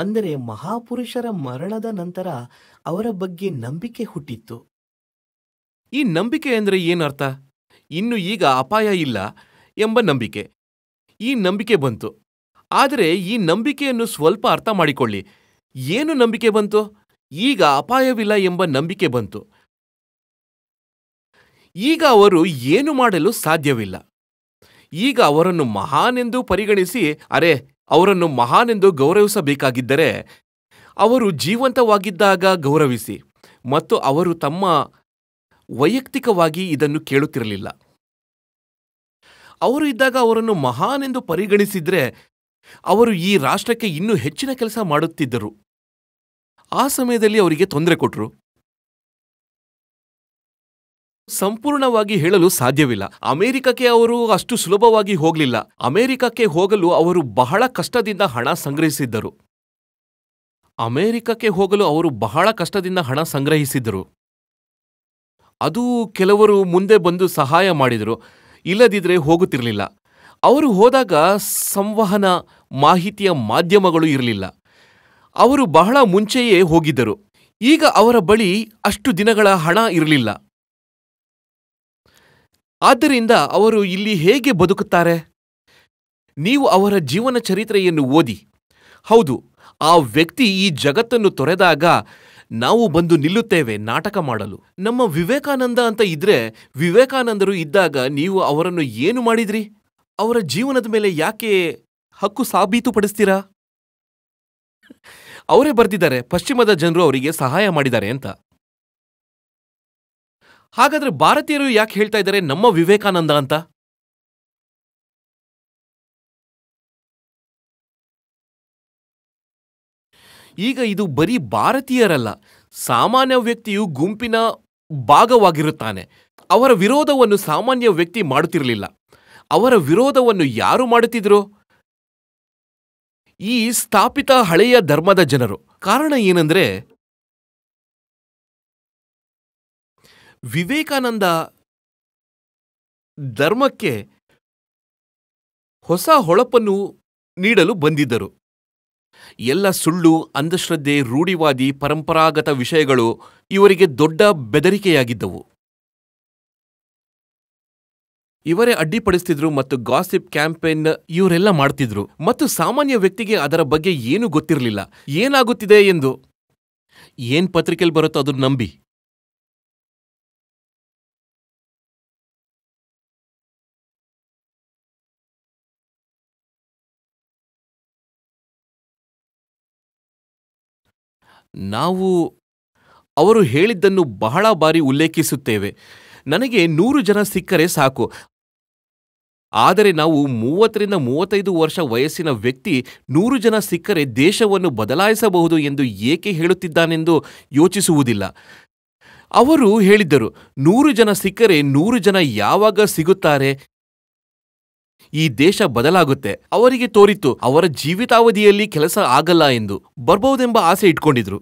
ಅಂದರೆ ಮಹಾಪುರುಷರ ಮರಣದ ನಂತರ ಅವರ ಬಗ್ಗೆ ನಂಬಿಕೆ ಹುಟ್ಟಿತ್ತು. ಈ ನಂಬಿಕೆ ಅಂದರೆ ಏನರ್ಥ? ಇನ್ನು ಈಗ ಅಪಾಯ ಇಲ್ಲ ಎಂಬ ನಂಬಿಕೆ. ಈ ನಂಬಿಕೆ ಬಂತು. ಆದರೆ ಈ ನಂಬಿಕೆಯನ್ನು ಸ್ವಲ್ಪ ಅರ್ಥ ಮಾಡಿಕೊಳ್ಳಿ. ಏನು ನಂಬಿಕೆ ಬಂತು? ಈಗ ಅಪಾಯವಿಲ್ಲ ಎಂಬ ನಂಬಿಕೆ ಬಂತು. ಈಗ ಅವರು ಏನು ಮಾಡಲು ಸಾಧ್ಯವಿಲ್ಲ. ಈಗ ಅವರನ್ನು ಮಹಾನೆಂದು ಪರಿಗಣಿಸಿ, ಅವರನ್ನು ಮಹಾನೆಂದು ಗೌರವಿಸಬೇಕಾಗಿದ್ದರೆ ಅವರು ಜೀವಂತವಾಗಿದ್ದಾಗ ಗೌರವಿಸಿ. ಮತ್ತು ಅವರು ತಮ್ಮ ವೈಯಕ್ತಿಕವಾಗಿ ಇದನ್ನು ಕೇಳುತ್ತಿರಲಿಲ್ಲ. ಅವರು ಇದ್ದಾಗ ಅವರನ್ನು ಮಹಾನೆಂದು ಪರಿಗಣಿಸಿದ್ರೆ ಅವರು ಈ ರಾಷ್ಟ್ರಕ್ಕೆ ಇನ್ನೂ ಹೆಚ್ಚಿನ ಕೆಲಸ ಮಾಡುತ್ತಿದ್ದರು. ಆ ಸಮಯದಲ್ಲಿ ಅವರಿಗೆ ತೊಂದರೆ ಕೊಟ್ಟರು. ಸಂಪೂರ್ಣವಾಗಿ ಹೇಳಲು ಸಾಧ್ಯವಿಲ್ಲ. ಅಮೆರಿಕಕ್ಕೆ ಅವರು ಅಷ್ಟು ಸುಲಭವಾಗಿ ಹೋಗಲಿಲ್ಲ. ಅಮೆರಿಕಕ್ಕೆ ಹೋಗಲು ಅವರು ಬಹಳ ಕಷ್ಟದಿಂದ ಹಣ ಸಂಗ್ರಹಿಸಿದ್ದರು. ಅದು ಕೆಲವರು ಮುಂದೆ ಬಂದು ಸಹಾಯ ಮಾಡಿದರು. ಇಲ್ಲದಿದ್ರೆ ಹೋಗುತ್ತಿರಲಿಲ್ಲ. ಅವರು ಹೋದಾಗ ಸಂವಹನ ಮಾಹಿತಿಯ ಮಾಧ್ಯಮಗಳು ಇರಲಿಲ್ಲ. ಅವರು ಬಹಳ ಮುಂಚೆಯೇ ಹೋಗಿದ್ದರು. ಈಗ ಅವರ ಬಳಿ ಅಷ್ಟು ದಿನಗಳ ಹಣ ಇರಲಿಲ್ಲ. ಆದ್ದರಿಂದ ಅವರು ಇಲ್ಲಿ ಹೇಗೆ ಬದುಕುತ್ತಾರೆ? ನೀವು ಅವರ ಜೀವನ ಚರಿತ್ರೆಯನ್ನು ಓದಿ. ಹೌದು, ಆ ವ್ಯಕ್ತಿ ಈ ಜಗತ್ತನ್ನು ತೊರೆದಾಗ ನಾವು ಬಂದು ನಿಲ್ಲುತ್ತೇವೆ ನಾಟಕ ಮಾಡಲು. ನಮ್ಮ ವಿವೇಕಾನಂದ ಅಂತ ಇದ್ರೆ, ವಿವೇಕಾನಂದರು ಇದ್ದಾಗ ನೀವು ಅವರನ್ನು ಏನು ಮಾಡಿದ್ರಿ? ಅವರ ಜೀವನದ ಮೇಲೆ ಯಾಕೆ ಹಕ್ಕು ಸಾಬೀತುಪಡಿಸ್ತೀರಾ? ಅವರೇ ಬರ್ತಿದ್ದಾರೆ, ಪಶ್ಚಿಮದ ಜನರು ಅವರಿಗೆ ಸಹಾಯ ಮಾಡಿದ್ದಾರೆ ಅಂತ. ಹಾಗಾದ್ರೆ ಭಾರತೀಯರು ಯಾಕೆ ಹೇಳ್ತಾ ಇದ್ದಾರೆ ನಮ್ಮ ವಿವೇಕಾನಂದ ಅಂತ? ಈಗ ಇದು ಬರೀ ಭಾರತೀಯರಲ್ಲ, ಸಾಮಾನ್ಯ ವ್ಯಕ್ತಿಯು ಗುಂಪಿನ ಭಾಗವಾಗಿರುತ್ತಾನೆ. ಅವರ ವಿರೋಧವನ್ನು ಸಾಮಾನ್ಯ ವ್ಯಕ್ತಿ ಮಾಡುತ್ತಿರಲಿಲ್ಲ. ಅವರ ವಿರೋಧವನ್ನು ಯಾರು ಮಾಡುತ್ತಿದ್ರು? ಈ ಸ್ಥಾಪಿತ ಹಳೆಯ ಧರ್ಮದ ಜನರು. ಕಾರಣ ಏನಂದ್ರೆ, ವಿವೇಕಾನಂದ ಧರ್ಮಕ್ಕೆ ಹೊಸ ಹೊಳಪನ್ನು ನೀಡಲು ಬಂದಿದ್ದರು. ಎಲ್ಲ ಸುಳ್ಳು, ಅಂಧಶ್ರದ್ಧೆ, ರೂಢಿವಾದಿ, ಪರಂಪರಾಗತ ವಿಷಯಗಳು ಇವರಿಗೆ ದೊಡ್ಡ ಬೆದರಿಕೆಯಾಗಿದ್ದವು. ಇವರೇ ಅಡ್ಡಿಪಡಿಸ್ತಿದ್ರು ಮತ್ತು ಗಾಸಿಪ್ ಕ್ಯಾಂಪೇನ್ ಇವರೆಲ್ಲ ಮಾಡ್ತಿದ್ರು. ಮತ್ತು ಸಾಮಾನ್ಯ ವ್ಯಕ್ತಿಗೆ ಅದರ ಬಗ್ಗೆ ಏನೂ ಗೊತ್ತಿರಲಿಲ್ಲ, ಏನಾಗುತ್ತಿದೆ ಎಂದು. ಏನ್ ಪತ್ರಿಕೆಯಲ್ಲಿ ಬರುತ್ತೋ ಅದನ್ನು ನಂಬಿ. ನಾವು ಅವರು ಹೇಳಿದ್ದನ್ನು ಬಹಳ ಬಾರಿ ಉಲ್ಲೇಖಿಸುತ್ತೇವೆ. ನನಗೆ 100 ಜನ ಸಿಕ್ಕರೆ ಸಾಕು. ಆದರೆ ನಾವು 30ರಿಂದ 35 ವರ್ಷ ವಯಸ್ಸಿನ ವ್ಯಕ್ತಿ 100 ಜನ ಸಿಕ್ಕರೆ ದೇಶವನ್ನು ಬದಲಾಯಿಸಬಹುದು ಎಂದು ಏಕೆ ಹೇಳುತ್ತಿದ್ದಾನೆಂದು ಯೋಚಿಸುವುದಿಲ್ಲ. ಅವರು ಹೇಳಿದ್ದರು, 100 ಜನ ಸಿಕ್ಕರೆ 100 ಜನ ಯಾವಾಗ ಸಿಗುತ್ತಾರೆ, ಈ ದೇಶ ಬದಲಾಗುತ್ತೆ. ಅವರಿಗೆ ತೋರಿತು ಅವರ ಜೀವಿತಾವಧಿಯಲ್ಲಿ ಕೆಲಸ ಆಗಲ್ಲ ಎಂದು. ಬರ್ಬಹುದೆಂಬ ಆಸೆ ಇಟ್ಕೊಂಡಿದ್ರು.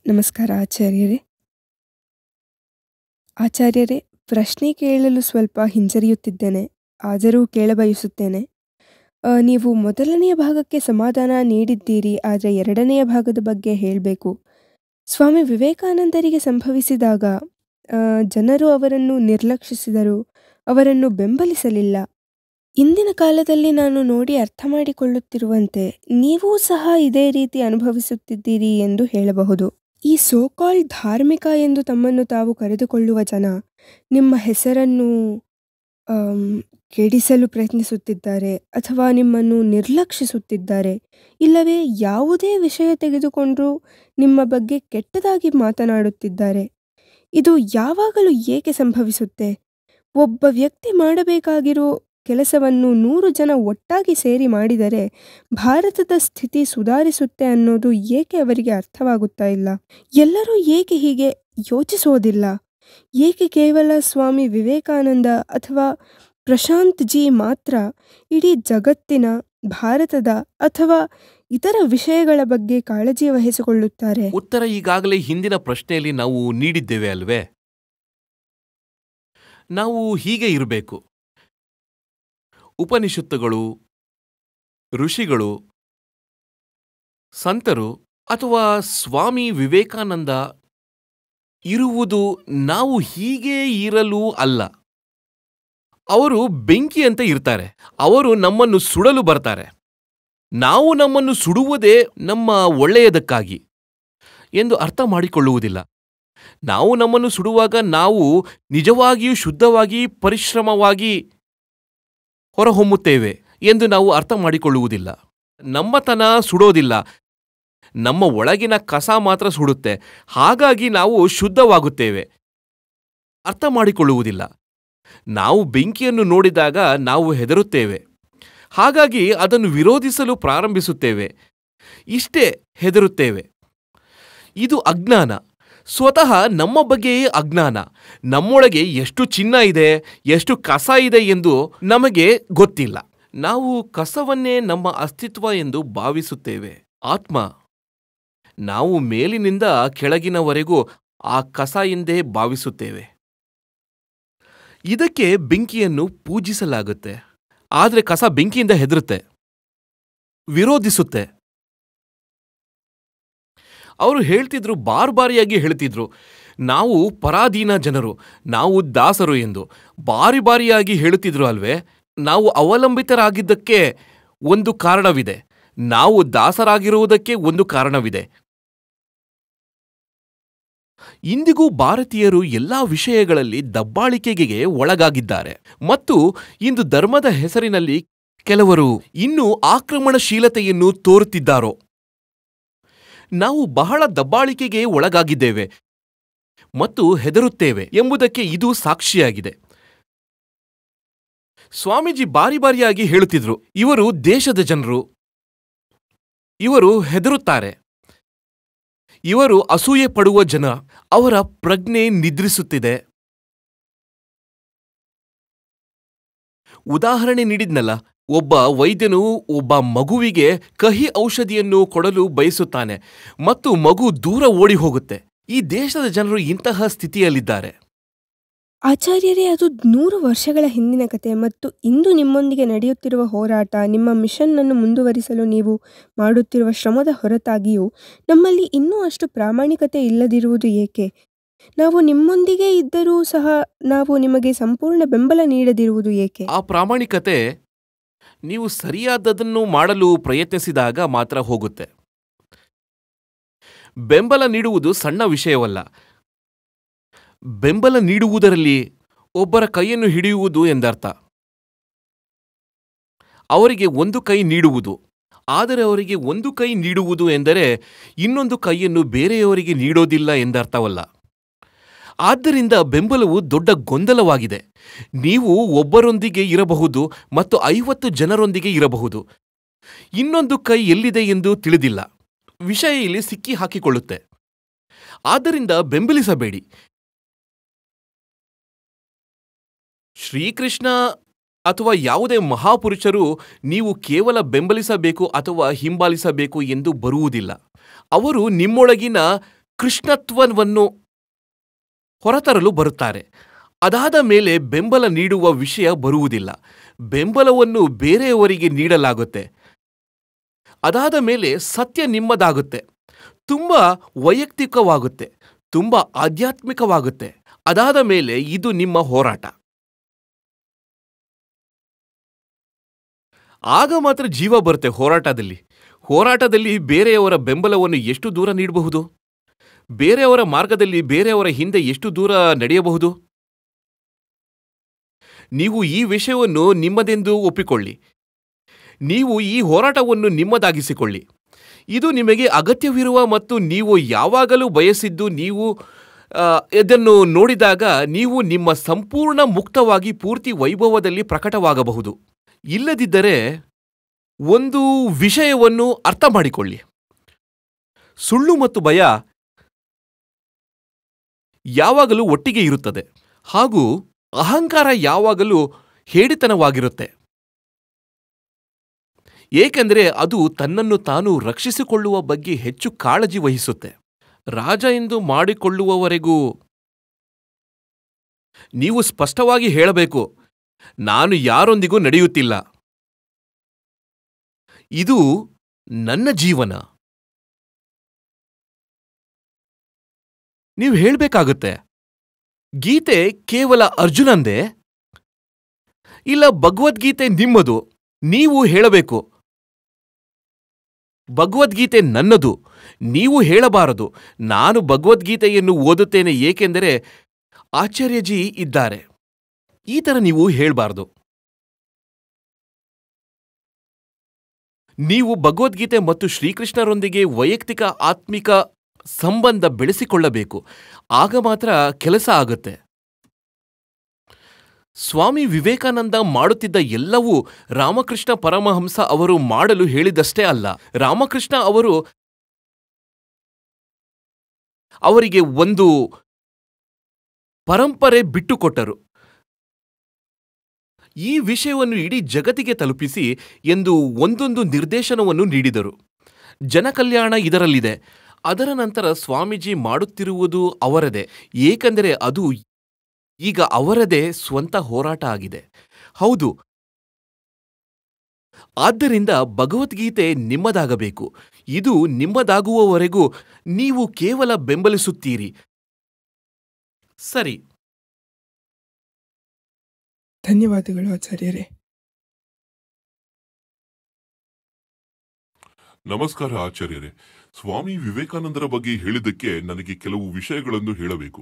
ನಮಸ್ಕಾರ ಆಚಾರ್ಯರೇ. ಆಚಾರ್ಯರೇ, ಪ್ರಶ್ನೆ ಕೇಳಲು ಸ್ವಲ್ಪ ಹಿಂಜರಿಯುತ್ತಿದ್ದೇನೆ, ಆದರೂ ಕೇಳಬಯಸುತ್ತೇನೆ. ನೀವು ಮೊದಲನೆಯ ಭಾಗಕ್ಕೆ ಸಮಾಧಾನ ನೀಡಿದ್ದೀರಿ, ಆದರೆ ಎರಡನೆಯ ಭಾಗದ ಬಗ್ಗೆ ಹೇಳಬೇಕು. ಸ್ವಾಮಿ ವಿವೇಕಾನಂದರಿಗೆ ಸಂಭವಿಸಿದಾಗ ಜನರು ಅವರನ್ನು ನಿರ್ಲಕ್ಷಿಸಿದರು, ಅವರನ್ನು ಬೆಂಬಲಿಸಲಿಲ್ಲ. ಇಂದಿನ ಕಾಲದಲ್ಲಿ ನಾನು ನೋಡಿ ಅರ್ಥ ಮಾಡಿಕೊಳ್ಳುತ್ತಿರುವಂತೆ ನೀವೂ ಸಹ ಇದೇ ರೀತಿ ಅನುಭವಿಸುತ್ತಿದ್ದೀರಿ ಎಂದು ಹೇಳಬಹುದು. ಈ ಸೋಕಾಲ್ಡ್ ಧಾರ್ಮಿಕ ಎಂದು ತಮ್ಮನ್ನು ತಾವು ಕರೆದುಕೊಳ್ಳುವ ಜನ ನಿಮ್ಮ ಹೆಸರನ್ನು ಕೆಡಿಸಲು ಪ್ರಯತ್ನಿಸುತ್ತಿದ್ದಾರೆ, ಅಥವಾ ನಿಮ್ಮನ್ನು ನಿರ್ಲಕ್ಷಿಸುತ್ತಿದ್ದಾರೆ, ಇಲ್ಲವೇ ಯಾವುದೇ ವಿಷಯ ತೆಗೆದುಕೊಂಡರೂ ನಿಮ್ಮ ಬಗ್ಗೆ ಕೆಟ್ಟದಾಗಿ ಮಾತನಾಡುತ್ತಿದ್ದಾರೆ. ಇದು ಯಾವಾಗಲೂ ಏಕೆ ಸಂಭವಿಸುತ್ತೆ? ಒಬ್ಬ ವ್ಯಕ್ತಿ ಮಾಡಬೇಕಾಗಿರೋ ಕೆಲಸವನ್ನು 100 ಜನ ಒಟ್ಟಾಗಿ ಸೇರಿ ಮಾಡಿದರೆ ಭಾರತದ ಸ್ಥಿತಿ ಸುಧಾರಿಸುತ್ತೆ ಅನ್ನೋದು ಏಕೆ ಅವರಿಗೆ ಅರ್ಥವಾಗುತ್ತಾ ಇಲ್ಲ? ಎಲ್ಲರೂ ಏಕೆ ಹೀಗೆ ಯೋಚಿಸೋದಿಲ್ಲ? ಏಕೆ ಕೇವಲ ಸ್ವಾಮಿ ವಿವೇಕಾನಂದ ಅಥವಾ ಪ್ರಶಾಂತ್ ಜಿ ಮಾತ್ರ ಇಡೀ ಜಗತ್ತಿನ, ಭಾರತದ ಅಥವಾ ಇತರ ವಿಷಯಗಳ ಬಗ್ಗೆ ಕಾಳಜಿ ವಹಿಸಿಕೊಳ್ಳುತ್ತಾರೆ? ಉತ್ತರ ಈಗಾಗಲೇ ಹಿಂದಿನ ಪ್ರಶ್ನೆಯಲ್ಲಿ ನಾವು ನೀಡಿದ್ದೇವೆ ಅಲ್ವೇ? ನಾವು ಹೀಗೆ ಇರಬೇಕು. ಉಪನಿಷತ್ತುಗಳು, ಋಷಿಗಳು, ಸಂತರು ಅಥವಾ ಸ್ವಾಮಿ ವಿವೇಕಾನಂದ ಇರುವುದು ನಾವು ಹೀಗೆ ಇರಲು ಅಲ್ಲ. ಅವರು ಬೆಂಕಿಯಂತೆ ಇರ್ತಾರೆ. ಅವರು ನಮ್ಮನ್ನು ಸುಡಲು ಬರ್ತಾರೆ. ನಾವು ನಮ್ಮನ್ನು ಸುಡುವುದೇ ನಮ್ಮ ಒಳ್ಳೆಯದಕ್ಕಾಗಿ ಎಂದು ಅರ್ಥ ಮಾಡಿಕೊಳ್ಳುವುದಿಲ್ಲ. ನಾವು ನಮ್ಮನ್ನು ಸುಡುವಾಗ ನಾವು ನಿಜವಾಗಿಯೂ ಶುದ್ಧವಾಗಿ, ಪರಿಶ್ರಮವಾಗಿ ಹೊರಹೊಮ್ಮುತ್ತೇವೆ ಎಂದು ನಾವು ಅರ್ಥ ಮಾಡಿಕೊಳ್ಳುವುದಿಲ್ಲ. ನಮ್ಮತನ ಸುಡೋದಿಲ್ಲ, ನಮ್ಮ ಒಳಗಿನ ಕಸ ಮಾತ್ರ ಸುಡುತ್ತೆ. ಹಾಗಾಗಿ ನಾವು ಶುದ್ಧವಾಗುತ್ತೇವೆ. ಅರ್ಥ ಮಾಡಿಕೊಳ್ಳುವುದಿಲ್ಲ. ನಾವು ಬೆಂಕಿಯನ್ನು ನೋಡಿದಾಗ ನಾವು ಹೆದರುತ್ತೇವೆ. ಹಾಗಾಗಿ ಅದನ್ನು ವಿರೋಧಿಸಲು ಪ್ರಾರಂಭಿಸುತ್ತೇವೆ. ಇಷ್ಟೇ, ಹೆದರುತ್ತೇವೆ. ಇದು ಅಜ್ಞಾನ. ಸ್ವತಃ ನಮ್ಮ ಬಗ್ಗೆಯೇ ಅಜ್ಞಾನ. ನಮ್ಮೊಳಗೆ ಎಷ್ಟು ಚಿನ್ನ ಇದೆ, ಎಷ್ಟು ಕಸ ಇದೆ ಎಂದು ನಮಗೆ ಗೊತ್ತಿಲ್ಲ. ನಾವು ಕಸವನ್ನೇ ನಮ್ಮ ಅಸ್ತಿತ್ವ ಎಂದು ಭಾವಿಸುತ್ತೇವೆ. ಆತ್ಮ, ನಾವು ಮೇಲಿನಿಂದ ಕೆಳಗಿನವರೆಗೂ ಆ ಕಸ ಎಂದೇ ಭಾವಿಸುತ್ತೇವೆ. ಇದಕ್ಕೆ ಬೆಂಕಿಯನ್ನು ಪೂಜಿಸಲಾಗುತ್ತೆ. ಆದರೆ ಕಸ ಬೆಂಕಿಯಿಂದ ಹೆದರುತ್ತೆ, ವಿರೋಧಿಸುತ್ತೆ. ಅವರು ಹೇಳ್ತಿದ್ರು, ಬಾರಿಯಾಗಿ ಹೇಳ್ತಿದ್ರು, ನಾವು ಪರಾಧೀನ ಜನರು, ನಾವು ದಾಸರು ಎಂದು ಬಾರಿಯಾಗಿ ಹೇಳುತ್ತಿದ್ರು ಅಲ್ವೇ? ನಾವು ಅವಲಂಬಿತರಾಗಿದ್ದಕ್ಕೆ ಒಂದು ಕಾರಣವಿದೆ, ನಾವು ದಾಸರಾಗಿರುವುದಕ್ಕೆ ಒಂದು ಕಾರಣವಿದೆ. ಇಂದಿಗೂ ಭಾರತೀಯರು ಎಲ್ಲಾ ವಿಷಯಗಳಲ್ಲಿ ದಬ್ಬಾಳಿಕೆಗೆ ಒಳಗಾಗಿದ್ದಾರೆ. ಮತ್ತು ಇಂದು ಧರ್ಮದ ಹೆಸರಿನಲ್ಲಿ ಕೆಲವರು ಇನ್ನೂ ಆಕ್ರಮಣಶೀಲತೆಯನ್ನು ತೋರುತ್ತಿದ್ದಾರೋ. ನಾವು ಬಹಳ ದಬ್ಬಾಳಿಕೆಗೆ ಒಳಗಾಗಿದ್ದೇವೆ ಮತ್ತು ಹೆದರುತ್ತೇವೆ ಎಂಬುದಕ್ಕೆ ಇದು ಸಾಕ್ಷಿಯಾಗಿದೆ. ಸ್ವಾಮೀಜಿ ಬಾರಿ ಬಾರಿಯಾಗಿ ಹೇಳುತ್ತಿದ್ರು, ಇವರು ದೇಶದ ಜನರು, ಇವರು ಹೆದರುತ್ತಾರೆ, ಇವರು ಅಸೂಯೆ ಪಡುವ ಜನ, ಅವರ ಪ್ರಜ್ಞೆ ನಿದ್ರಿಸುತ್ತಿದೆ. ಉದಾಹರಣೆ ನೀಡಿದ್ನಲ್ಲ, ಒಬ್ಬ ವೈದ್ಯನು ಒಬ್ಬ ಮಗುವಿಗೆ ಕಹಿ ಔಷಧಿಯನ್ನು ಕೊಡಲು ಬಯಸುತ್ತಾನೆ ಮತ್ತು ಮಗು ದೂರ ಓಡಿ ಹೋಗುತ್ತೆ. ಈ ದೇಶದ ಜನರು ಇಂತಹ ಸ್ಥಿತಿಯಲ್ಲಿದ್ದಾರೆ. ಆಚಾರ್ಯರೇ, ಅದು 100 ವರ್ಷಗಳ ಹಿಂದಿನ ಕತೆ ಮತ್ತು ಇಂದು ನಿಮ್ಮೊಂದಿಗೆ ನಡೆಯುತ್ತಿರುವ ಹೋರಾಟ, ನಿಮ್ಮ ಮಿಷನ್ ಅನ್ನು ಮುಂದುವರಿಸಲು ನೀವು ಮಾಡುತ್ತಿರುವ ಶ್ರಮದ ಹೊರತಾಗಿಯೂ ನಮ್ಮಲ್ಲಿ ಇನ್ನೂ ಅಷ್ಟು ಪ್ರಾಮಾಣಿಕತೆ ಇಲ್ಲದಿರುವುದು ಏಕೆ? ನಾವು ನಿಮ್ಮೊಂದಿಗೆ ಇದ್ದರೂ ಸಹ ನಾವು ನಿಮಗೆ ಸಂಪೂರ್ಣ ಬೆಂಬಲ ನೀಡದಿರುವುದು ಏಕೆ? ಆ ಪ್ರಾಮಾಣಿಕತೆ ನೀವು ಸರಿಯಾದದನ್ನು ಮಾಡಲು ಪ್ರಯತ್ನಿಸಿದಾಗ ಮಾತ್ರ ಹೋಗುತ್ತೆ. ಬೆಂಬಲ ನೀಡುವುದು ಸಣ್ಣ ವಿಷಯವಲ್ಲ. ಬೆಂಬಲ ನೀಡುವುದರಲ್ಲಿ ಒಬ್ಬರ ಕೈಯನ್ನು ಹಿಡಿಯುವುದು ಎಂದರ್ಥ. ಅವರಿಗೆ ಒಂದು ಕೈ ನೀಡುವುದು. ಆದರೆ ಅವರಿಗೆ ಒಂದು ಕೈ ನೀಡುವುದು ಎಂದರೆ ಇನ್ನೊಂದು ಕೈಯನ್ನು ಬೇರೆಯವರಿಗೆ ನೀಡೋದಿಲ್ಲ ಎಂದರ್ಥವಲ್ಲ. ಆದ್ದರಿಂದ ಬೆಂಬಲವು ದೊಡ್ಡ ಗೊಂದಲವಾಗಿದೆ. ನೀವು ಒಬ್ಬರೊಂದಿಗೆ ಇರಬಹುದು ಮತ್ತು 50 ಜನರೊಂದಿಗೆ ಇರಬಹುದು. ಇನ್ನೊಂದು ಕೈ ಎಲ್ಲಿದೆ ಎಂದು ತಿಳಿದಿಲ್ಲ. ವಿಷಯ ಇಲ್ಲಿ ಸಿಕ್ಕಿ ಹಾಕಿಕೊಳ್ಳುತ್ತೆ. ಆದ್ದರಿಂದ ಬೆಂಬಲಿಸಬೇಡಿ. ಶ್ರೀಕೃಷ್ಣ ಅಥವಾ ಯಾವುದೇ ಮಹಾಪುರುಷರು ನೀವು ಕೇವಲ ಬೆಂಬಲಿಸಬೇಕು ಅಥವಾ ಹಿಂಬಾಲಿಸಬೇಕು ಎಂದು ಬರುವುದಿಲ್ಲ. ಅವರು ನಿಮ್ಮೊಳಗಿನ ಕೃಷ್ಣತ್ವವನ್ನು ಹೊರತರಲು ಬರುತ್ತಾರೆ. ಅದಾದ ಮೇಲೆ ಬೆಂಬಲ ನೀಡುವ ವಿಷಯ ಬರುವುದಿಲ್ಲ. ಬೆಂಬಲವನ್ನು ಬೇರೆಯವರಿಗೆ ನೀಡಲಾಗುತ್ತೆ. ಅದಾದ ಮೇಲೆ ಸತ್ಯ ನಿಮ್ಮದಾಗುತ್ತೆ. ತುಂಬ ವೈಯಕ್ತಿಕವಾಗುತ್ತೆ, ತುಂಬ ಆಧ್ಯಾತ್ಮಿಕವಾಗುತ್ತೆ. ಅದಾದ ಮೇಲೆ ಇದು ನಿಮ್ಮ ಹೋರಾಟ. ಆಗ ಮಾತ್ರ ಜೀವ ಬರುತ್ತೆ ಹೋರಾಟದಲ್ಲಿ. ಹೋರಾಟದಲ್ಲಿ ಬೇರೆಯವರ ಬೆಂಬಲವನ್ನು ಎಷ್ಟು ದೂರ ನೀಡಬಹುದು? ಬೇರೆಯವರ ಮಾರ್ಗದಲ್ಲಿ ಬೇರೆಯವರ ಹಿಂದೆ ಎಷ್ಟು ದೂರ ನಡೆಯಬಹುದು? ನೀವು ಈ ವಿಷಯವನ್ನು ನಿಮ್ಮದೆಂದು ಒಪ್ಪಿಕೊಳ್ಳಿ. ನೀವು ಈ ಹೋರಾಟವನ್ನು ನಿಮ್ಮದಾಗಿಸಿಕೊಳ್ಳಿ. ಇದು ನಿಮಗೆ ಅಗತ್ಯವಿರುವ ಮತ್ತು ನೀವು ಯಾವಾಗಲೂ ಬಯಸಿದ್ದು. ನೀವು ಇದನ್ನು ನೋಡಿದಾಗ ನೀವು ನಿಮ್ಮ ಸಂಪೂರ್ಣ ಮುಕ್ತವಾಗಿ ಪೂರ್ತಿ ವೈಭವದಲ್ಲಿ ಪ್ರಕಟವಾಗಬಹುದು. ಇಲ್ಲದಿದ್ದರೆ ಒಂದು ವಿಷಯವನ್ನು ಅರ್ಥ ಮಾಡಿಕೊಳ್ಳಿ. ಸುಳ್ಳು ಮತ್ತು ಭಯ ಯಾವಾಗಲೂ ಒಟ್ಟಿಗೆ ಇರುತ್ತದೆ ಹಾಗೂ ಅಹಂಕಾರ ಯಾವಾಗಲೂ ಹೇಡಿತನವಾಗಿರುತ್ತೆ. ಏಕೆಂದರೆ ಅದು ತನ್ನನ್ನು ತಾನು ರಕ್ಷಿಸಿಕೊಳ್ಳುವ ಬಗ್ಗೆ ಹೆಚ್ಚು ಕಾಳಜಿ ವಹಿಸುತ್ತೆ. ರಾಜ ಎಂದು ಮಾಡಿಕೊಳ್ಳುವವರೆಗೂ ನೀವು ಸ್ಪಷ್ಟವಾಗಿ ಹೇಳಬೇಕು, ನಾನು ಯಾರೊಂದಿಗೂ ನಡೆಯುತ್ತಿಲ್ಲ, ಇದು ನನ್ನ ಜೀವನ. ನೀವು ಹೇಳಬೇಕಾಗುತ್ತೆ, ಗೀತೆ ಕೇವಲ ಅರ್ಜುನಂದೇ, ಇಲ್ಲ ಭಗವದ್ಗೀತೆ ನಿಮ್ಮದು. ನೀವು ಹೇಳಬೇಕು, ಭಗವದ್ಗೀತೆ ನನ್ನದು. ನೀವು ಹೇಳಬಾರದು, ನಾನು ಭಗವದ್ಗೀತೆಯನ್ನು ಓದುತ್ತೇನೆ ಏಕೆಂದರೆ ಆಚಾರ್ಯಜಿ ಇದ್ದಾರೆ. ಈ ಥರ ನೀವು ಹೇಳಬಾರದು. ನೀವು ಭಗವದ್ಗೀತೆ ಮತ್ತು ಶ್ರೀಕೃಷ್ಣರೊಂದಿಗೆ ವೈಯಕ್ತಿಕ ಆತ್ಮಿಕ ಸಂಬಂಧ ಬೆಳೆಸಿಕೊಳ್ಳಬೇಕು. ಆಗ ಮಾತ್ರ ಕೆಲಸ ಆಗುತ್ತೆ. ಸ್ವಾಮಿ ವಿವೇಕಾನಂದ ಮಾಡುತ್ತಿದ್ದ ಎಲ್ಲವೂ ರಾಮಕೃಷ್ಣ ಪರಮಹಂಸ ಅವರು ಮಾಡಲು ಹೇಳಿದಷ್ಟೇ ಅಲ್ಲ. ರಾಮಕೃಷ್ಣ ಅವರು ಅವರಿಗೆ ಒಂದು ಪರಂಪರೆ ಬಿಟ್ಟುಕೊಟ್ಟರು. ಈ ವಿಷಯವನ್ನು ಇಡೀ ಜಗತ್ತಿಗೆ ತಲುಪಿಸಿ ಎಂದು ಒಂದೊಂದು ನಿರ್ದೇಶನವನ್ನು ನೀಡಿದರು. ಜನಕಲ್ಯಾಣ ಇದರಲ್ಲಿದೆ. ಅದರ ನಂತರ ಸ್ವಾಮೀಜಿ ಮಾಡುತ್ತಿರುವುದು ಅವರದೇ, ಏಕೆಂದರೆ ಅದು ಈಗ ಅವರದೇ ಸ್ವಂತ ಹೋರಾಟ ಆಗಿದೆ. ಹೌದು, ಆದ್ದರಿಂದ ಭಗವದ್ಗೀತೆ ನಿಮ್ಮದಾಗಬೇಕು. ಇದು ನಿಮ್ಮದಾಗುವವರೆಗೂ ನೀವು ಕೇವಲ ಬೆಂಬಲಿಸುತ್ತೀರಿ. ಸರಿ. ಧನ್ಯವಾದಗಳು ಆಚಾರ್ಯರೇ. ನಮಸ್ಕಾರ ಆಚಾರ್ಯರೇ. ಸ್ವಾಮಿ ವಿವೇಕಾನಂದರ ಬಗ್ಗೆ ಹೇಳಿದ್ದಕ್ಕೆ ನನಗೆ ಕೆಲವು ವಿಷಯಗಳನ್ನು ಹೇಳಬೇಕು.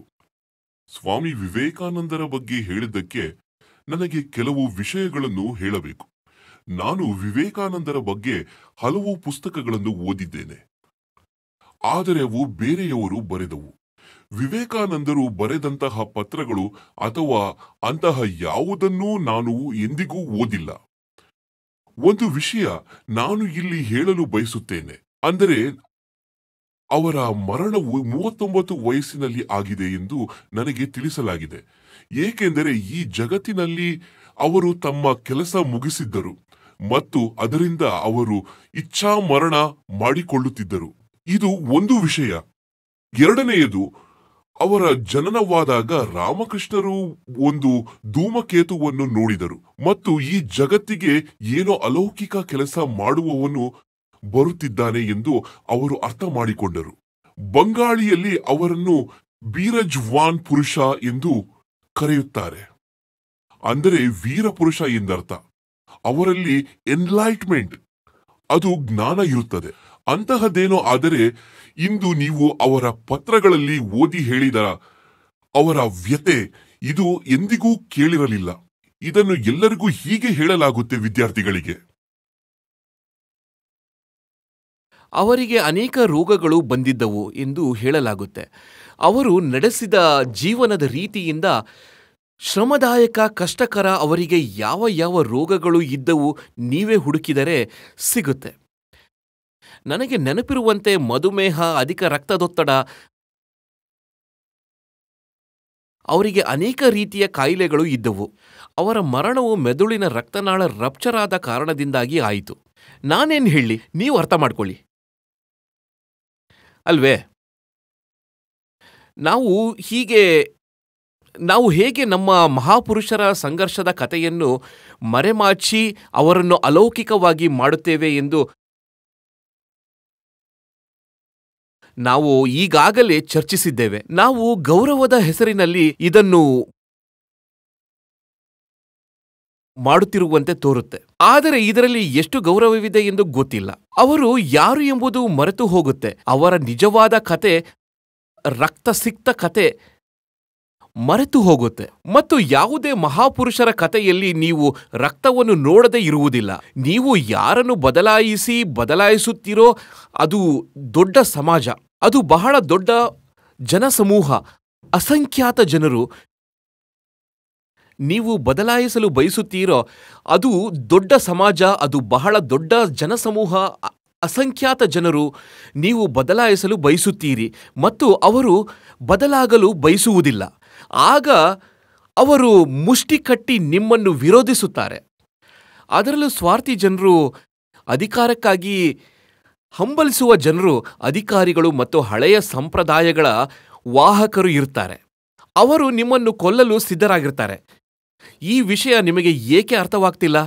ಸ್ವಾಮಿ ವಿವೇಕಾನಂದರ ಬಗ್ಗೆ ಹೇಳಿದ್ದಕ್ಕೆ ನನಗೆ ಕೆಲವು ವಿಷಯಗಳನ್ನು ಹೇಳಬೇಕು. ನಾನು ವಿವೇಕಾನಂದರ ಬಗ್ಗೆ ಹಲವು ಪುಸ್ತಕಗಳನ್ನು ಓದಿದ್ದೇನೆ, ಆದರೆ ಅವು ಬೇರೆಯವರು ಬರೆದವು. ವಿವೇಕಾನಂದರು ಬರೆದಂತಹ ಪತ್ರಗಳು ಅಥವಾ ಅಂತಹ ಯಾವುದನ್ನೂ ನಾನು ಎಂದಿಗೂ ಓದಿಲ್ಲ. ಒಂದು ವಿಷಯ ನಾನು ಇಲ್ಲಿ ಹೇಳಲು ಬಯಸುತ್ತೇನೆ, ಅಂದರೆ ಅವರ ಮರಣವು 39 ವಯಸ್ಸಿನಲ್ಲಿ ಆಗಿದೆ ಎಂದು ನನಗೆ ತಿಳಿಸಲಾಗಿದೆ. ಏಕೆಂದರೆ ಈ ಜಗತ್ತಿನಲ್ಲಿ ಅವರು ತಮ್ಮ ಕೆಲಸ ಮುಗಿಸಿದ್ದರು ಮತ್ತು ಅದರಿಂದ ಅವರು ಇಚ್ಛಾ ಮರಣ ಮಾಡಿಕೊಳ್ಳುತ್ತಿದ್ದರು. ಇದು ಒಂದು ವಿಷಯ. ಎರಡನೆಯದು, ಅವರ ಜನನವಾದಾಗ ರಾಮಕೃಷ್ಣರು ಒಂದು ಧೂಮಕೇತುವನ್ನು ನೋಡಿದರು ಮತ್ತು ಈ ಜಗತ್ತಿಗೆ ಏನೋ ಅಲೌಕಿಕ ಕೆಲಸ ಮಾಡುವವನು ಬರುತ್ತಿದ್ದಾನೆ ಎಂದು ಅವರು ಅರ್ಥ ಮಾಡಿಕೊಂಡರು. ಬಂಗಾಳಿಯಲ್ಲಿ ಅವರನ್ನು ಬೀರಜ್ವಾನ್ ಪುರುಷ ಎಂದು ಕರೆಯುತ್ತಾರೆ, ಅಂದರೆ ವೀರ ಪುರುಷ ಎಂದರ್ಥ. ಅವರಲ್ಲಿ ಎನ್ಲೈಟ್ಮೆಂಟ್, ಅದು ಜ್ಞಾನ ಇರುತ್ತದೆ. ಅಂತಹದ್ದೇನೋ ಆದರೆ ಇಂದು ನೀವು ಅವರ ಪತ್ರಗಳಲ್ಲಿ ಓದಿ ಹೇಳಿದ ಅವರ ವ್ಯತೆ ಇದು ಎಂದಿಗೂ ಕೇಳಿರಲಿಲ್ಲ. ಇದನ್ನು ಎಲ್ಲರಿಗೂ ಹೀಗೆ ಹೇಳಲಾಗುತ್ತೆ ವಿದ್ಯಾರ್ಥಿಗಳಿಗೆ. ಅವರಿಗೆ ಅನೇಕ ರೋಗಗಳು ಬಂದಿದ್ದವು ಎಂದು ಹೇಳಲಾಗುತ್ತೆ. ಅವರು ನಡೆಸಿದ ಜೀವನದ ರೀತಿಯಿಂದ ಶ್ರಮದಾಯಕ, ಕಷ್ಟಕರ. ಅವರಿಗೆ ಯಾವ ಯಾವ ರೋಗಗಳು ಇದ್ದವು ನೀವೇ ಹುಡುಕಿದರೆ ಸಿಗುತ್ತೆ. ನನಗೆ ನೆನಪಿರುವಂತೆ ಮಧುಮೇಹ, ಅಧಿಕ ರಕ್ತದೊತ್ತಡ, ಅವರಿಗೆ ಅನೇಕ ರೀತಿಯ ಕಾಯಿಲೆಗಳು ಇದ್ದವು. ಅವರ ಮರಣವು ಮೆದುಳಿನ ರಕ್ತನಾಳ ರಪ್ಚರ್ ಆದ ಕಾರಣದಿಂದಾಗಿ ಆಯಿತು. ನಾನೇನು ಹೇಳಿ, ನೀವು ಅರ್ಥ ಮಾಡ್ಕೊಳ್ಳಿ ಅಲ್ವೇ? ನಾವು ಹೇಗೆ ನಮ್ಮ ಮಹಾಪುರುಷರ ಸಂಘರ್ಷದ ಕಥೆಯನ್ನು ಮರೆಮಾಚಿ ಅವರನ್ನು ಅಲೌಕಿಕವಾಗಿ ಮಾಡುತ್ತೇವೆ ಎಂದು ನಾವು ಈಗಾಗಲೇ ಚರ್ಚಿಸಿದ್ದೇವೆ. ನಾವು ಗೌರವದ ಹೆಸರಿನಲ್ಲಿ ಇದನ್ನು ಮಾಡುತ್ತಿರುವಂತೆ ತೋರುತ್ತೆ, ಆದರೆ ಇದರಲ್ಲಿ ಎಷ್ಟು ಗೌರವವಿದೆ ಎಂದು ಗೊತ್ತಿಲ್ಲ. ಅವರು ಯಾರು ಎಂಬುದು ಮರೆತು ಹೋಗುತ್ತೆ. ಅವರ ನಿಜವಾದ ಕತೆ, ರಕ್ತಸಿಕ್ತ ಕತೆ ಮರೆತು ಹೋಗುತ್ತೆ. ಮತ್ತು ಯಾವುದೇ ಮಹಾಪುರುಷರ ಕಥೆಯಲ್ಲಿ ನೀವು ರಕ್ತವನ್ನು ನೋಡದೇ ಇರುವುದಿಲ್ಲ. ನೀವು ಯಾರನ್ನು ಬದಲಾಯಿಸುತ್ತೀರೋ ಅದು ದೊಡ್ಡ ಸಮಾಜ, ಅದು ಬಹಳ ದೊಡ್ಡ ಜನಸಮೂಹ, ಅಸಂಖ್ಯಾತ ಜನರು. ನೀವು ಬದಲಾಯಿಸಲು ಬಯಸುತ್ತೀರೋ ಅದು ದೊಡ್ಡ ಸಮಾಜ, ಅದು ಬಹಳ ದೊಡ್ಡ ಜನಸಮೂಹ, ಅಸಂಖ್ಯಾತ ಜನರು. ನೀವು ಬದಲಾಯಿಸಲು ಬಯಸುತ್ತೀರಿ ಮತ್ತು ಅವರು ಬದಲಾಗಲು ಬಯಸುವುದಿಲ್ಲ. ಆಗ ಅವರು ಮುಷ್ಟಿ ಕಟ್ಟಿ ನಿಮ್ಮನ್ನು ವಿರೋಧಿಸುತ್ತಾರೆ. ಅದರಲ್ಲೂ ಸ್ವಾರ್ಥಿ ಜನರು, ಅಧಿಕಾರಕ್ಕಾಗಿ ಹಂಬಲಿಸುವ ಜನರು, ಅಧಿಕಾರಿಗಳು ಮತ್ತು ಹಳೆಯ ಸಂಪ್ರದಾಯಗಳ ವಾಹಕರು ಇರ್ತಾರೆ. ಅವರು ನಿಮ್ಮನ್ನು ಕೊಲ್ಲಲು ಸಿದ್ಧರಾಗಿರ್ತಾರೆ. ಈ ವಿಷಯ ನಿಮಗೆ ಏಕೆ ಅರ್ಥವಾಗ್ತಿಲ್ಲ?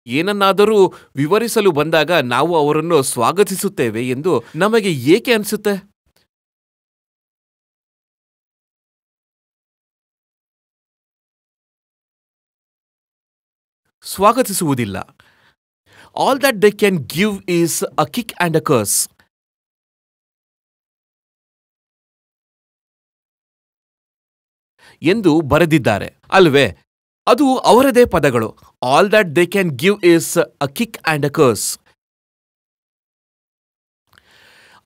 ಏನನ್ನಾದರೂ ವಿವರಿಸಲು ಬಂದಾಗ ನಾವು ಅವರನ್ನು ಸ್ವಾಗತಿಸುತ್ತೇವೆ ಎಂದು ನಮಗೆ ಏಕೆ ಅನಿಸುತ್ತೆ? ಸ್ವಾಗತಿಸುವುದಿಲ್ಲ. All that they can give is a kick and a curse. ಎಂದು ಬರೆದಿದ್ದಾರೆ ಅಲ್ವೇ? ಅದು ಅವರದೇ ಪದಗಳು. All that they can give is a kick and a curse.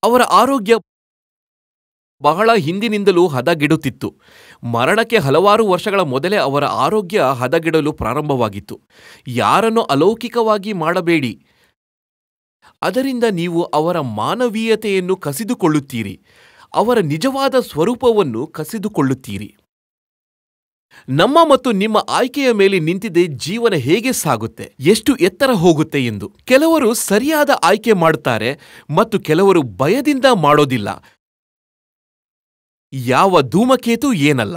ಅವರ ಆರೋಗ್ಯ ಬಹಳ ಹಿಂದಿನಿಂದಲೂ ಹದಗೆಡುತ್ತಿತ್ತು. ಮರಣಕ್ಕೆ ಹಲವಾರು ವರ್ಷಗಳ ಮೊದಲೇ ಅವರ ಆರೋಗ್ಯ ಹದಗೆಡಲು ಪ್ರಾರಂಭವಾಗಿತ್ತು. ಯಾರನ್ನು ಅಲೌಕಿಕವಾಗಿ ಮಾಡಬೇಡಿ, ಅದರಿಂದ ನೀವು ಅವರ ಮಾನವೀಯತೆಯನ್ನು ಕಸಿದುಕೊಳ್ಳುತ್ತೀರಿ, ಅವರ ನಿಜವಾದ ಸ್ವರೂಪವನ್ನು ಕಸಿದುಕೊಳ್ಳುತ್ತೀರಿ. ನಮ್ಮ ಮತ್ತು ನಿಮ್ಮ ಆಯ್ಕೆಯ ಮೇಲೆ ನಿಂತಿದೆ ಜೀವನ ಹೇಗೆ ಸಾಗುತ್ತೆ, ಎಷ್ಟು ಎತ್ತರ ಹೋಗುತ್ತೆ ಎಂದು. ಕೆಲವರು ಸರಿಯಾದ ಆಯ್ಕೆ ಮಾಡುತ್ತಾರೆ ಮತ್ತು ಕೆಲವರು ಭಯದಿಂದ ಮಾಡೋದಿಲ್ಲ. ಯಾವ ಧೂಮಕೇತು ಏನಲ್ಲ.